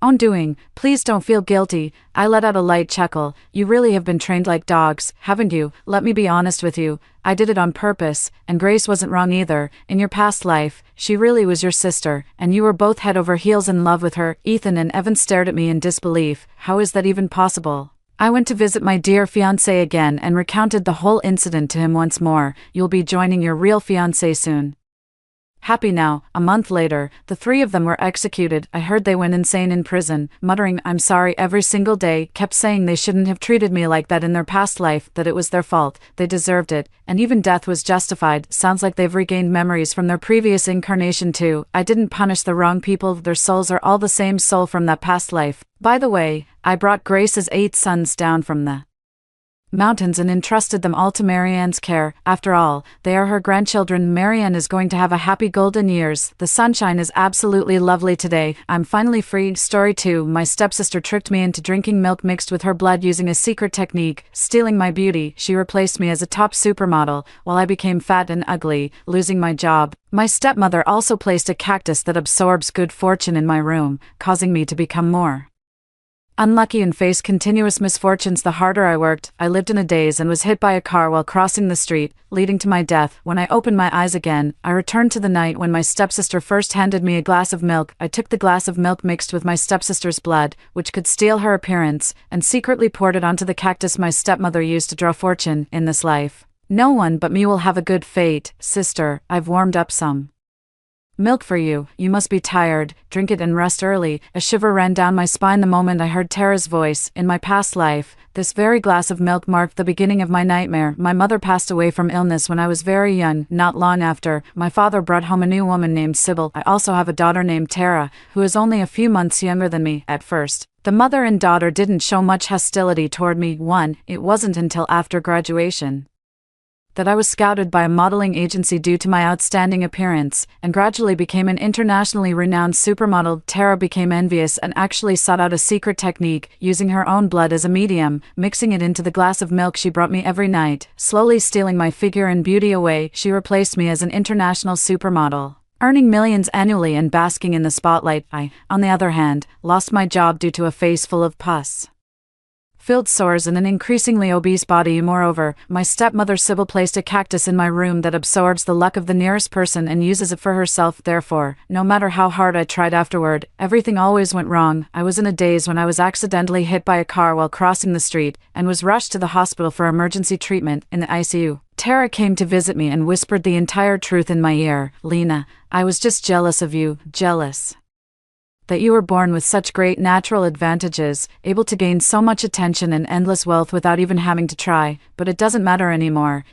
own doing. Please don't feel guilty. I let out a light chuckle. You really have been trained like dogs, haven't you? Let me be honest with you. I did it on purpose, and Grace wasn't wrong either. In your past life, she really was your sister, and you were both head over heels in love with her. Ethan and Evan stared at me in disbelief. How is that even possible? I went to visit my dear fiancé again and recounted the whole incident to him once more. You'll be joining your real fiancé soon. Happy now. A month later, the 3 of them were executed. I heard they went insane in prison, muttering I'm sorry every single day, kept saying they shouldn't have treated me like that in their past life, that it was their fault, they deserved it, and even death was justified. Sounds like they've regained memories from their previous incarnation too. I didn't punish the wrong people, their souls are all the same soul from that past life. By the way, I brought Grace's 8 sons down from the mountains and entrusted them all to Marianne's care. After all, they are her grandchildren. Marianne is going to have a happy golden years. The sunshine is absolutely lovely today. I'm finally free. Story 2. My stepsister tricked me into drinking milk mixed with her blood using a secret technique, stealing my beauty. She replaced me as a top supermodel, while I became fat and ugly, losing my job. My stepmother also placed a cactus that absorbs good fortune in my room, causing me to become more unlucky and face continuous misfortunes. The harder I worked, I lived in a daze and was hit by a car while crossing the street, leading to my death. When I opened my eyes again, I returned to the night when my stepsister first handed me a glass of milk. I took the glass of milk mixed with my stepsister's blood, which could steal her appearance, and secretly poured it onto the cactus my stepmother used to draw fortune. In this life, no one but me will have a good fate. Sister, I've warmed up some milk for you. You must be tired. Drink it and rest early. A shiver ran down my spine the moment I heard Tara's voice. In my past life, this very glass of milk marked the beginning of my nightmare. My mother passed away from illness when I was very young. Not long after, my father brought home a new woman named Sybil. I also have a daughter named Tara, who is only a few months younger than me. At first, the mother and daughter didn't show much hostility toward me. It wasn't until after graduation that I was scouted by a modeling agency due to my outstanding appearance, and gradually became an internationally renowned supermodel. Tara became envious and actually sought out a secret technique, using her own blood as a medium, mixing it into the glass of milk she brought me every night, slowly stealing my figure and beauty away. She replaced me as an international supermodel, earning millions annually and basking in the spotlight. I, on the other hand, lost my job due to a face full of pus. filled sores and an increasingly obese body. Moreover, my stepmother Sybil placed a cactus in my room that absorbs the luck of the nearest person and uses it for herself. Therefore, no matter how hard I tried afterward, everything always went wrong. I was in a daze when I was accidentally hit by a car while crossing the street, and was rushed to the hospital for emergency treatment in the ICU. Tara came to visit me and whispered the entire truth in my ear. Lena, I was just jealous of you, jealous that you were born with such great natural advantages, able to gain so much attention and endless wealth without even having to try, but it doesn't matter anymore.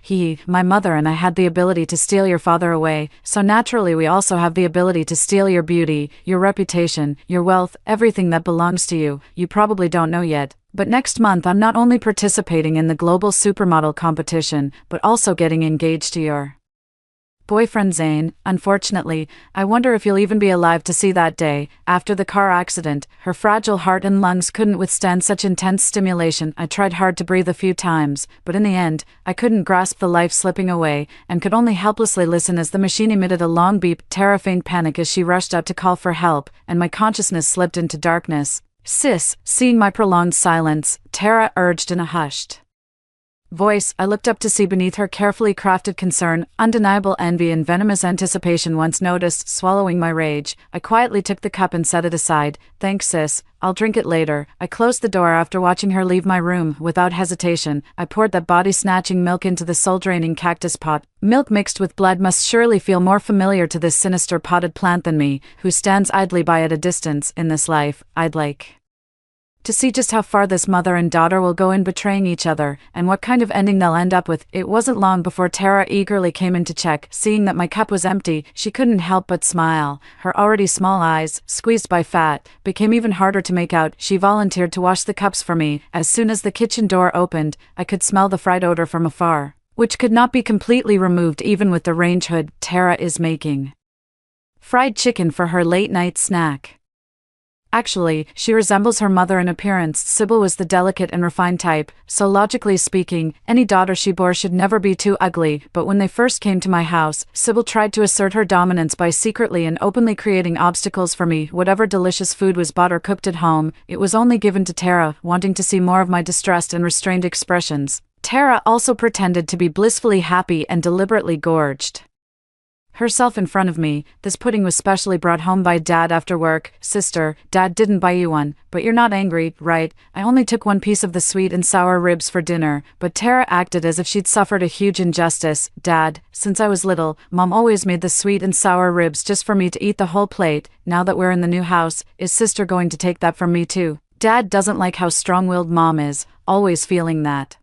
My mother and I had the ability to steal your father away, so naturally we also have the ability to steal your beauty, your reputation, your wealth, everything that belongs to you. You probably don't know yet, but next month I'm not only participating in the global supermodel competition, but also getting engaged to your boyfriend Zane. Unfortunately, I wonder if you'll even be alive to see that day. After the car accident, her fragile heart and lungs couldn't withstand such intense stimulation. I tried hard to breathe a few times, but in the end, I couldn't grasp the life slipping away, and could only helplessly listen as the machine emitted a long beep. Tara feigned panic as she rushed out to call for help, and my consciousness slipped into darkness. Sis, seeing my prolonged silence, Tara urged in a hushed voice. I looked up to see beneath her carefully crafted concern, undeniable envy and venomous anticipation. Once noticed, swallowing my rage, I quietly took the cup and set it aside. Thanks, sis, I'll drink it later. I closed the door after watching her leave my room. Without hesitation, I poured that body-snatching milk into the soul-draining cactus pot. Milk mixed with blood must surely feel more familiar to this sinister potted plant than me, who stands idly by at a distance. In this life, I'd like to see just how far this mother and daughter will go in betraying each other, and what kind of ending they'll end up with. It wasn't long before Tara eagerly came in to check. Seeing that my cup was empty, she couldn't help but smile. Her already small eyes, squeezed by fat, became even harder to make out. She volunteered to wash the cups for me. As soon as the kitchen door opened, I could smell the fried odor from afar, which could not be completely removed even with the range hood. Tara is making fried chicken for her late-night snack. Actually, she resembles her mother in appearance. Sybil was the delicate and refined type, so logically speaking, any daughter she bore should never be too ugly. But when they first came to my house, Sybil tried to assert her dominance by secretly and openly creating obstacles for me. Whatever delicious food was bought or cooked at home, it was only given to Tara, wanting to see more of my distressed and restrained expressions. Tara also pretended to be blissfully happy and deliberately gorged herself in front of me. This pudding was specially brought home by Dad after work. Sister, Dad didn't buy you one, but you're not angry, right? I only took one piece of the sweet and sour ribs for dinner, but Tara acted as if she'd suffered a huge injustice. Dad, since I was little, Mom always made the sweet and sour ribs just for me to eat the whole plate. Now that we're in the new house, is Sister going to take that from me too? Dad doesn't like how strong-willed Mom is, always feeling that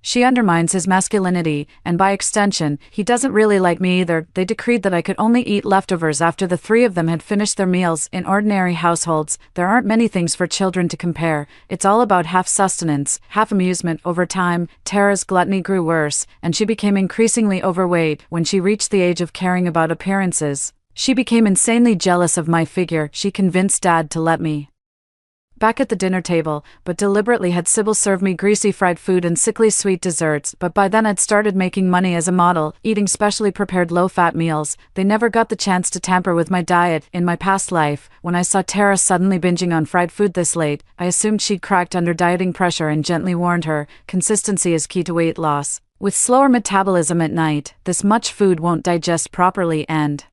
she undermines his masculinity, and by extension, he doesn't really like me either. They decreed that I could only eat leftovers after the three of them had finished their meals. In ordinary households, there aren't many things for children to compare. It's all about half sustenance, half amusement. Over time, Tara's gluttony grew worse, and she became increasingly overweight. When she reached the age of caring about appearances, she became insanely jealous of my figure. She convinced Dad to let me back at the dinner table, but deliberately had Sybil serve me greasy fried food and sickly sweet desserts. But by then I'd started making money as a model, eating specially prepared low-fat meals. They never got the chance to tamper with my diet. In my past life, when I saw Tara suddenly binging on fried food this late, I assumed she'd cracked under dieting pressure and gently warned her, consistency is key to weight loss. With slower metabolism at night, this much food won't digest properly and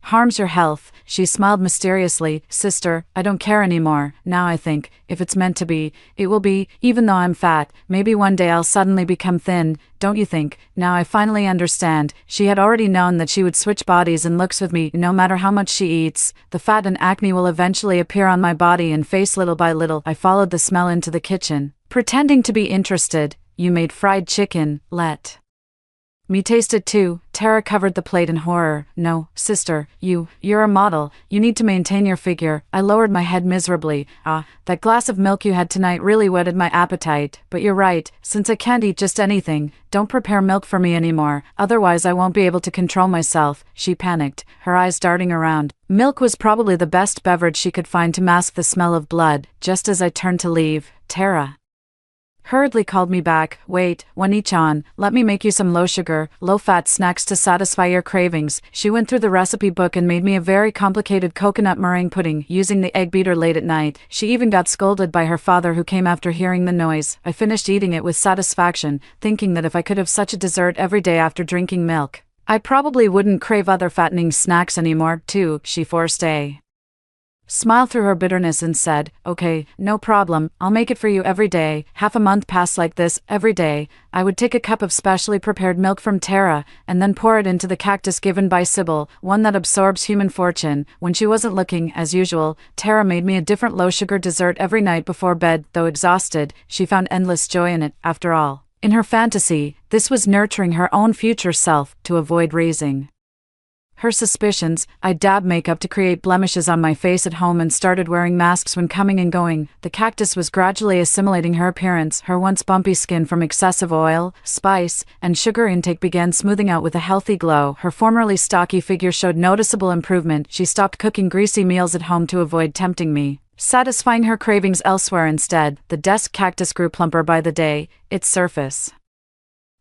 harms your health. She smiled mysteriously. Sister, I don't care anymore. Now I think, if it's meant to be, it will be. Even though I'm fat, maybe one day I'll suddenly become thin, don't you think? Now I finally understand. She had already known that she would switch bodies and looks with me. No matter how much she eats, the fat and acne will eventually appear on my body and face. Little by little, I followed the smell into the kitchen, pretending to be interested. You made fried chicken, let me taste it too. Tara covered the plate in horror. No, sister, you're a model. You need to maintain your figure. I lowered my head miserably. That glass of milk you had tonight really whetted my appetite. But you're right, since I can't eat just anything, don't prepare milk for me anymore, otherwise I won't be able to control myself. She panicked, her eyes darting around. Milk was probably the best beverage she could find to mask the smell of blood. Just as I turned to leave, Tara, hurriedly called me back. Wait, Wani-chan, let me make you some low-sugar, low-fat snacks to satisfy your cravings. She went through the recipe book and made me a very complicated coconut meringue pudding using the egg beater late at night. She even got scolded by her father, who came after hearing the noise. I finished eating it with satisfaction, thinking that if I could have such a dessert every day after drinking milk, I probably wouldn't crave other fattening snacks anymore, too. She forced a smile through her bitterness and said, "Okay, no problem, I'll make it for you every day." Half a month passed like this. Every day, I would take a cup of specially prepared milk from Tara, and then pour it into the cactus given by Sybil, one that absorbs human fortune. When she wasn't looking, as usual, Tara made me a different low-sugar dessert every night before bed. Though exhausted, she found endless joy in it. After all, in her fantasy, this was nurturing her own future self, to avoid raising her suspicions. I dabbed makeup to create blemishes on my face at home and started wearing masks when coming and going. The cactus was gradually assimilating her appearance. Her once bumpy skin from excessive oil, spice, and sugar intake began smoothing out with a healthy glow. Her formerly stocky figure showed noticeable improvement. She stopped cooking greasy meals at home to avoid tempting me, satisfying her cravings elsewhere instead. The desk cactus grew plumper by the day, its surface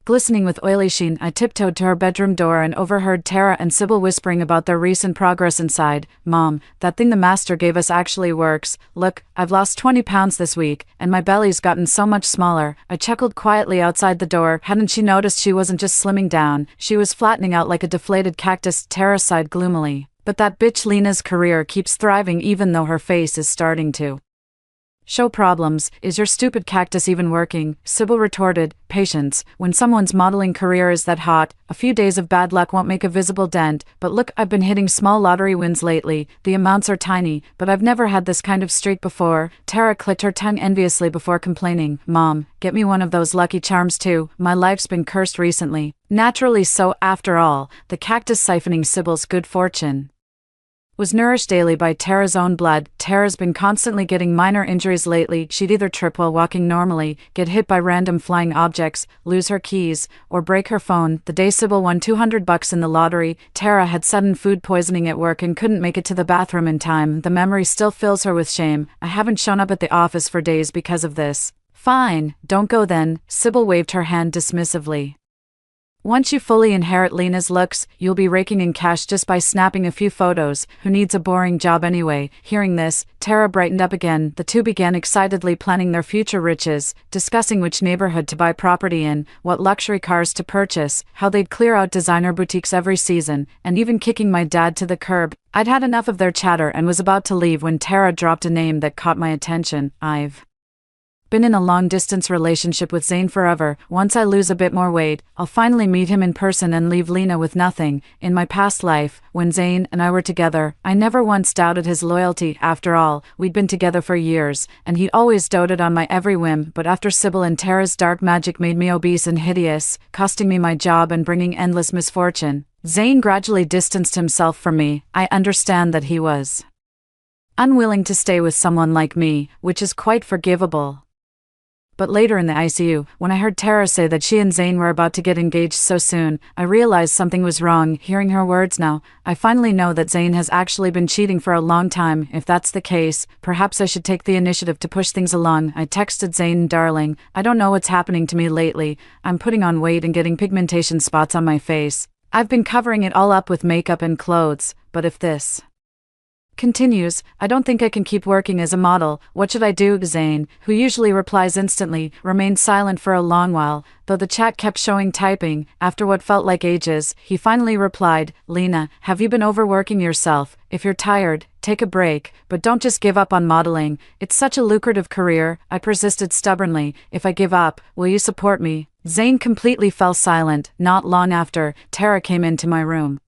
glistening with oily sheen. I tiptoed to her bedroom door and overheard Tara and Sybil whispering about their recent progress inside. "Mom, that thing the master gave us actually works. Look, I've lost 20 pounds this week, and my belly's gotten so much smaller." I chuckled quietly outside the door. Hadn't she noticed she wasn't just slimming down, she was flattening out like a deflated cactus? Tara sighed gloomily. "But that bitch Lena's career keeps thriving even though her face is starting to show problems. Is your stupid cactus even working?" Sybil retorted. "Patience. When someone's modeling career is that hot, a few days of bad luck won't make a visible dent. But look, I've been hitting small lottery wins lately. The amounts are tiny, but I've never had this kind of streak before." Tara clicked her tongue enviously before complaining. "Mom, get me one of those Lucky Charms too. My life's been cursed recently." Naturally so. After all, the cactus siphoning Sybil's good fortune was nourished daily by Tara's own blood. Tara's been constantly getting minor injuries lately. She'd either trip while walking normally, get hit by random flying objects, lose her keys, or break her phone. The day Sybil won $200 in the lottery, Tara had sudden food poisoning at work and couldn't make it to the bathroom in time. The memory still fills her with shame. "I haven't shown up at the office for days because of this." "Fine, don't go then." Sybil waved her hand dismissively. "Once you fully inherit Lena's looks, you'll be raking in cash just by snapping a few photos. Who needs a boring job anyway?" Hearing this, Tara brightened up again. The two began excitedly planning their future riches, discussing which neighborhood to buy property in, what luxury cars to purchase, how they'd clear out designer boutiques every season, and even kicking my dad to the curb. I'd had enough of their chatter and was about to leave when Tara dropped a name that caught my attention. "I've been in a long-distance relationship with Zane forever. Once I lose a bit more weight, I'll finally meet him in person and leave Lena with nothing." In my past life, when Zane and I were together, I never once doubted his loyalty. After all, we'd been together for years, and he always doted on my every whim. But after Sybil and Tara's dark magic made me obese and hideous, costing me my job and bringing endless misfortune, Zane gradually distanced himself from me. I understand that he was unwilling to stay with someone like me, which is quite forgivable. But later in the ICU, when I heard Tara say that she and Zane were about to get engaged so soon, I realized something was wrong. Hearing her words now, I finally know that Zane has actually been cheating for a long time. If that's the case, perhaps I should take the initiative to push things along. I texted Zane, "Darling, I don't know what's happening to me lately. I'm putting on weight and getting pigmentation spots on my face. I've been covering it all up with makeup and clothes, but if this continues, I don't think I can keep working as a model. What should I do?" Zane, who usually replies instantly, remained silent for a long while, though the chat kept showing typing. After what felt like ages, he finally replied, "Lena, have you been overworking yourself? If you're tired, take a break, but don't just give up on modeling. It's such a lucrative career." I persisted stubbornly. "If I give up, will you support me?" Zane completely fell silent. Not long after, Tara came into my room.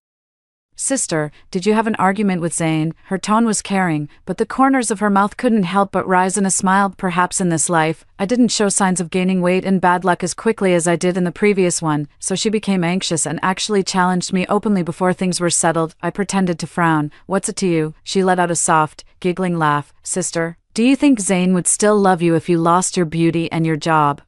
"Sister, did you have an argument with Zane?" Her tone was caring, but the corners of her mouth couldn't help but rise in a smile. "Perhaps in this life, I didn't show signs of gaining weight and bad luck as quickly as I did in the previous one, so she became anxious and actually challenged me openly before things were settled." I pretended to frown. "What's it to you?" She let out a soft, giggling laugh. "Sister, do you think Zane would still love you if you lost your beauty and your job?"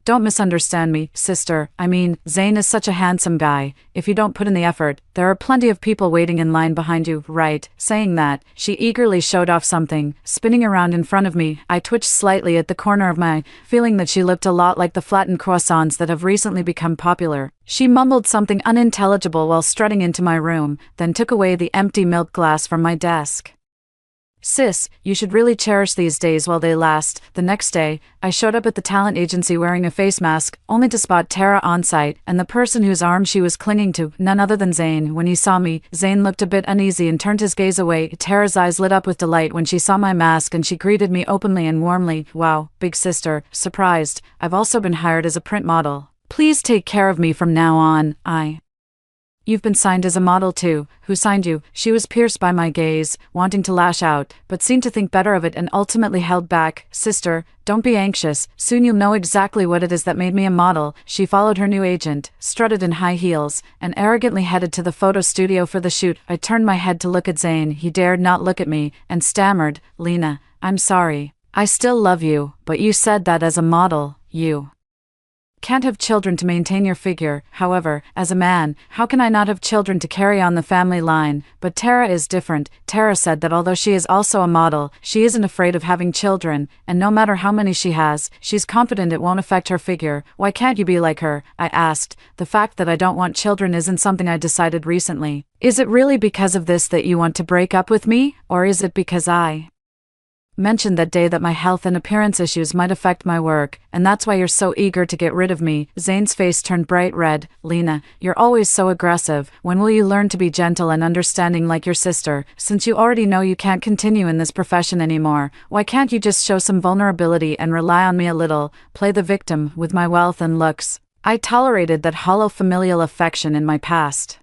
Don't misunderstand me, sister. I mean, Zane is such a handsome guy. If you don't put in the effort, there are plenty of people waiting in line behind you, right? Saying that, she eagerly showed off something, spinning around in front of me. I twitched slightly at the corner of my eye, feeling that she looked a lot like the flattened croissants that have recently become popular. She mumbled something unintelligible while strutting into my room, then took away the empty milk glass from my desk. Sis, you should really cherish these days while they last. The next day, I showed up at the talent agency wearing a face mask, only to spot Tara on site, and the person whose arm she was clinging to, none other than Zane. When he saw me, Zane looked a bit uneasy and turned his gaze away. Tara's eyes lit up with delight when she saw my mask and she greeted me openly and warmly. Wow, big sister, surprised. I've also been hired as a print model. Please take care of me from now on. You've been signed as a model too. Who signed you? She was pierced by my gaze, wanting to lash out, but seemed to think better of it and ultimately held back. Sister, don't be anxious. Soon you'll know exactly what it is that made me a model. She followed her new agent, strutted in high heels, and arrogantly headed to the photo studio for the shoot. I turned my head to look at Zane. He dared not look at me, and stammered, Lena, I'm sorry. I still love you, but you said that as a model, you can't have children to maintain your figure. However, as a man, how can I not have children to carry on the family line? But Tara is different. Tara said that although she is also a model, she isn't afraid of having children, and no matter how many she has, she's confident it won't affect her figure. Why can't you be like her? I asked. The fact that I don't want children isn't something I decided recently. Is it really because of this that you want to break up with me, or is it because I mentioned that day that my health and appearance issues might affect my work, and that's why you're so eager to get rid of me? Zane's face turned bright red. Lena, you're always so aggressive. When will you learn to be gentle and understanding like your sister? Since you already know you can't continue in this profession anymore, why can't you just show some vulnerability and rely on me a little? Play the victim with my wealth and looks. I tolerated that hollow familial affection in my past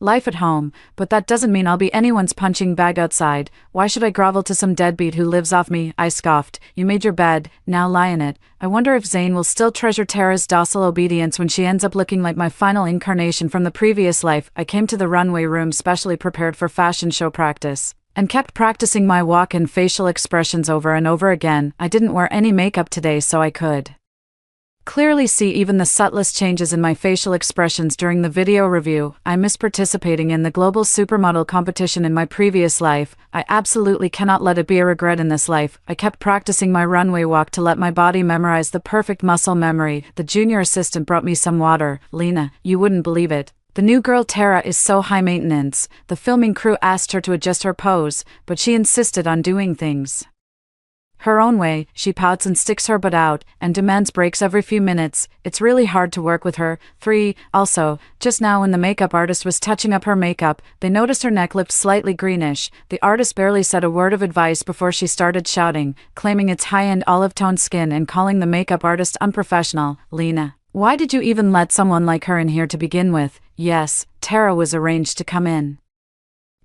life at home, but that doesn't mean I'll be anyone's punching bag outside. Why should I grovel to some deadbeat who lives off me? I scoffed. You made your bed, now lie in it. I wonder if Zane will still treasure Tara's docile obedience when she ends up looking like my final incarnation from the previous life. I came to the runway room specially prepared for fashion show practice, and kept practicing my walk and facial expressions over and over again. I didn't wear any makeup today so I could clearly see even the subtlest changes in my facial expressions during the video review. I miss participating in the global supermodel competition in my previous life. I absolutely cannot let it be a regret in this life. I kept practicing my runway walk to let my body memorize the perfect muscle memory. The junior assistant brought me some water. Lena, you wouldn't believe it. The new girl Tara is so high maintenance. The filming crew asked her to adjust her pose, but she insisted on doing things her own way. She pouts and sticks her butt out, and demands breaks every few minutes. It's really hard to work with her. 3. Also, just now when the makeup artist was touching up her makeup, they noticed her neck looked slightly greenish. The artist barely said a word of advice before she started shouting, claiming its high-end olive-toned skin and calling the makeup artist unprofessional. Lena, why did you even let someone like her in here to begin with? Yes, Tara was arranged to come in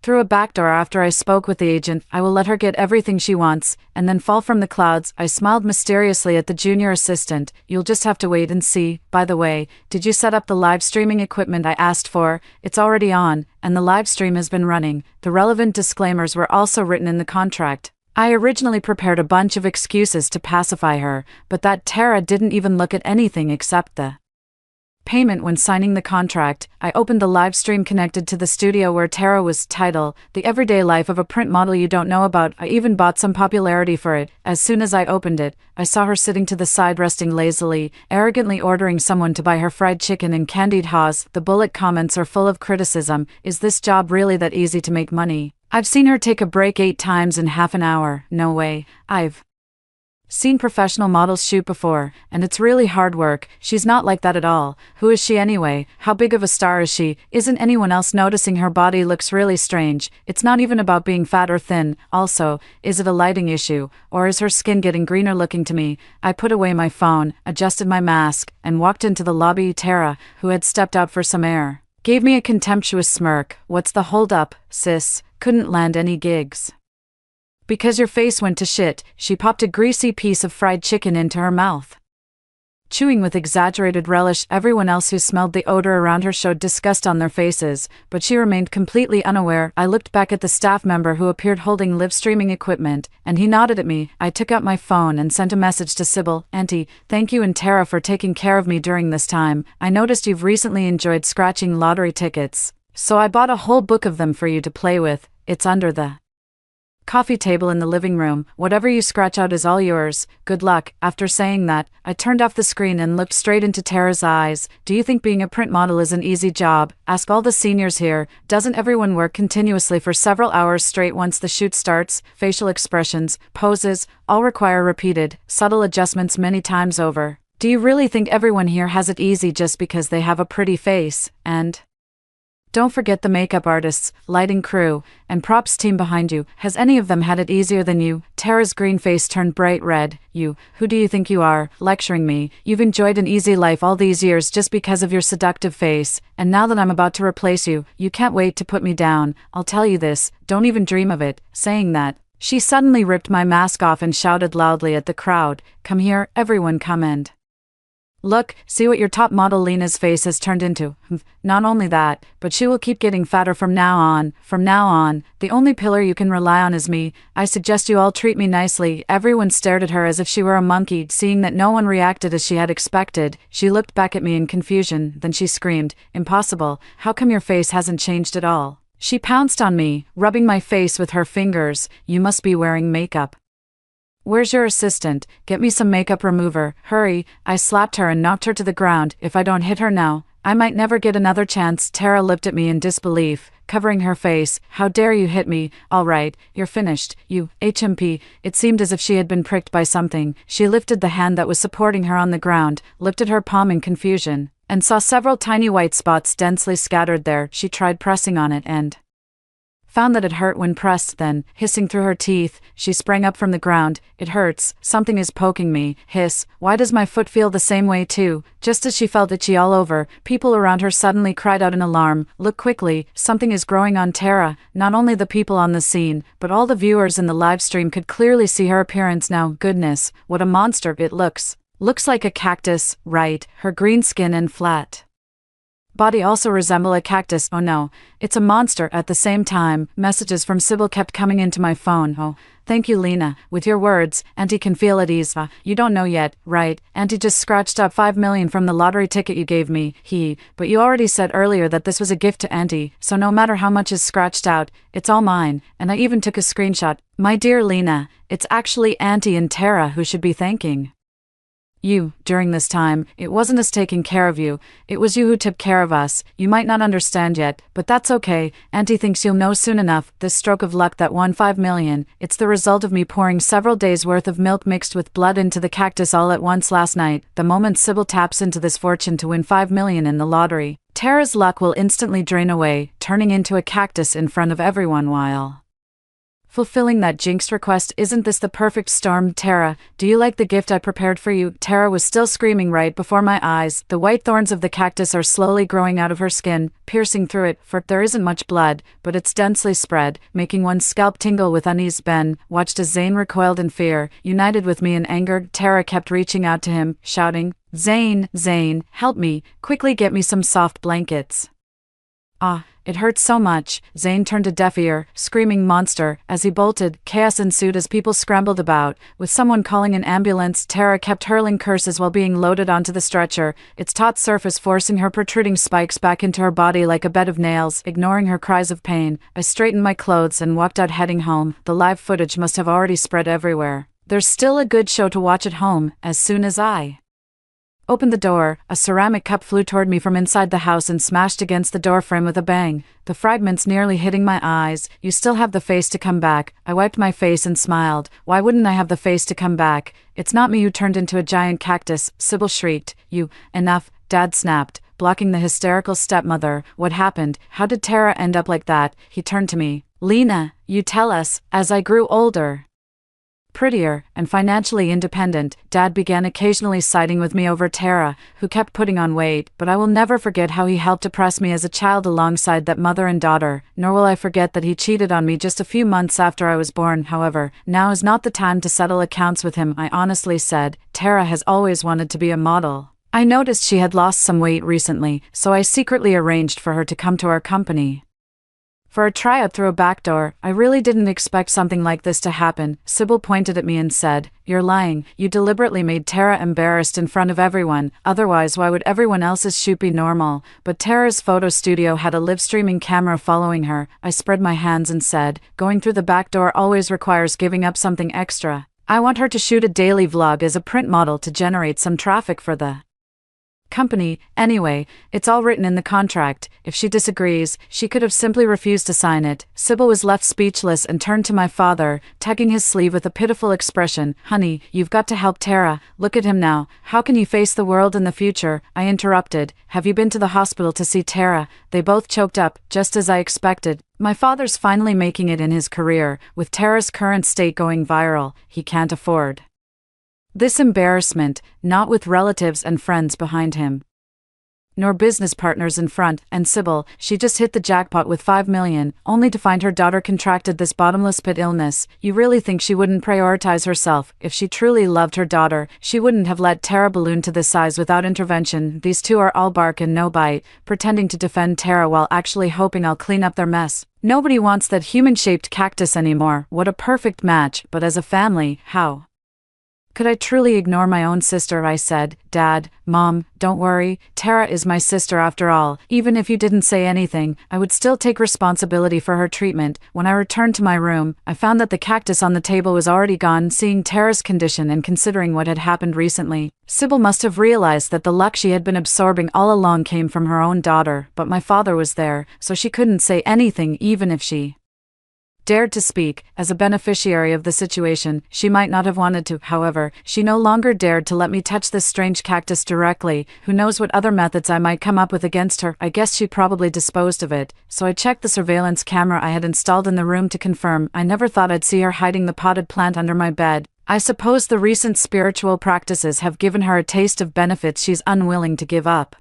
through a back door after I spoke with the agent. I will let her get everything she wants, and then fall from the clouds. I smiled mysteriously at the junior assistant. You'll just have to wait and see. By the way, did you set up the live streaming equipment I asked for? It's already on, and the live stream has been running. The relevant disclaimers were also written in the contract. I originally prepared a bunch of excuses to pacify her, but that Tara didn't even look at anything except the payment when signing the contract. I opened the live stream connected to the studio where Tara was. Title, The Everyday Life of a Print Model You Don't Know About. I even bought some popularity for it. As soon as I opened it, I saw her sitting to the side resting lazily, arrogantly ordering someone to buy her fried chicken and candied haws. The bullet comments are full of criticism. Is this job really that easy to make money? I've seen her take a break 8 times in half an hour. No way. I've seen professional models shoot before, and it's really hard work. She's not like that at all. Who is she anyway? How big of a star is she? Isn't anyone else noticing her body looks really strange? It's not even about being fat or thin. Also, is it a lighting issue, or is her skin getting greener looking to me? I put away my phone, adjusted my mask, and walked into the lobby. Tara, who had stepped out for some air, gave me a contemptuous smirk. What's the hold up, sis? Couldn't land any gigs because your face went to shit. She popped a greasy piece of fried chicken into her mouth. chewing with exaggerated relish. Everyone else who smelled the odor around her showed disgust on their faces, but she remained completely unaware. I looked back at the staff member who appeared holding live streaming equipment, and he nodded at me. I took out my phone and sent a message to Sybil. Auntie, thank you and Tara for taking care of me during this time. I noticed you've recently enjoyed scratching lottery tickets, so I bought a whole book of them for you to play with. It's under the coffee table in the living room. Whatever you scratch out is all yours. Good luck. After saying that, I turned off the screen and looked straight into Tara's eyes. Do you think being a print model is an easy job? Ask all the seniors here. Doesn't everyone work continuously for several hours straight once the shoot starts? Facial expressions, poses, all require repeated, subtle adjustments many times over. Do you really think everyone here has it easy just because they have a pretty face? And don't forget the makeup artists, lighting crew, and props team behind you. Has any of them had it easier than you? Tara's green face turned bright red. You, who do you think you are, lecturing me? You've enjoyed an easy life all these years just because of your seductive face, and now that I'm about to replace you, you can't wait to put me down. I'll tell you this, don't even dream of it. Saying that, she suddenly ripped my mask off and shouted loudly at the crowd, "Come here, everyone, come and look, see what your top model Lena's face has turned into." Not only that, but she will keep getting fatter from now on. From now on, the only pillar you can rely on is me. I suggest you all treat me nicely. Everyone stared at her as if she were a monkey. Seeing that no one reacted as she had expected, she looked back at me in confusion. Then she screamed, "Impossible, how come your face hasn't changed at all?" She pounced on me, rubbing my face with her fingers. "You must be wearing makeup. Where's your assistant? Get me some makeup remover. Hurry." I slapped her and knocked her to the ground. If I don't hit her now, I might never get another chance. Tara looked at me in disbelief, covering her face. "How dare you hit me? All right, you're finished. You, HMP." It seemed as if she had been pricked by something. She lifted the hand that was supporting her on the ground, looked at her palm in confusion, and saw several tiny white spots densely scattered there. She tried pressing on it and found that it hurt when pressed. Then, hissing through her teeth, she sprang up from the ground. "It hurts. Something is poking me." Hiss. "Why does my foot feel the same way too?" Just as she felt itchy all over, people around her suddenly cried out in alarm. "Look quickly, something is growing on Tara." Not only the people on the scene, but all the viewers in the live stream could clearly see her appearance now. Goodness, what a monster it looks. Looks like a cactus, right? Her green skin and flat body also resemble a cactus. Oh no, it's a monster. At the same time, messages from Sybil kept coming into my phone. "Oh, thank you, Lena. With your words, Auntie can feel at ease. You don't know yet, right? Auntie just scratched up 5 million from the lottery ticket you gave me. But you already said earlier that this was a gift to Auntie, so no matter how much is scratched out, it's all mine." And I even took a screenshot. "My dear Lena, it's actually Auntie and Tara who should be thanking you during this time. It wasn't us taking care of you, it was you who took care of us. You might not understand yet, but that's okay. Auntie thinks you'll know soon enough. This stroke of luck that won 5 million, it's the result of me pouring several days worth of milk mixed with blood into the cactus all at once last night. The moment Sybil taps into this fortune to win 5 million in the lottery, Tara's luck will instantly drain away, turning into a cactus in front of everyone while fulfilling that jinxed request. Isn't this the perfect storm? Tara, do you like the gift I prepared for you?" Tara was still screaming right before my eyes. The white thorns of the cactus are slowly growing out of her skin, piercing through it, for there isn't much blood, but it's densely spread, making one's scalp tingle with unease. Ben watched as Zane recoiled in fear. United with me in anger, Tara kept reaching out to him, shouting, Zane, help me, quickly get me some soft blankets." "Ah, it hurts so much." Zane turned a deaf ear, screaming "monster" as he bolted. Chaos ensued as people scrambled about, with someone calling an ambulance. Tara kept hurling curses while being loaded onto the stretcher, its taut surface forcing her protruding spikes back into her body like a bed of nails. Ignoring her cries of pain, I straightened my clothes and walked out, heading home. The live footage must have already spread everywhere. There's still a good show to watch at home. As soon as I opened the door, a ceramic cup flew toward me from inside the house and smashed against the doorframe with a bang, the fragments nearly hitting my eyes. "You still have the face to come back." I wiped my face and smiled. Why wouldn't I have the face to come back? It's not me who turned into a giant cactus. Sybil shrieked. Enough, Dad snapped, blocking the hysterical stepmother. "What happened? How did Tara end up like that?" He turned to me. "Lena, you tell us." As I grew older, prettier, and financially independent, Dad began occasionally siding with me over Tara, who kept putting on weight, but I will never forget how he helped oppress me as a child alongside that mother and daughter, nor will I forget that he cheated on me just a few months after I was born. However, now is not the time to settle accounts with him, I honestly said. Tara has always wanted to be a model. I noticed she had lost some weight recently, so I secretly arranged for her to come to our company for a tryout through a back door. I really didn't expect something like this to happen. Sybil pointed at me and said, "You're lying. You deliberately made Tara embarrassed in front of everyone, otherwise why would everyone else's shoot be normal?" But Tara's photo studio had a live streaming camera following her. I spread my hands and said, "Going through the back door always requires giving up something extra. I want her to shoot a daily vlog as a print model to generate some traffic for the company. Anyway, it's all written in the contract. If she disagrees, she could have simply refused to sign it." Sybil was left speechless and turned to my father, tugging his sleeve with a pitiful expression. "Honey, you've got to help Tara. Look at him now. How can you face the world in the future?" I interrupted. "Have you been to the hospital to see Tara?" They both choked up, just as I expected. My father's finally making it in his career. With Tara's current state going viral, he can't afford this embarrassment, not with relatives and friends behind him, nor business partners in front. And Sybil, she just hit the jackpot with $5 million, only to find her daughter contracted this bottomless pit illness. You really think she wouldn't prioritize herself? If she truly loved her daughter, she wouldn't have let Tara balloon to this size without intervention. These two are all bark and no bite, pretending to defend Tara while actually hoping I'll clean up their mess. Nobody wants that human-shaped cactus anymore. What a perfect match, but as a family, how could I truly ignore my own sister? I said. "Dad, Mom, don't worry, Tara is my sister after all. Even if you didn't say anything, I would still take responsibility for her treatment." When I returned to my room, I found that the cactus on the table was already gone. Seeing Tara's condition and considering what had happened recently, Sybil must have realized that the luck she had been absorbing all along came from her own daughter, but my father was there, so she couldn't say anything. Even if she dared to speak, as a beneficiary of the situation, she might not have wanted to. However, she no longer dared to let me touch this strange cactus directly. Who knows what other methods I might come up with against her? I guess she'd probably disposed of it, so I checked the surveillance camera I had installed in the room to confirm. I never thought I'd see her hiding the potted plant under my bed. I suppose the recent spiritual practices have given her a taste of benefits she's unwilling to give up.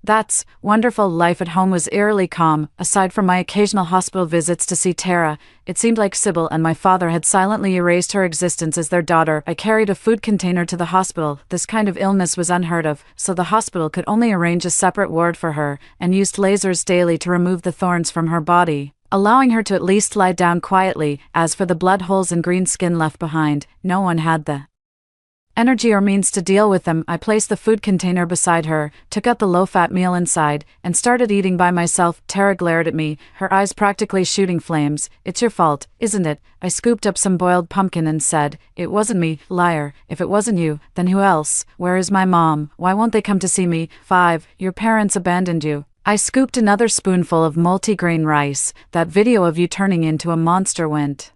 That's wonderful. Life at home was eerily calm. Aside from my occasional hospital visits to see Tara, it seemed like Sybil and my father had silently erased her existence as their daughter. I carried a food container to the hospital. This kind of illness was unheard of, so the hospital could only arrange a separate ward for her, and used lasers daily to remove the thorns from her body, allowing her to at least lie down quietly. As for the blood holes and green skin left behind, no one had the energy or means to deal with them. I placed the food container beside her, took out the low-fat meal inside, and started eating by myself. Tara glared at me, her eyes practically shooting flames. "It's your fault, isn't it?" I scooped up some boiled pumpkin and said, "It wasn't me, liar. If it wasn't you, then who else? Where is my mom? Why won't they come to see me?" 5. Your parents abandoned you. I scooped another spoonful of multigrain rice. That video of you turning into a monster went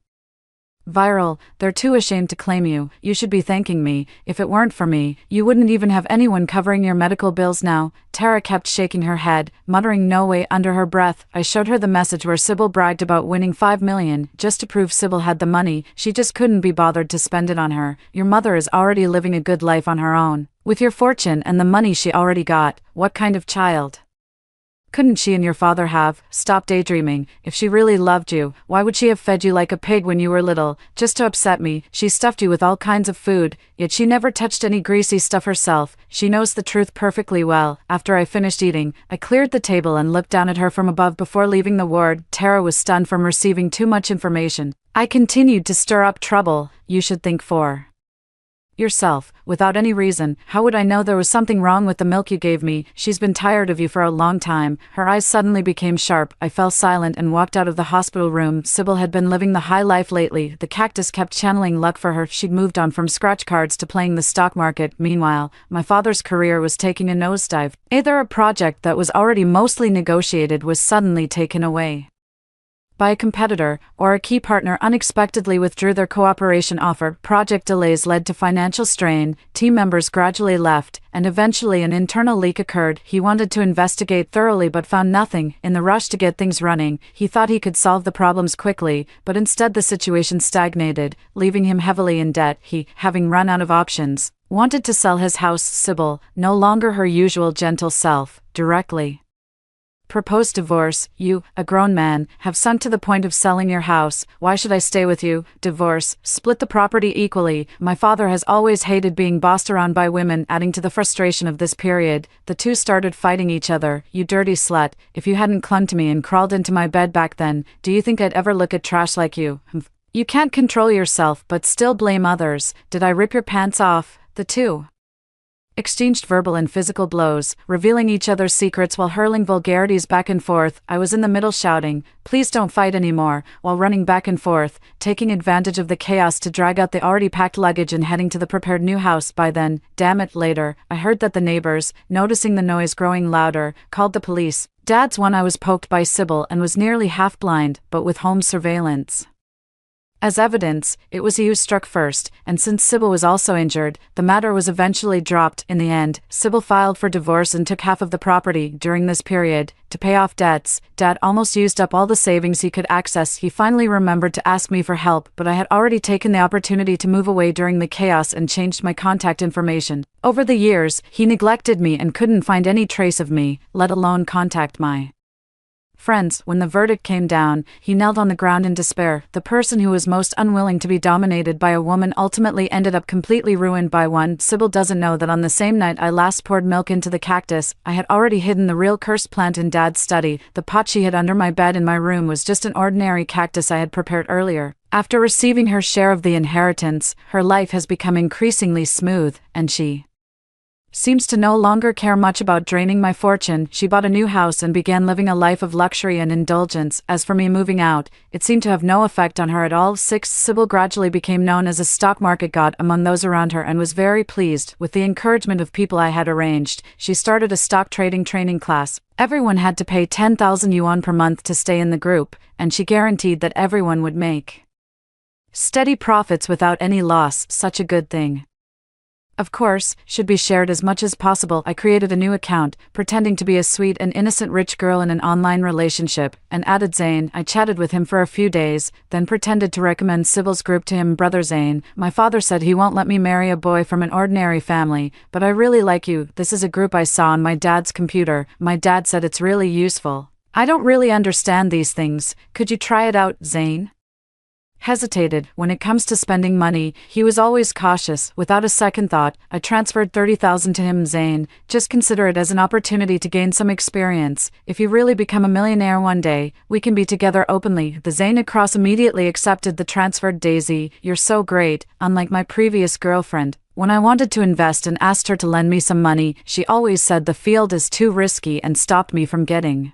viral. "They're too ashamed to claim you. You should be thanking me. If it weren't for me, you wouldn't even have anyone covering your medical bills now." Tara kept shaking her head, muttering "no way" under her breath. I showed her the message where Sybil bragged about winning $5 million, just to prove Sybil had the money. She just couldn't be bothered to spend it on her. "Your mother is already living a good life on her own. With your fortune and the money she already got, what kind of child couldn't she and your father have?" "Stop daydreaming. If she really loved you, why would she have fed you like a pig when you were little, just to upset me? She stuffed you with all kinds of food, yet she never touched any greasy stuff herself. She knows the truth perfectly well." After I finished eating, I cleared the table and looked down at her from above before leaving the ward. Tara was stunned from receiving too much information. I continued to stir up trouble. "You should think for yourself, without any reason. How would I know there was something wrong with the milk you gave me? She's been tired of you for a long time." Her eyes suddenly became sharp. I fell silent and walked out of the hospital room. Sybil had been living the high life lately. The cactus kept channeling luck for her. She'd moved on from scratch cards to playing the stock market. Meanwhile, my father's career was taking a nosedive. Either a project that was already mostly negotiated was suddenly taken away by a competitor, or a key partner unexpectedly withdrew their cooperation offer. Project delays led to financial strain, team members gradually left, and eventually an internal leak occurred. He wanted to investigate thoroughly but found nothing. In the rush to get things running, he thought he could solve the problems quickly, but instead the situation stagnated, leaving him heavily in debt. He, having run out of options, wanted to sell his house. Sybil, no longer her usual gentle self, directly proposed divorce. You, a grown man, have sunk to the point of selling your house. Why should I stay with you? Divorce, split the property equally. My father has always hated being bossed around by women. Adding to the frustration of this period, the two started fighting each other. You dirty slut, if you hadn't clung to me and crawled into my bed back then, do you think I'd ever look at trash like you? You can't control yourself but still blame others. Did I rip your pants off? The two exchanged verbal and physical blows, revealing each other's secrets while hurling vulgarities back and forth. I was in the middle shouting, "Please don't fight anymore," while running back and forth, taking advantage of the chaos to drag out the already packed luggage and heading to the prepared new house. By then, damn it, later, I heard that the neighbors, noticing the noise growing louder, called the police. Dad's one. I was poked by Sybil and was nearly half blind, but with home surveillance as evidence, it was he who struck first, and since Sybil was also injured, the matter was eventually dropped. In the end, Sybil filed for divorce and took half of the property. During this period, to pay off debts, Dad almost used up all the savings he could access. He finally remembered to ask me for help, but I had already taken the opportunity to move away during the chaos and changed my contact information. Over the years, he neglected me and couldn't find any trace of me, let alone contact my friends. When the verdict came down, he knelt on the ground in despair. The person who was most unwilling to be dominated by a woman ultimately ended up completely ruined by one. Sybil doesn't know that on the same night I last poured milk into the cactus, I had already hidden the real cursed plant in Dad's study. The pot she hid under my bed in my room was just an ordinary cactus I had prepared earlier. After receiving her share of the inheritance, her life has become increasingly smooth, and she seems to no longer care much about draining my fortune. She bought a new house and began living a life of luxury and indulgence. As for me moving out, it seemed to have no effect on her at all. 6. Sybil gradually became known as a stock market god among those around her and was very pleased. With the encouragement of people I had arranged, she started a stock trading training class. Everyone had to pay 10,000 yuan per month to stay in the group, and she guaranteed that everyone would make steady profits without any loss. Such a good thing, of course, should be shared as much as possible. I created a new account, pretending to be a sweet and innocent rich girl in an online relationship, and added Zane. I chatted with him for a few days, then pretended to recommend Sybil's group to him. Brother Zane, my father said he won't let me marry a boy from an ordinary family, but I really like you. This is a group I saw on my dad's computer. My dad said it's really useful. I don't really understand these things. Could you try it out, Zane? Hesitated. When it comes to spending money, he was always cautious. Without a second thought, I transferred 30,000 to him. Zane, just consider it as an opportunity to gain some experience. If you really become a millionaire one day, we can be together openly. The Zane across immediately accepted the transferred. Daisy, you're so great. Unlike my previous girlfriend, when I wanted to invest and asked her to lend me some money, she always said the field is too risky and stopped me from getting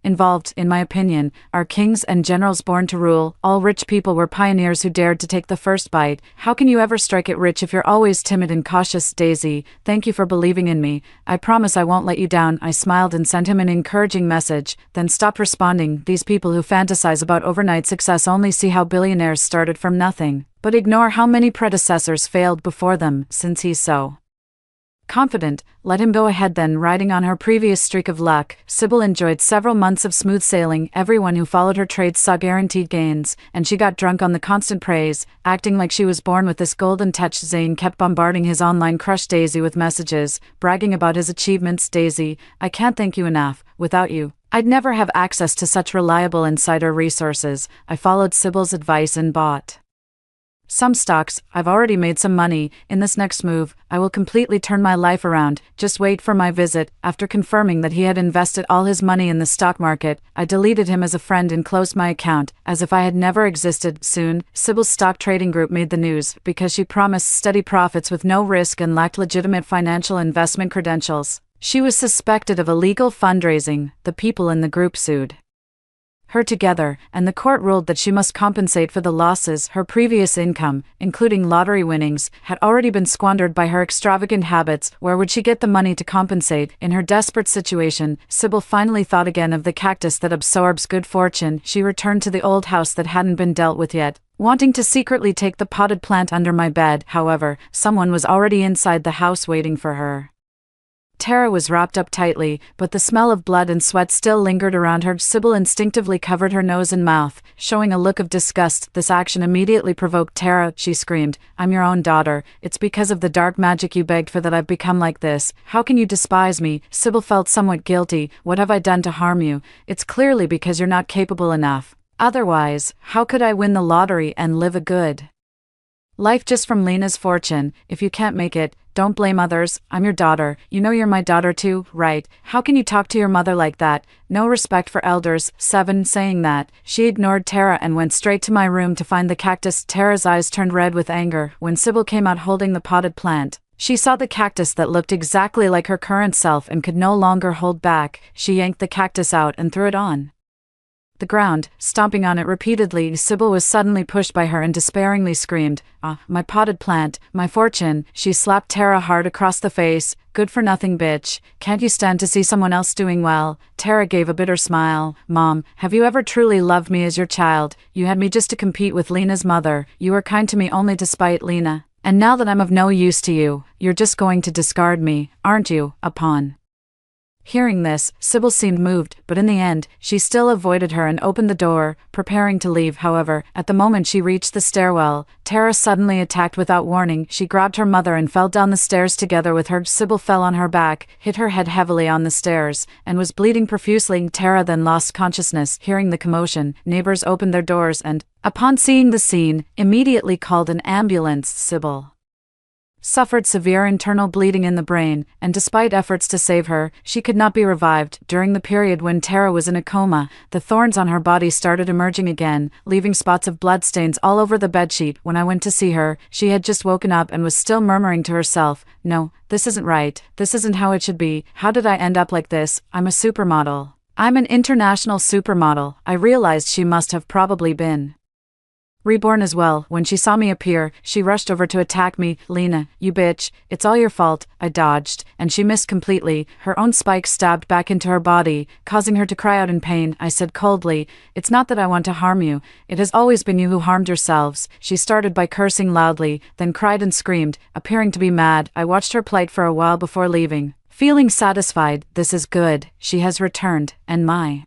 involved. In my opinion, are kings and generals born to rule. All rich people were pioneers who dared to take the first bite. How can you ever strike it rich if you're always timid and cautious? Daisy, thank you for believing in me. I promise I won't let you down. I smiled and sent him an encouraging message, then stopped responding. These people who fantasize about overnight success only see how billionaires started from nothing, but ignore how many predecessors failed before them. Since he's so confident, let him go ahead. Then, riding on her previous streak of luck, Sybil enjoyed several months of smooth sailing. Everyone who followed her trades saw guaranteed gains, and she got drunk on the constant praise, acting like she was born with this golden touch. Zane kept bombarding his online crush Daisy with messages, bragging about his achievements. Daisy, I can't thank you enough. Without you, I'd never have access to such reliable insider resources. I followed Sybil's advice and bought some stocks. I've already made some money. In this next move, I will completely turn my life around. Just wait for my visit. After confirming that he had invested all his money in the stock market, I deleted him as a friend and closed my account, as if I had never existed. Soon, Sybil's stock trading group made the news, because she promised steady profits with no risk and lacked legitimate financial investment credentials. She was suspected of illegal fundraising. The people in the group sued her together, and the court ruled that she must compensate for the losses. Her previous income, including lottery winnings, had already been squandered by her extravagant habits. Where would she get the money to compensate? In her desperate situation, Sybil finally thought again of the cactus that absorbs good fortune. She returned to the old house that hadn't been dealt with yet, wanting to secretly take the potted plant under my bed. However, someone was already inside the house waiting for her. Tara was wrapped up tightly, but the smell of blood and sweat still lingered around her. Sybil instinctively covered her nose and mouth, showing a look of disgust. This action immediately provoked Tara. She screamed, "I'm your own daughter. It's because of the dark magic you begged for that I've become like this. How can you despise me?" Sybil felt somewhat guilty. "What have I done to harm you? It's clearly because you're not capable enough. Otherwise, how could I win the lottery and live a good life just from Lena's fortune? If you can't make it, don't blame others. I'm your daughter. You know you're my daughter too, right? How can you talk to your mother like that? No respect for elders." 7. Saying that, she ignored Tara and went straight to my room to find the cactus. Tara's eyes turned red with anger. When Sybil came out holding the potted plant, she saw the cactus that looked exactly like her current self and could no longer hold back. She yanked the cactus out and threw it on the ground, stomping on it repeatedly. Sybil was suddenly pushed by her and despairingly screamed, "Ah, my potted plant, my fortune." She slapped Tara hard across the face. "Good-for-nothing bitch. Can't you stand to see someone else doing well?" Tara gave a bitter smile. "Mom, have you ever truly loved me as your child? You had me just to compete with Lena's mother. You were kind to me only to spite Lena. And now that I'm of no use to you, you're just going to discard me, aren't you, a pawn?" Hearing this, Sybil seemed moved, but in the end, she still avoided her and opened the door, preparing to leave. However, at the moment she reached the stairwell, Tara suddenly attacked without warning. She grabbed her mother and fell down the stairs together with her. Sybil fell on her back, hit her head heavily on the stairs, and was bleeding profusely. Tara then lost consciousness. Hearing the commotion, neighbors opened their doors and, upon seeing the scene, immediately called an ambulance. Sybil suffered severe internal bleeding in the brain, and despite efforts to save her, she could not be revived. During the period when Tara was in a coma, the thorns on her body started emerging again, leaving spots of bloodstains all over the bedsheet. When I went to see her, she had just woken up and was still murmuring to herself, "No, this isn't right. This isn't how it should be. How did I end up like this? I'm a supermodel. I'm an international supermodel." I realized she must have probably been reborn as well. When she saw me appear, she rushed over to attack me. "Lena, you bitch, it's all your fault." I dodged, and she missed completely. Her own spike stabbed back into her body, causing her to cry out in pain. I said coldly, "It's not that I want to harm you. It has always been you who harmed yourselves." She started by cursing loudly, then cried and screamed, appearing to be mad. I watched her plight for a while before leaving, feeling satisfied. This is good. She has returned, and my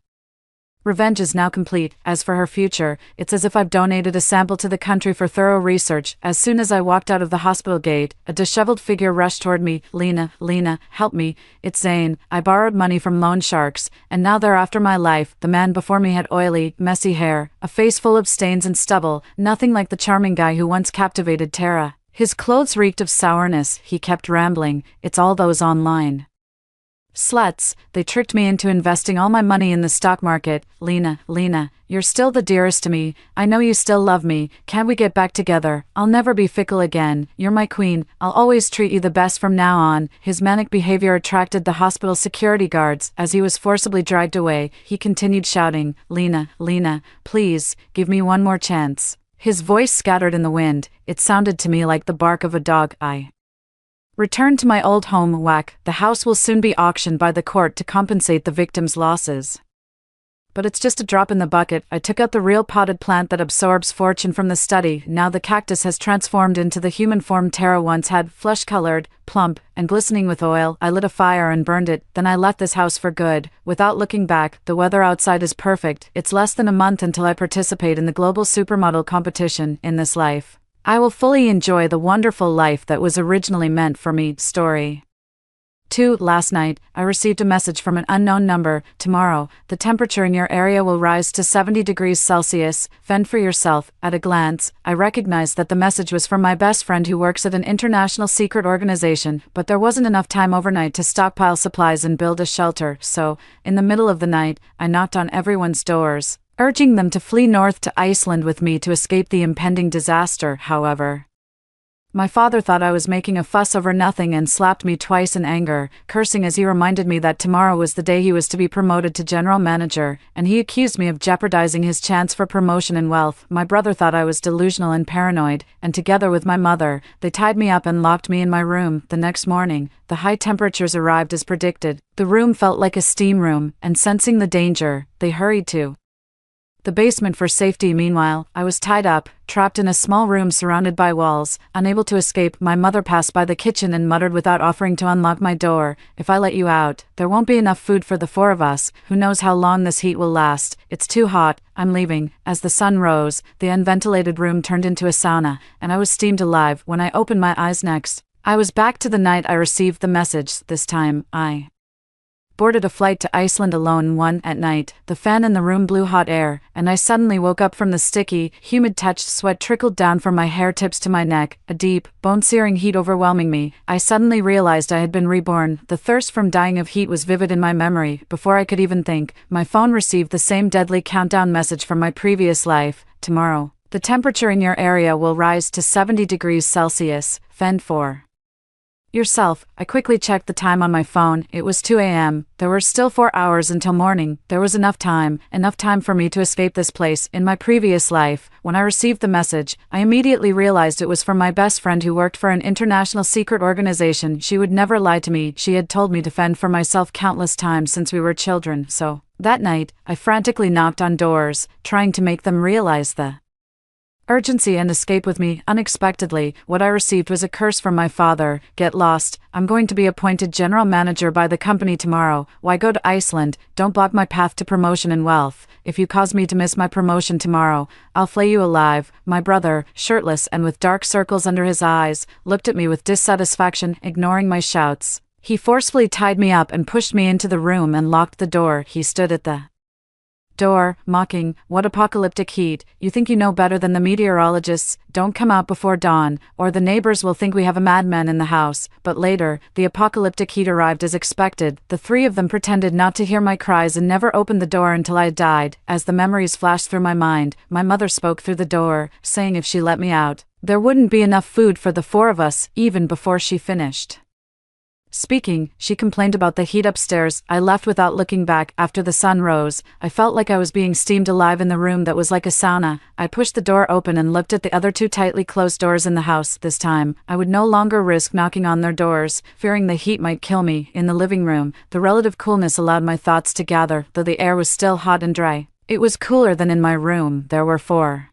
revenge is now complete. As for her future, it's as if I've donated a sample to the country for thorough research. As soon as I walked out of the hospital gate, a disheveled figure rushed toward me. Lena, help me. It's Zane. I borrowed money from loan sharks, and now they're after my life." The man before me had oily, messy hair, a face full of stains and stubble, nothing like the charming guy who once captivated Tara. His clothes reeked of sourness. He kept rambling, "It's all those online sluts. They tricked me into investing all my money in the stock market. Lena, you're still the dearest to me. I know you still love me. Can't we get back together? I'll never be fickle again. You're my queen. I'll always treat you the best from now on." His manic behavior attracted the hospital security guards. As he was forcibly dragged away, he continued shouting, Lena, please, give me one more chance." His voice scattered in the wind. It sounded to me like the bark of a dog. I returned to my old home. Whack. The house will soon be auctioned by the court to compensate the victim's losses. But it's just a drop in the bucket. I took out the real potted plant that absorbs fortune from the study. Now the cactus has transformed into the human form Tara once had, flesh-colored, plump, and glistening with oil. I lit a fire and burned it. Then I left this house for good, without looking back. The weather outside is perfect. It's less than a month until I participate in the global supermodel competition. In this life, I will fully enjoy the wonderful life that was originally meant for me. Story 2. Last night, I received a message from an unknown number. Tomorrow, the temperature in your area will rise to 70 degrees Celsius. Fend for yourself. At a glance, I recognized that the message was from my best friend who works at an international secret organization, but there wasn't enough time overnight to stockpile supplies and build a shelter, so, in the middle of the night, I knocked on everyone's doors, urging them to flee north to Iceland with me to escape the impending disaster. However, My father thought I was making a fuss over nothing and slapped me twice in anger, cursing as he reminded me that tomorrow was the day he was to be promoted to general manager, and he accused me of jeopardizing his chance for promotion and wealth. My brother thought I was delusional and paranoid, and together with my mother, they tied me up and locked me in my room. The next morning, the high temperatures arrived as predicted. The room felt like a steam room, and sensing the danger, they hurried to the basement for safety. Meanwhile, I was tied up, trapped in a small room surrounded by walls, unable to escape. My mother passed by the kitchen and muttered without offering to unlock my door, "If I let you out, there won't be enough food for the 4 of us. Who knows how long this heat will last? It's too hot. I'm leaving." As the sun rose, the unventilated room turned into a sauna, and I was steamed alive. When I opened my eyes next, I was back to the night I received the message. This time, I boarded a flight to Iceland alone. At night, the fan in the room blew hot air, and I suddenly woke up from the sticky, humid touch. Sweat trickled down from my hair tips to my neck, a deep, bone-searing heat overwhelming me. I suddenly realized I had been reborn. The thirst from dying of heat was vivid in my memory. Before I could even think, my phone received the same deadly countdown message from my previous life. "Tomorrow, the temperature in your area will rise to 70 degrees Celsius. Fend for yourself." I quickly checked the time on my phone. It was 2 a.m. There were still 4 hours until morning. There was enough time for me to escape this place. In my previous life, when I received the message, I immediately realized it was from my best friend who worked for an international secret organization. She would never lie to me. She had told me to fend for myself countless times since we were children. So, that night, I frantically knocked on doors, trying to make them realize the urgency and escape with me. Unexpectedly, what I received was a curse from my father. "Get lost. I'm going to be appointed general manager by the company tomorrow. Why go to Iceland? Don't block my path to promotion and wealth. If you cause me to miss my promotion tomorrow, I'll flay you alive." My brother, shirtless and with dark circles under his eyes, looked at me with dissatisfaction, ignoring my shouts. He forcefully tied me up and pushed me into the room and locked the door. He stood at the door, mocking, "What apocalyptic heat? You think you know better than the meteorologists? Don't come out before dawn, or the neighbors will think we have a madman in the house." But later, the apocalyptic heat arrived as expected. The 3 of them pretended not to hear my cries and never opened the door until I had died. As the memories flashed through my mind, my mother spoke through the door, saying if she let me out, there wouldn't be enough food for the 4 of us. Even before she finished speaking, she complained about the heat upstairs. I left without looking back. After the sun rose, I felt like I was being steamed alive in the room that was like a sauna. I pushed the door open and looked at the other 2 tightly closed doors in the house. This time, I would no longer risk knocking on their doors, fearing the heat might kill me. In the living room, the relative coolness allowed my thoughts to gather, though the air was still hot and dry. It was cooler than in my room. There were 4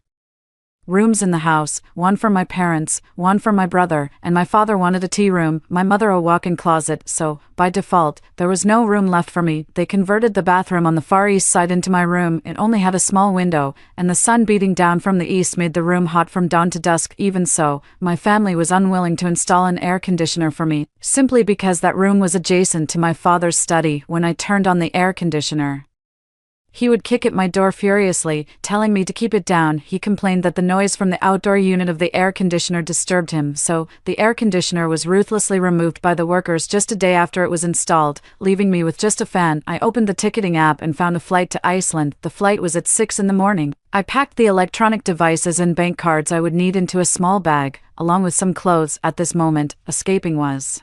rooms in the house, 1 for my parents, 1 for my brother, and my father wanted a tea room, my mother a walk-in closet, so, by default, there was no room left for me. They converted the bathroom on the far east side into my room. It only had a small window, and the sun beating down from the east made the room hot from dawn to dusk. Even so, my family was unwilling to install an air conditioner for me, simply because that room was adjacent to my father's study. When I turned on the air conditioner, he would kick at my door furiously, telling me to keep it down. He complained that the noise from the outdoor unit of the air conditioner disturbed him, so the air conditioner was ruthlessly removed by the workers just a day after it was installed, leaving me with just a fan. I opened the ticketing app and found a flight to Iceland. The flight was at 6 in the morning. I packed the electronic devices and bank cards I would need into a small bag, along with some clothes. At this moment, escaping was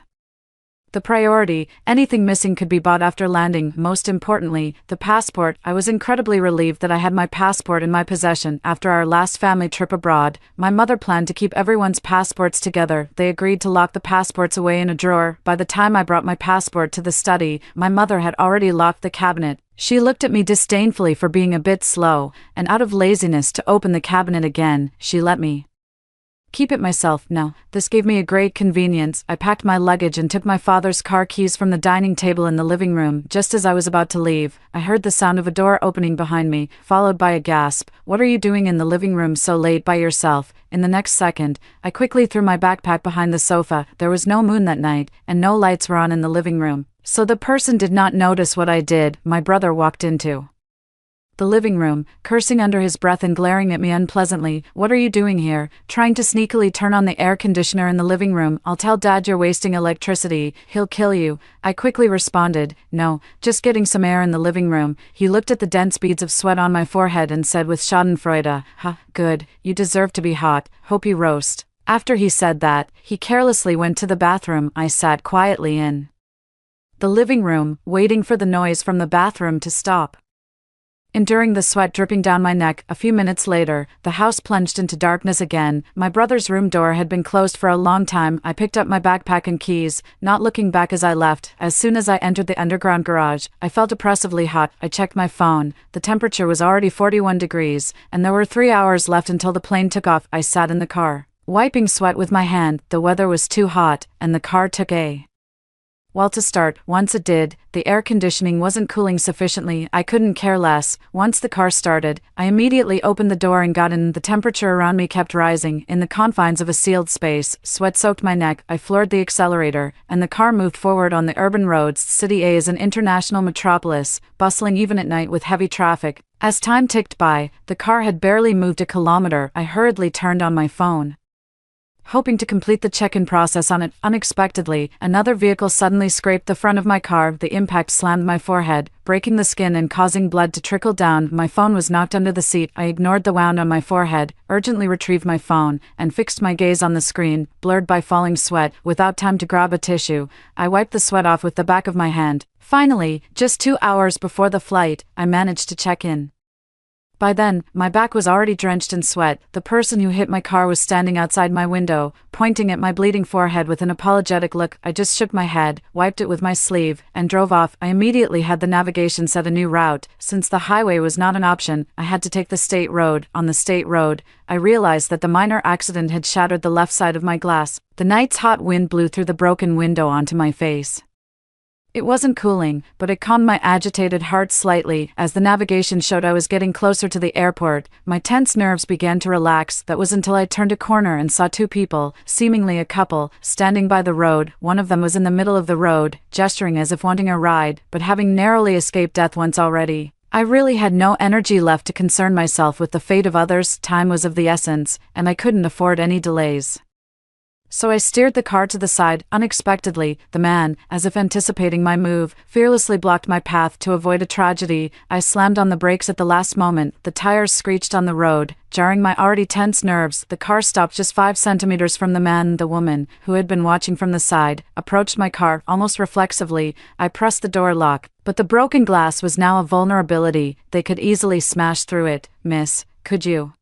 the priority. Anything missing could be bought after landing. Most importantly, the passport. I was incredibly relieved that I had my passport in my possession. After our last family trip abroad, my mother planned to keep everyone's passports together. They agreed to lock the passports away in a drawer. By the time I brought my passport to the study, my mother had already locked the cabinet. She looked at me disdainfully for being a bit slow, and out of laziness to open the cabinet again, she let me keep it myself. Now, this gave me a great convenience. I packed my luggage and took my father's car keys from the dining table in the living room. Just as I was about to leave, I heard the sound of a door opening behind me, followed by a gasp. "What are you doing in the living room so late by yourself?" In the next second, I quickly threw my backpack behind the sofa. There was no moon that night, and no lights were on in the living room, so the person did not notice what I did. My brother walked into the living room, cursing under his breath and glaring at me unpleasantly. "What are you doing here?" Trying to sneakily turn on the air conditioner in the living room. "I'll tell Dad you're wasting electricity. He'll kill you." I quickly responded, "No, just getting some air in the living room." He looked at the dense beads of sweat on my forehead and said with schadenfreude, "Ha, good, you deserve to be hot. Hope you roast." After he said that, he carelessly went to the bathroom. I sat quietly in the living room, waiting for the noise from the bathroom to stop. Enduring the sweat dripping down my neck, a few minutes later, the house plunged into darkness again. My brother's room door had been closed for a long time. I picked up my backpack and keys, not looking back as I left. As soon as I entered the underground garage, I felt oppressively hot. I checked my phone. The temperature was already 41 degrees, and there were 3 hours left until the plane took off. I sat in the car, wiping sweat with my hand. The weather was too hot, and the car took a while to start. Once it did, the air conditioning wasn't cooling sufficiently. I couldn't care less. Once the car started, I immediately opened the door and got in. The temperature around me kept rising. In the confines of a sealed space, sweat soaked my neck. I floored the accelerator, and the car moved forward on the urban roads. City A is an international metropolis, bustling even at night with heavy traffic. As time ticked by, the car had barely moved a kilometer. I hurriedly turned on my phone, hoping to complete the check-in process on it. Unexpectedly, another vehicle suddenly scraped the front of my car. The impact slammed my forehead, breaking the skin and causing blood to trickle down. My phone was knocked under the seat. I ignored the wound on my forehead, urgently retrieved my phone, and fixed my gaze on the screen, blurred by falling sweat. Without time to grab a tissue, I wiped the sweat off with the back of my hand. Finally, just 2 hours before the flight, I managed to check in. By then, my back was already drenched in sweat. The person who hit my car was standing outside my window, pointing at my bleeding forehead with an apologetic look. I just shook my head, wiped it with my sleeve, and drove off. I immediately had the navigation set a new route. Since the highway was not an option, I had to take the state road. On the state road, I realized that the minor accident had shattered the left side of my glass. The night's hot wind blew through the broken window onto my face. It wasn't cooling, but it calmed my agitated heart slightly. As the navigation showed I was getting closer to the airport, my tense nerves began to relax. That was until I turned a corner and saw 2 people, seemingly a couple, standing by the road. One of them was in the middle of the road, gesturing as if wanting a ride, but having narrowly escaped death once already. I really had no energy left to concern myself with the fate of others. Time was of the essence, and I couldn't afford any delays. So I steered the car to the side. Unexpectedly, the man, as if anticipating my move, fearlessly blocked my path. To avoid a tragedy, I slammed on the brakes at the last moment. The tires screeched on the road, jarring my already tense nerves. The car stopped just 5 centimeters from the man. The woman, who had been watching from the side, approached my car. Almost reflexively, I pressed the door lock, but the broken glass was now a vulnerability. They could easily smash through it. "Miss, could you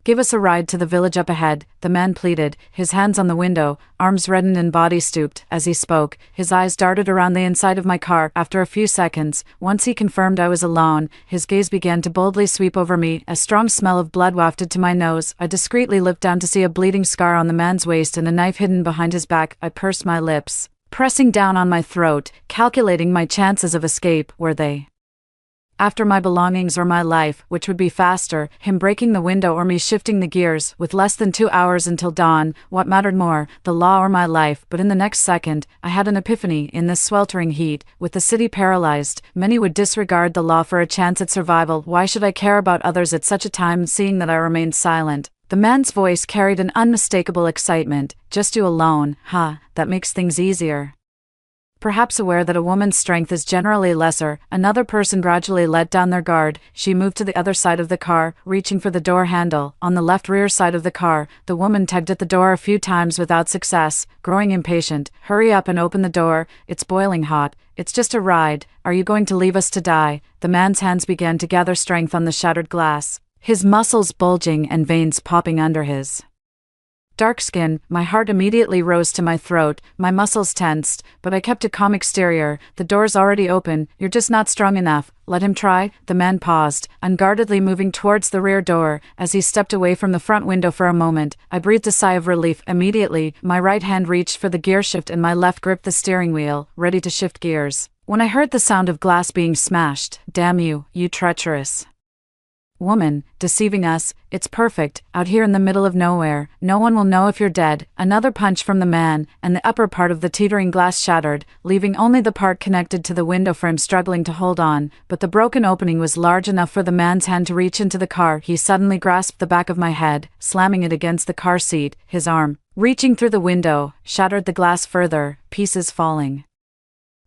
give us a ride to the village up ahead?" the man pleaded, his hands on the window, arms reddened and body stooped. As he spoke, his eyes darted around the inside of my car. After a few seconds, once he confirmed I was alone, his gaze began to boldly sweep over me. A strong smell of blood wafted to my nose. I discreetly looked down to see a bleeding scar on the man's waist and a knife hidden behind his back. I pursed my lips, pressing down on my throat, calculating my chances of escape. Were they after my belongings or my life, which would be faster, him breaking the window or me shifting the gears? With less than 2 hours until dawn, what mattered more, the law or my life? But in the next second, I had an epiphany. In this sweltering heat, with the city paralyzed, many would disregard the law for a chance at survival. Why should I care about others at such a time? Seeing that I remained silent, the man's voice carried an unmistakable excitement. "Just you alone, huh? That makes things easier." Perhaps aware that a woman's strength is generally lesser, another person gradually let down their guard. She moved to the other side of the car, reaching for the door handle. On the left rear side of the car, the woman tugged at the door a few times without success. Growing impatient, "Hurry up and open the door. It's boiling hot. It's just a ride. Are you going to leave us to die?" The man's hands began to gather strength on the shattered glass, his muscles bulging and veins popping under his dark skin. My heart immediately rose to my throat, my muscles tensed, but I kept a calm exterior. "The door's already open. You're just not strong enough. Let him try." The man paused, unguardedly moving towards the rear door. As he stepped away from the front window for a moment, I breathed a sigh of relief. Immediately, my right hand reached for the gear shift and my left gripped the steering wheel, ready to shift gears, when I heard the sound of glass being smashed. "Damn you, you treacherous woman, deceiving us. It's perfect, out here in the middle of nowhere. No one will know if you're dead." Another punch from the man, and the upper part of the teetering glass shattered, leaving only the part connected to the window frame struggling to hold on. But the broken opening was large enough for the man's hand to reach into the car. He suddenly grasped the back of my head, slamming it against the car seat. His arm, reaching through the window, shattered the glass further, pieces falling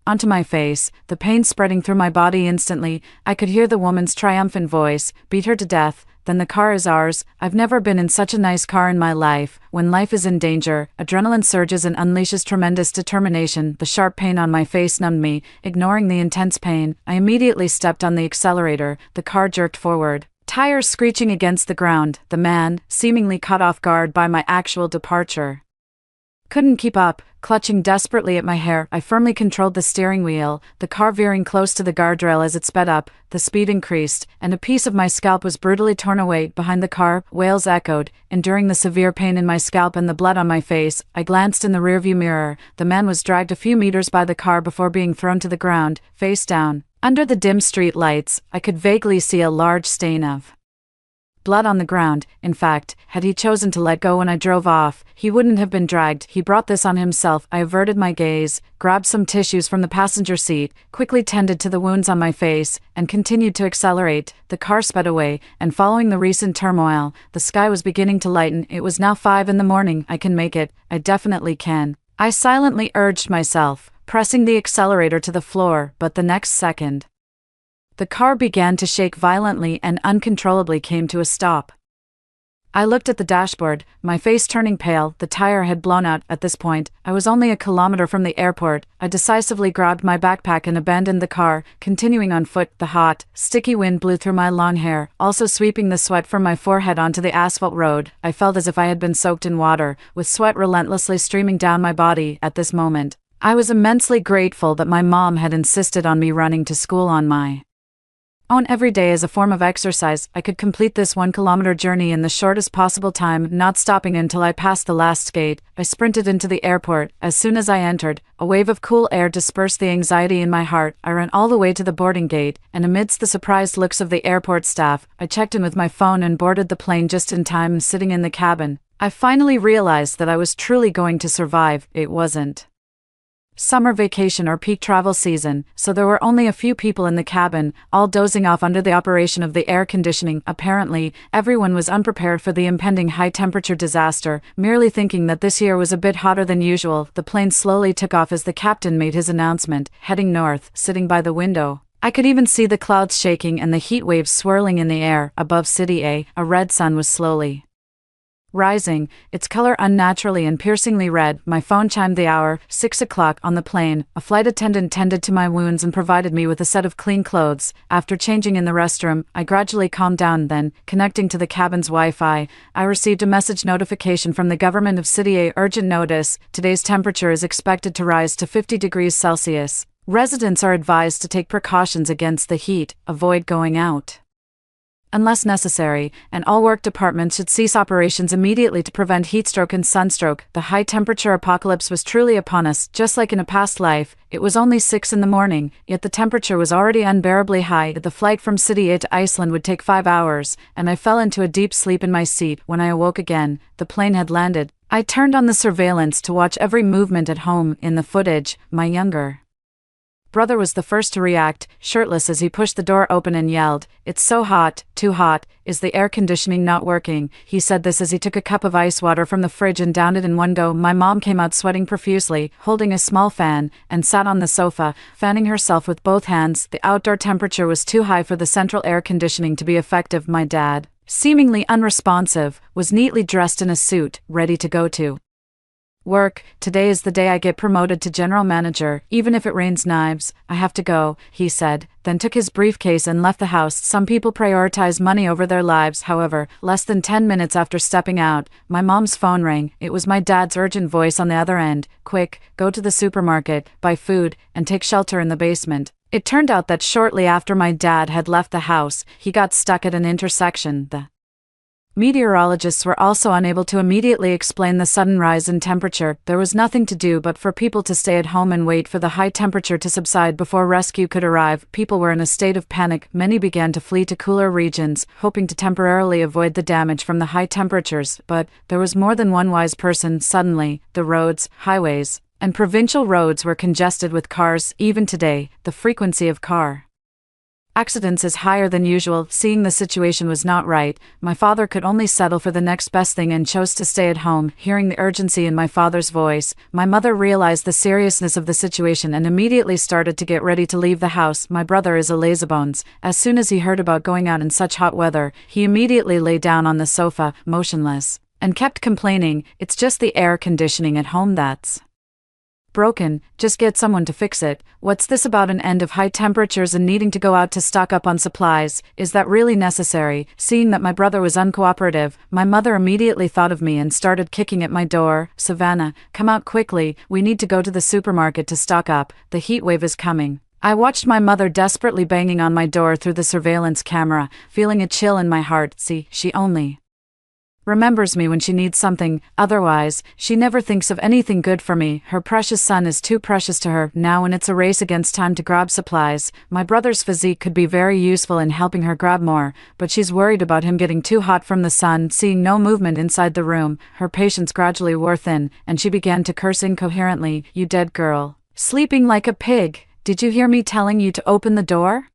onto my face, the pain spreading through my body instantly. I could hear the woman's triumphant voice, "Beat her to death, then the car is ours." I've never been in such a nice car in my life. When life is in danger, adrenaline surges and unleashes tremendous determination. The sharp pain on my face numbed me. Ignoring the intense pain, I immediately stepped on the accelerator. The car jerked forward, tires screeching against the ground. The man, seemingly caught off guard by my actual departure, couldn't keep up. Clutching desperately at my hair, I firmly controlled the steering wheel, the car veering close to the guardrail as it sped up. The speed increased, and a piece of my scalp was brutally torn away. Behind the car, wails echoed, enduring the severe pain in my scalp and the blood on my face. I glanced in the rearview mirror. The man was dragged a few meters by the car before being thrown to the ground, face down. Under the dim street lights, I could vaguely see a large stain of blood on the ground. In fact, had he chosen to let go when I drove off, he wouldn't have been dragged. He brought this on himself. I averted my gaze, grabbed some tissues from the passenger seat, quickly tended to the wounds on my face, and continued to accelerate. The car sped away, and following the recent turmoil, the sky was beginning to lighten. It was now 5 in the morning. I can make it. I definitely can. I silently urged myself, pressing the accelerator to the floor, but the next second, the car began to shake violently and uncontrollably came to a stop. I looked at the dashboard, my face turning pale. The tire had blown out. At this point, I was only a kilometer from the airport. I decisively grabbed my backpack and abandoned the car, continuing on foot. The hot, sticky wind blew through my long hair, also sweeping the sweat from my forehead onto the asphalt road. I felt as if I had been soaked in water, with sweat relentlessly streaming down my body. At this moment, I was immensely grateful that my mom had insisted on me running to school on my own every day as a form of exercise. I could complete this 1-kilometer journey in the shortest possible time, not stopping until I passed the last gate. I sprinted into the airport. As soon as I entered, a wave of cool air dispersed the anxiety in my heart. I ran all the way to the boarding gate, and amidst the surprised looks of the airport staff, I checked in with my phone and boarded the plane just in time. Sitting in the cabin, I finally realized that I was truly going to survive. It wasn't summer vacation or peak travel season, so there were only a few people in the cabin, all dozing off under the operation of the air conditioning. Apparently, everyone was unprepared for the impending high-temperature disaster, merely thinking that this year was a bit hotter than usual. The plane slowly took off as the captain made his announcement, heading north. Sitting by the window, I could even see the clouds shaking and the heat waves swirling in the air. Above City A red sun was slowly rising, its color unnaturally and piercingly red. My phone chimed the hour, 6 o'clock. On the plane, a flight attendant tended to my wounds and provided me with a set of clean clothes. After changing in the restroom, I gradually calmed down. Then, connecting to the cabin's Wi-Fi, I received a message notification from the government of City A. Urgent notice: today's temperature is expected to rise to 50 degrees Celsius. Residents are advised to take precautions against the heat, avoid going out unless necessary, and all work departments should cease operations immediately to prevent heatstroke and sunstroke. The high-temperature apocalypse was truly upon us. Just like in a past life, it was only 6 in the morning, yet the temperature was already unbearably high. The flight from City A to Iceland would take 5 hours, and I fell into a deep sleep in my seat. When I awoke again, the plane had landed. I turned on the surveillance to watch every movement at home. In the footage, my younger brother was the first to react, shirtless as he pushed the door open and yelled, "It's so hot, too hot, is the air conditioning not working?" He said this as he took a cup of ice water from the fridge and downed it in one go. My mom came out sweating profusely, holding a small fan, and sat on the sofa, fanning herself with both hands. The outdoor temperature was too high for the central air conditioning to be effective. My dad, seemingly unresponsive, was neatly dressed in a suit, ready to go to work. "Today is the day I get promoted to general manager. Even if it rains knives, I have to go," he said, then took his briefcase and left the house. Some people prioritize money over their lives. However, less than 10 minutes after stepping out, my mom's phone rang. It was my dad's urgent voice on the other end. "Quick, go to the supermarket, buy food, and take shelter in the basement." It turned out that shortly after my dad had left the house, he got stuck at an intersection. The meteorologists were also unable to immediately explain the sudden rise in temperature. There was nothing to do but for people to stay at home and wait for the high temperature to subside before rescue could arrive. People were in a state of panic. Many began to flee to cooler regions, hoping to temporarily avoid the damage from the high temperatures. But there was more than one wise person. Suddenly, the roads, highways, and provincial roads were congested with cars. Even today, the frequency of car accidents is higher than usual. Seeing the situation was not right, my father could only settle for the next best thing and chose to stay at home. Hearing the urgency in my father's voice, my mother realized the seriousness of the situation and immediately started to get ready to leave the house. My brother is a lazybones. As soon as he heard about going out in such hot weather, he immediately lay down on the sofa, motionless, and kept complaining, "It's just the air conditioning at home that's broken, just get someone to fix it. What's this about an end of high temperatures and needing to go out to stock up on supplies? Is that really necessary?" Seeing that my brother was uncooperative, my mother immediately thought of me and started kicking at my door. "Savannah, come out quickly, we need to go to the supermarket to stock up, the heat wave is coming." I watched my mother desperately banging on my door through the surveillance camera, feeling a chill in my heart. See, she only remembers me when she needs something, otherwise, she never thinks of anything good for me. Her precious son is too precious to her. Now when it's a race against time to grab supplies, my brother's physique could be very useful in helping her grab more, but she's worried about him getting too hot from the sun. Seeing no movement inside the room, her patience gradually wore thin, and she began to curse incoherently. "You dead girl. Sleeping like a pig. Did you hear me telling you to open the door?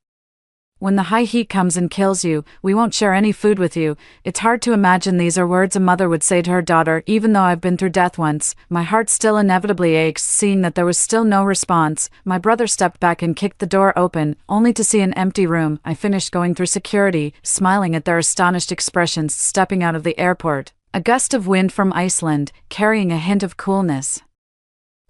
When the high heat comes and kills you, we won't share any food with you." It's hard to imagine these are words a mother would say to her daughter. Even though I've been through death once, my heart still inevitably aches. Seeing that there was still no response, my brother stepped back and kicked the door open, only to see an empty room. I finished going through security, smiling at their astonished expressions. Stepping out of the airport, a gust of wind from Iceland, carrying a hint of coolness,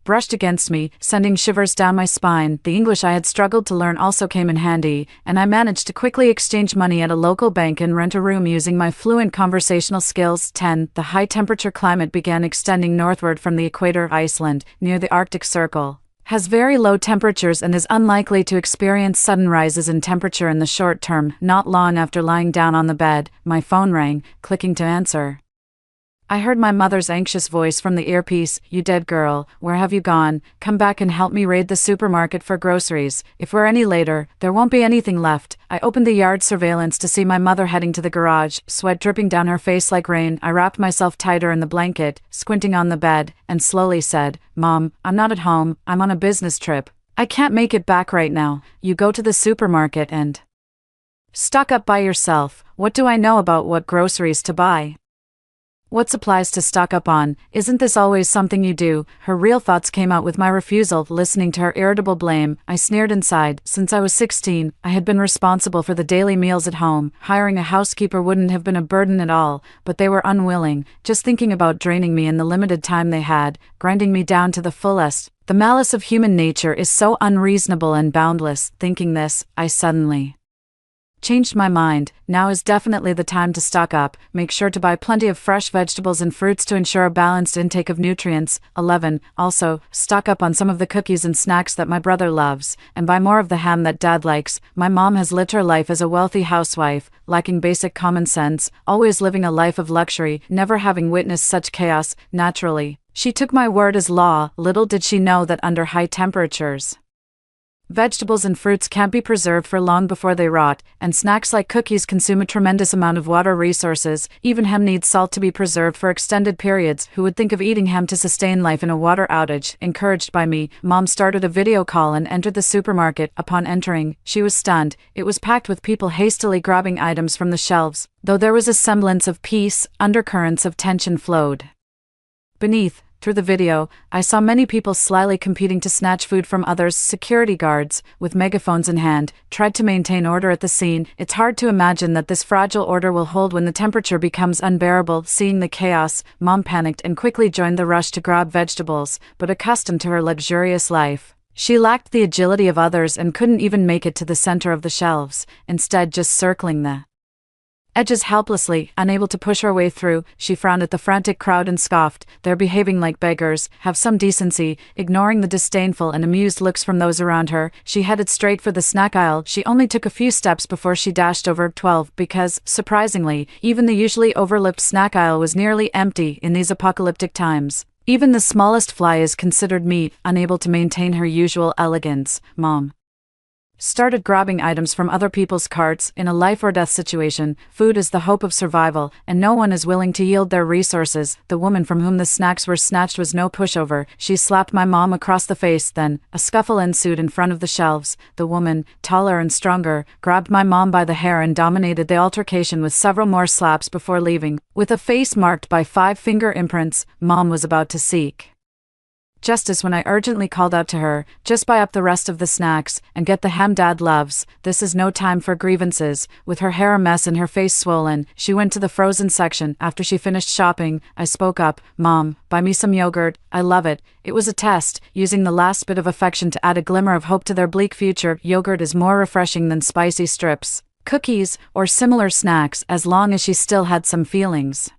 brushed against me, sending shivers down my spine. The English I had struggled to learn also came in handy, and I managed to quickly exchange money at a local bank and rent a room using my fluent conversational skills. 10. The high-temperature climate began extending northward from the equator. Iceland, near the Arctic Circle, has very low temperatures and is unlikely to experience sudden rises in temperature in the short term. Not long after lying down on the bed, my phone rang. Clicking to answer, I heard my mother's anxious voice from the earpiece. "You dead girl, where have you gone? Come back and help me raid the supermarket for groceries. If we're any later, there won't be anything left." I opened the yard surveillance to see my mother heading to the garage, sweat dripping down her face like rain. I wrapped myself tighter in the blanket, squinting on the bed, and slowly said, "Mom, I'm not at home, I'm on a business trip. I can't make it back right now. You go to the supermarket and stock up by yourself. What do I know about what groceries to buy? What supplies to stock up on? Isn't this always something you do?" Her real thoughts came out with my refusal. Listening to her irritable blame, I sneered inside. Since I was 16, I had been responsible for the daily meals at home. Hiring a housekeeper wouldn't have been a burden at all, but they were unwilling, just thinking about draining me in the limited time they had, grinding me down to the fullest. The malice of human nature is so unreasonable and boundless. Thinking this, I suddenly changed my mind. Now is definitely the time to stock up. Make sure to buy plenty of fresh vegetables and fruits to ensure a balanced intake of nutrients. 11. Also, stock up on some of the cookies and snacks that my brother loves, and buy more of the ham that Dad likes. My mom has lived her life as a wealthy housewife, lacking basic common sense, always living a life of luxury, never having witnessed such chaos. Naturally, she took my word as law. Little did she know that under high temperatures, vegetables and fruits can't be preserved for long before they rot, and snacks like cookies consume a tremendous amount of water resources. Even ham needs salt to be preserved for extended periods. Who would think of eating ham to sustain life in a water outage? Encouraged by me, Mom started a video call and entered the supermarket. Upon entering, she was stunned. It was packed with people hastily grabbing items from the shelves. Though there was a semblance of peace, undercurrents of tension flowed beneath. Through the video, I saw many people slyly competing to snatch food from others. Security guards, with megaphones in hand, tried to maintain order at the scene. It's hard to imagine that this fragile order will hold when the temperature becomes unbearable. Seeing the chaos, Mom panicked and quickly joined the rush to grab vegetables, but accustomed to her luxurious life, she lacked the agility of others and couldn't even make it to the center of the shelves, instead just circling the edges helplessly. Unable to push her way through, she frowned at the frantic crowd and scoffed. "They're behaving like beggars. Have some decency." Ignoring the disdainful and amused looks from those around her, she headed straight for the snack aisle. She only took a few steps before she dashed over 12 because, surprisingly, even the usually overlooked snack aisle was nearly empty in these apocalyptic times. Even the smallest fly is considered meat. Unable to maintain her usual elegance, Mom Started grabbing items from other people's carts. In a life or death situation, food is the hope of survival, and no one is willing to yield their resources. The woman from whom the snacks were snatched was no pushover. She slapped my mom across the face. Then, a scuffle ensued in front of the shelves. The woman, taller and stronger, grabbed my mom by the hair and dominated the altercation with several more slaps before leaving. With a face marked by 5 finger imprints, Mom was about to seek justice when I urgently called out to her, "Just buy up the rest of the snacks, and get the ham Dad loves. This is no time for grievances." With her hair a mess and her face swollen, she went to the frozen section. After she finished shopping, I spoke up, "Mom, buy me some yogurt, I love it." It was a test, using the last bit of affection to add a glimmer of hope to their bleak future. Yogurt is more refreshing than spicy strips, cookies, or similar snacks, as long as she still had some feelings.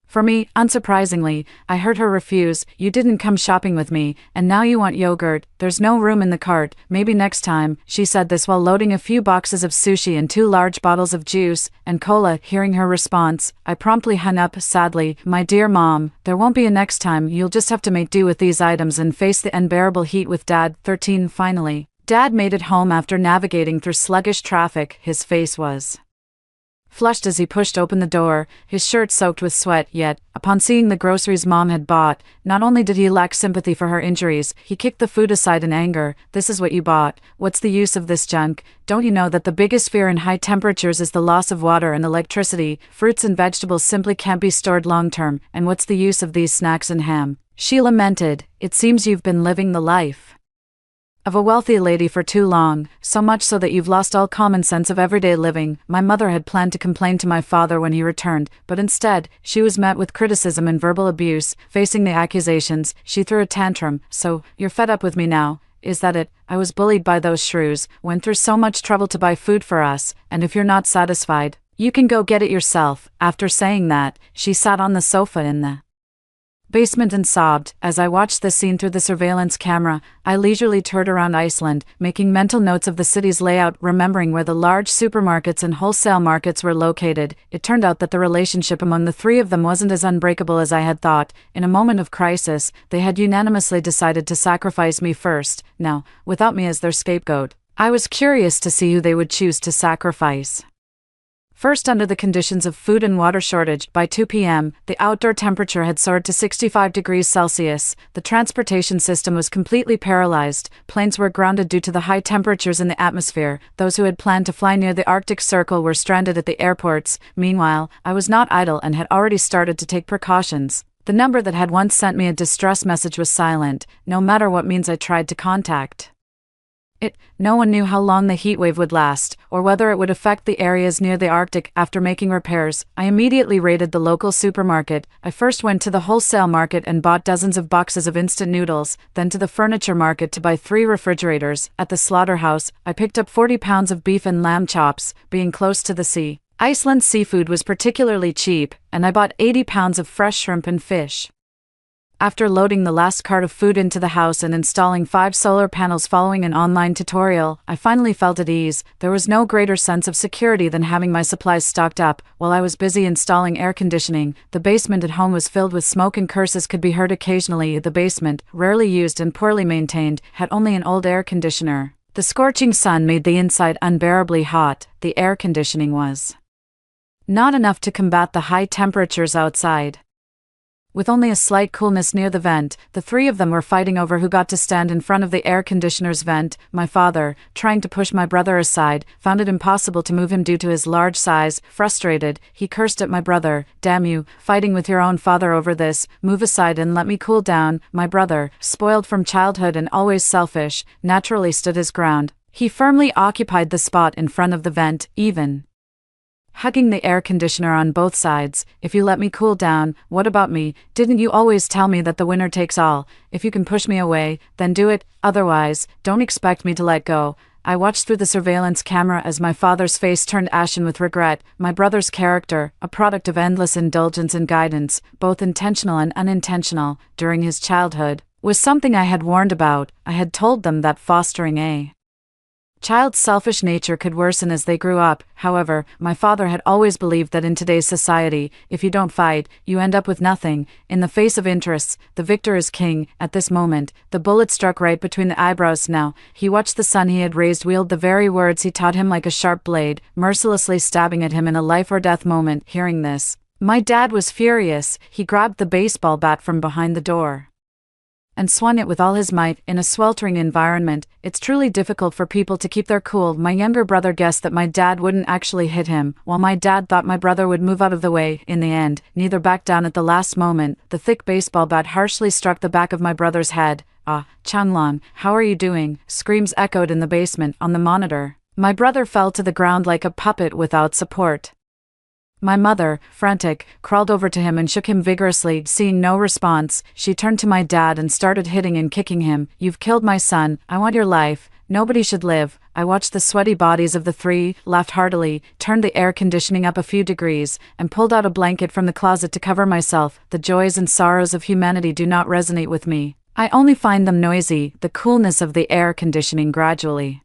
For me, unsurprisingly, I heard her refuse. "You didn't come shopping with me, and now you want yogurt. There's no room in the cart. Maybe next time." She said this while loading a few boxes of sushi and 2 large bottles of juice and cola. Hearing her response, I promptly hung up sadly. "My dear Mom, there won't be a next time. You'll just have to make do with these items and face the unbearable heat with Dad." 13. Finally, Dad made it home after navigating through sluggish traffic. His face was flushed as he pushed open the door, his shirt soaked with sweat. Yet, upon seeing the groceries Mom had bought, not only did he lack sympathy for her injuries, he kicked the food aside in anger. "This is what you bought. What's the use of this junk? Don't you know that the biggest fear in high temperatures is the loss of water and electricity? Fruits and vegetables simply can't be stored long term, and what's the use of these snacks and ham?" She lamented. "It seems you've been living the life of a wealthy lady for too long, so much so that you've lost all common sense of everyday living." My mother had planned to complain to my father when he returned, but instead, she was met with criticism and verbal abuse. Facing the accusations, she threw a tantrum. "So, you're fed up with me now, is that it? I was bullied by those shrews, went through so much trouble to buy food for us, and if you're not satisfied, you can go get it yourself." After saying that, she sat on the sofa in the basement and sobbed. As I watched the scene through the surveillance camera, I leisurely toured around Iceland, making mental notes of the city's layout, remembering where the large supermarkets and wholesale markets were located. It turned out that the relationship among the 3 of them wasn't as unbreakable as I had thought. In a moment of crisis, they had unanimously decided to sacrifice me first. Now, without me as their scapegoat, I was curious to see who they would choose to sacrifice. First, under the conditions of food and water shortage, by 2 p.m., the outdoor temperature had soared to 65 degrees Celsius. The transportation system was completely paralyzed. Planes were grounded due to the high temperatures in the atmosphere. Those who had planned to fly near the Arctic Circle were stranded at the airports. Meanwhile, I was not idle and had already started to take precautions. The number that had once sent me a distress message was silent, no matter what means I tried to contact it. No one knew how long the heatwave would last, or whether it would affect the areas near the Arctic. After making repairs, I immediately raided the local supermarket. I first went to the wholesale market and bought dozens of boxes of instant noodles, then to the furniture market to buy 3 refrigerators. At the slaughterhouse, I picked up 40 pounds of beef and lamb chops. Being close to the sea, Iceland's seafood was particularly cheap, and I bought 80 pounds of fresh shrimp and fish. After loading the last cart of food into the house and installing 5 solar panels following an online tutorial, I finally felt at ease. There was no greater sense of security than having my supplies stocked up. While I was busy installing air conditioning, the basement at home was filled with smoke and curses could be heard occasionally. The basement, rarely used and poorly maintained, had only an old air conditioner. The scorching sun made the inside unbearably hot. The air conditioning was not enough to combat the high temperatures outside. With only a slight coolness near the vent, the 3 of them were fighting over who got to stand in front of the air conditioner's vent. My father, trying to push my brother aside, found it impossible to move him due to his large size. Frustrated, he cursed at my brother. "Damn you, fighting with your own father over this. Move aside and let me cool down." My brother, spoiled from childhood and always selfish, naturally stood his ground. He firmly occupied the spot in front of the vent, even hugging the air conditioner on both sides. "If you let me cool down, what about me? Didn't you always tell me that the winner takes all? If you can push me away, then do it. Otherwise, don't expect me to let go." I watched through the surveillance camera as my father's face turned ashen with regret. My brother's character, a product of endless indulgence and guidance, both intentional and unintentional, during his childhood, was something I had warned about. I had told them that fostering a child's selfish nature could worsen as they grew up. However, my father had always believed that in today's society, if you don't fight, you end up with nothing. In the face of interests, the victor is king. At this moment, the bullet struck right between the eyebrows. Now, he watched the son he had raised wield the very words he taught him like a sharp blade, mercilessly stabbing at him in a life-or-death moment. Hearing this, my dad was furious. He grabbed the baseball bat from behind the door and swung it with all his might. In a sweltering environment, it's truly difficult for people to keep their cool. My younger brother guessed that my dad wouldn't actually hit him, while my dad thought my brother would move out of the way. In the end, neither backed down. At the last moment, the thick baseball bat harshly struck the back of my brother's head. "Ah, Changlong, how are you doing?" Screams echoed in the basement. On the monitor, my brother fell to the ground like a puppet without support. My mother, frantic, crawled over to him and shook him vigorously. Seeing no response, she turned to my dad and started hitting and kicking him. "You've killed my son. I want your life. Nobody should live." I watched the sweaty bodies of the three, laughed heartily, turned the air conditioning up a few degrees, and pulled out a blanket from the closet to cover myself. The joys and sorrows of humanity do not resonate with me. I only find them noisy. The coolness of the air conditioning gradually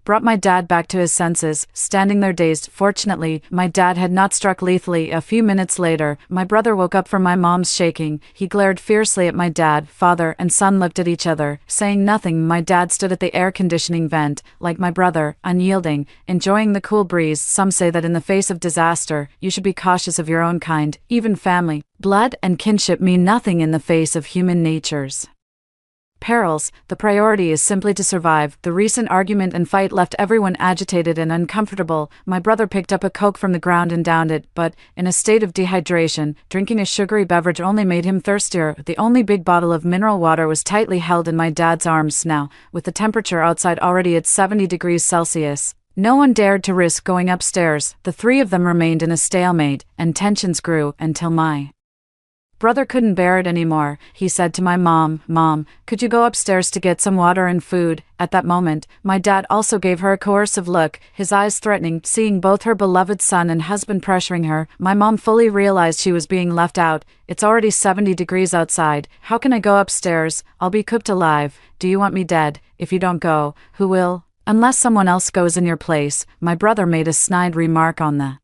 brought my dad back to his senses, standing there dazed. Fortunately, my dad had not struck lethally. A few minutes later, my brother woke up from my mom's shaking. He glared fiercely at my dad. Father and son looked at each other, saying nothing. My dad stood at the air conditioning vent, like my brother, unyielding, enjoying the cool breeze. Some say that in the face of disaster, you should be cautious of your own kind. Even family, blood, and kinship mean nothing in the face of human nature's perils. The priority is simply to survive. The recent argument and fight left everyone agitated and uncomfortable. My brother picked up a Coke from the ground and downed it, but, in a state of dehydration, drinking a sugary beverage only made him thirstier. The only big bottle of mineral water was tightly held in my dad's arms. Now, with the temperature outside already at 70 degrees Celsius, no one dared to risk going upstairs. The three of them remained in a stalemate, and tensions grew until my brother couldn't bear it anymore. He said to my mom, "Mom, could you go upstairs to get some water and food?" At that moment, my dad also gave her a coercive look, his eyes threatening. Seeing both her beloved son and husband pressuring her, my mom fully realized she was being left out. "It's already 70 degrees outside. How can I go upstairs? I'll be cooked alive. Do you want me dead? If you don't go, who will? Unless someone else goes in your place." My brother made a snide remark on the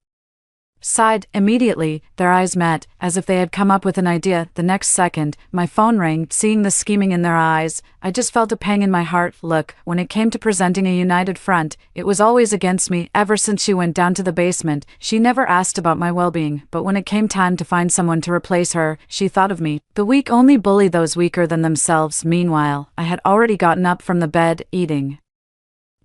side. Immediately, their eyes met, as if they had come up with an idea. The next second, my phone rang. Seeing the scheming in their eyes, I just felt a pang in my heart. Look, when it came to presenting a united front, it was always against me. Ever since she went down to the basement, she never asked about my well-being, but when it came time to find someone to replace her, she thought of me. The weak only bully those weaker than themselves. Meanwhile, I had already gotten up from the bed, eating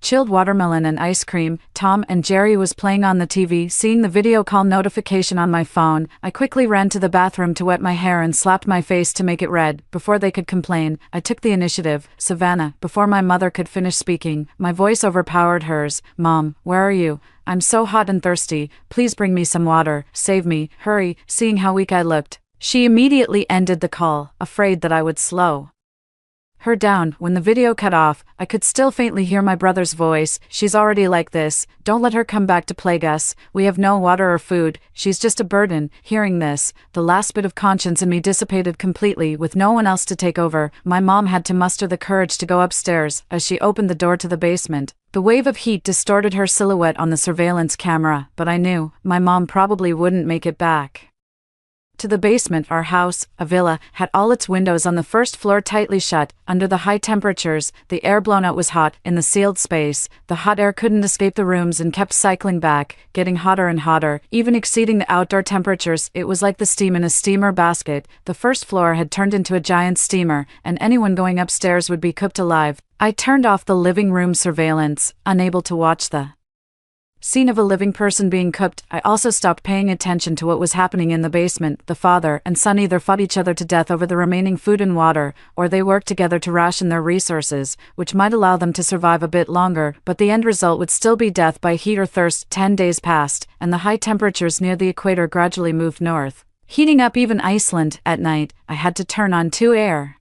chilled watermelon and ice cream. Tom and Jerry was playing on the TV. Seeing the video call notification on my phone, I quickly ran to the bathroom to wet my hair and slapped my face to make it red. Before they could complain, I took the initiative. "Savannah," before my mother could finish speaking, my voice overpowered hers. "Mom, where are you? I'm so hot and thirsty. Please bring me some water. Save me. Hurry." Seeing how weak I looked, she immediately ended the call, afraid that I would slow her down. When the video cut off, I could still faintly hear my brother's voice. "She's already like this. Don't let her come back to plague us. We have no water or food. She's just a burden." Hearing this, the last bit of conscience in me dissipated completely. With no one else to take over, my mom had to muster the courage to go upstairs. As she opened the door to the basement, the wave of heat distorted her silhouette on the surveillance camera, but I knew my mom probably wouldn't make it back to the basement. Our house, a villa, had all its windows on the first floor tightly shut. Under the high temperatures, the air blown out was hot. In the sealed space, the hot air couldn't escape the rooms and kept cycling back, getting hotter and hotter, even exceeding the outdoor temperatures. It was like the steam in a steamer basket. The first floor had turned into a giant steamer, and anyone going upstairs would be cooked alive. I turned off the living room surveillance, unable to watch the scene of a living person being cooked. I also stopped paying attention to what was happening in the basement. The father and son either fought each other to death over the remaining food and water, or they worked together to ration their resources, which might allow them to survive a bit longer, but the end result would still be death by heat or thirst. 10 days passed, and the high temperatures near the equator gradually moved north, heating up even Iceland. At night, I had to turn on two air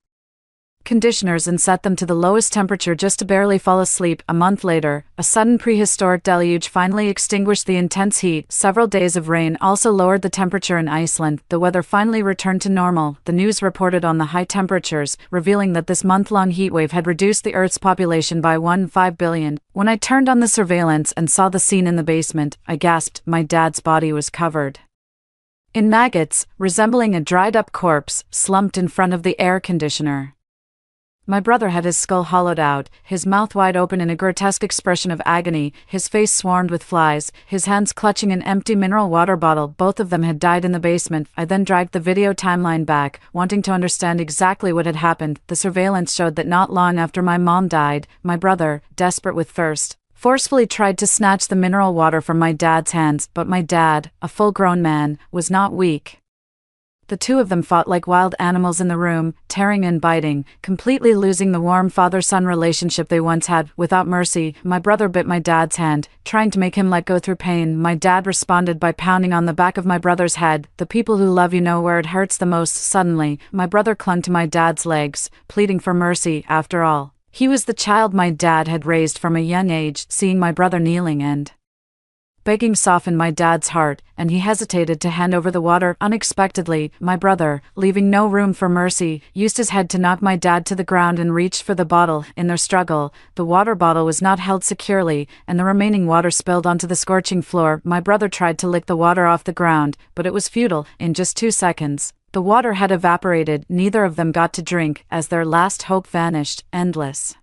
conditioners and set them to the lowest temperature just to barely fall asleep. A month later, a sudden prehistoric deluge finally extinguished the intense heat. Several days of rain also lowered the temperature in Iceland. The weather finally returned to normal. The news reported on the high temperatures, revealing that this month-long heatwave had reduced the Earth's population by 1.5 billion. When I turned on the surveillance and saw the scene in the basement, I gasped. My dad's body was covered in maggots, resembling a dried-up corpse, slumped in front of the air conditioner. My brother had his skull hollowed out, his mouth wide open in a grotesque expression of agony, his face swarmed with flies, his hands clutching an empty mineral water bottle. Both of them had died in the basement. I then dragged the video timeline back, wanting to understand exactly what had happened. The surveillance showed that not long after my mom died, my brother, desperate with thirst, forcefully tried to snatch the mineral water from my dad's hands, but my dad, a full-grown man, was not weak. The two of them fought like wild animals in the room, tearing and biting, completely losing the warm father-son relationship they once had. Without mercy, my brother bit my dad's hand, trying to make him let go through pain. My dad responded by pounding on the back of my brother's head. The people who love you know where it hurts the most. Suddenly, my brother clung to my dad's legs, pleading for mercy. After all, he was the child my dad had raised from a young age. Seeing my brother kneeling and begging softened my dad's heart, and he hesitated to hand over the water. Unexpectedly, my brother, leaving no room for mercy, used his head to knock my dad to the ground and reached for the bottle. In their struggle, the water bottle was not held securely, and the remaining water spilled onto the scorching floor. My brother tried to lick the water off the ground, but it was futile. In just 2 seconds, the water had evaporated. Neither of them got to drink, as their last hope vanished. Endless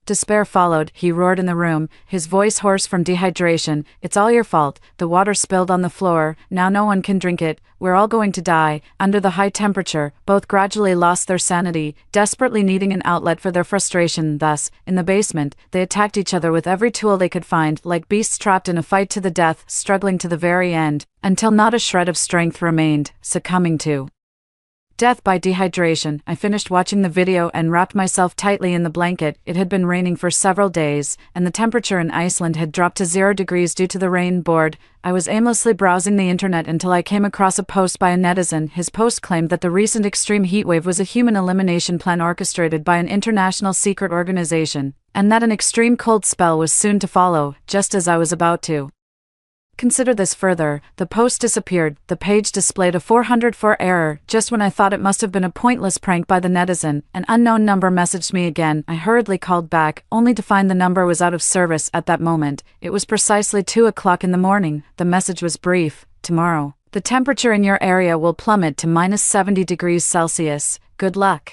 despair followed. He roared in the room, his voice hoarse from dehydration. It's all your fault. The water spilled on the floor. Now no one can drink it. We're all going to die. Under the high temperature, both gradually lost their sanity, desperately needing an outlet for their frustration. Thus, in the basement, they attacked each other with every tool they could find, like beasts trapped in a fight to the death, struggling to the very end, until not a shred of strength remained, succumbing to death by dehydration. I finished watching the video and wrapped myself tightly in the blanket. It had been raining for several days, and the temperature in Iceland had dropped to 0 degrees due to the rain. Bored, I was aimlessly browsing the internet until I came across a post by a netizen. His post claimed that the recent extreme heatwave was a human elimination plan orchestrated by an international secret organization, and that an extreme cold spell was soon to follow. Just as I was about to consider this further, the post disappeared. The page displayed a 404 error. Just when I thought it must have been a pointless prank by the netizen, an unknown number messaged me again. I hurriedly called back, only to find the number was out of service at that moment. It was precisely 2 o'clock in the morning. The message was brief. Tomorrow, the temperature in your area will plummet to -70 degrees Celsius. Good luck.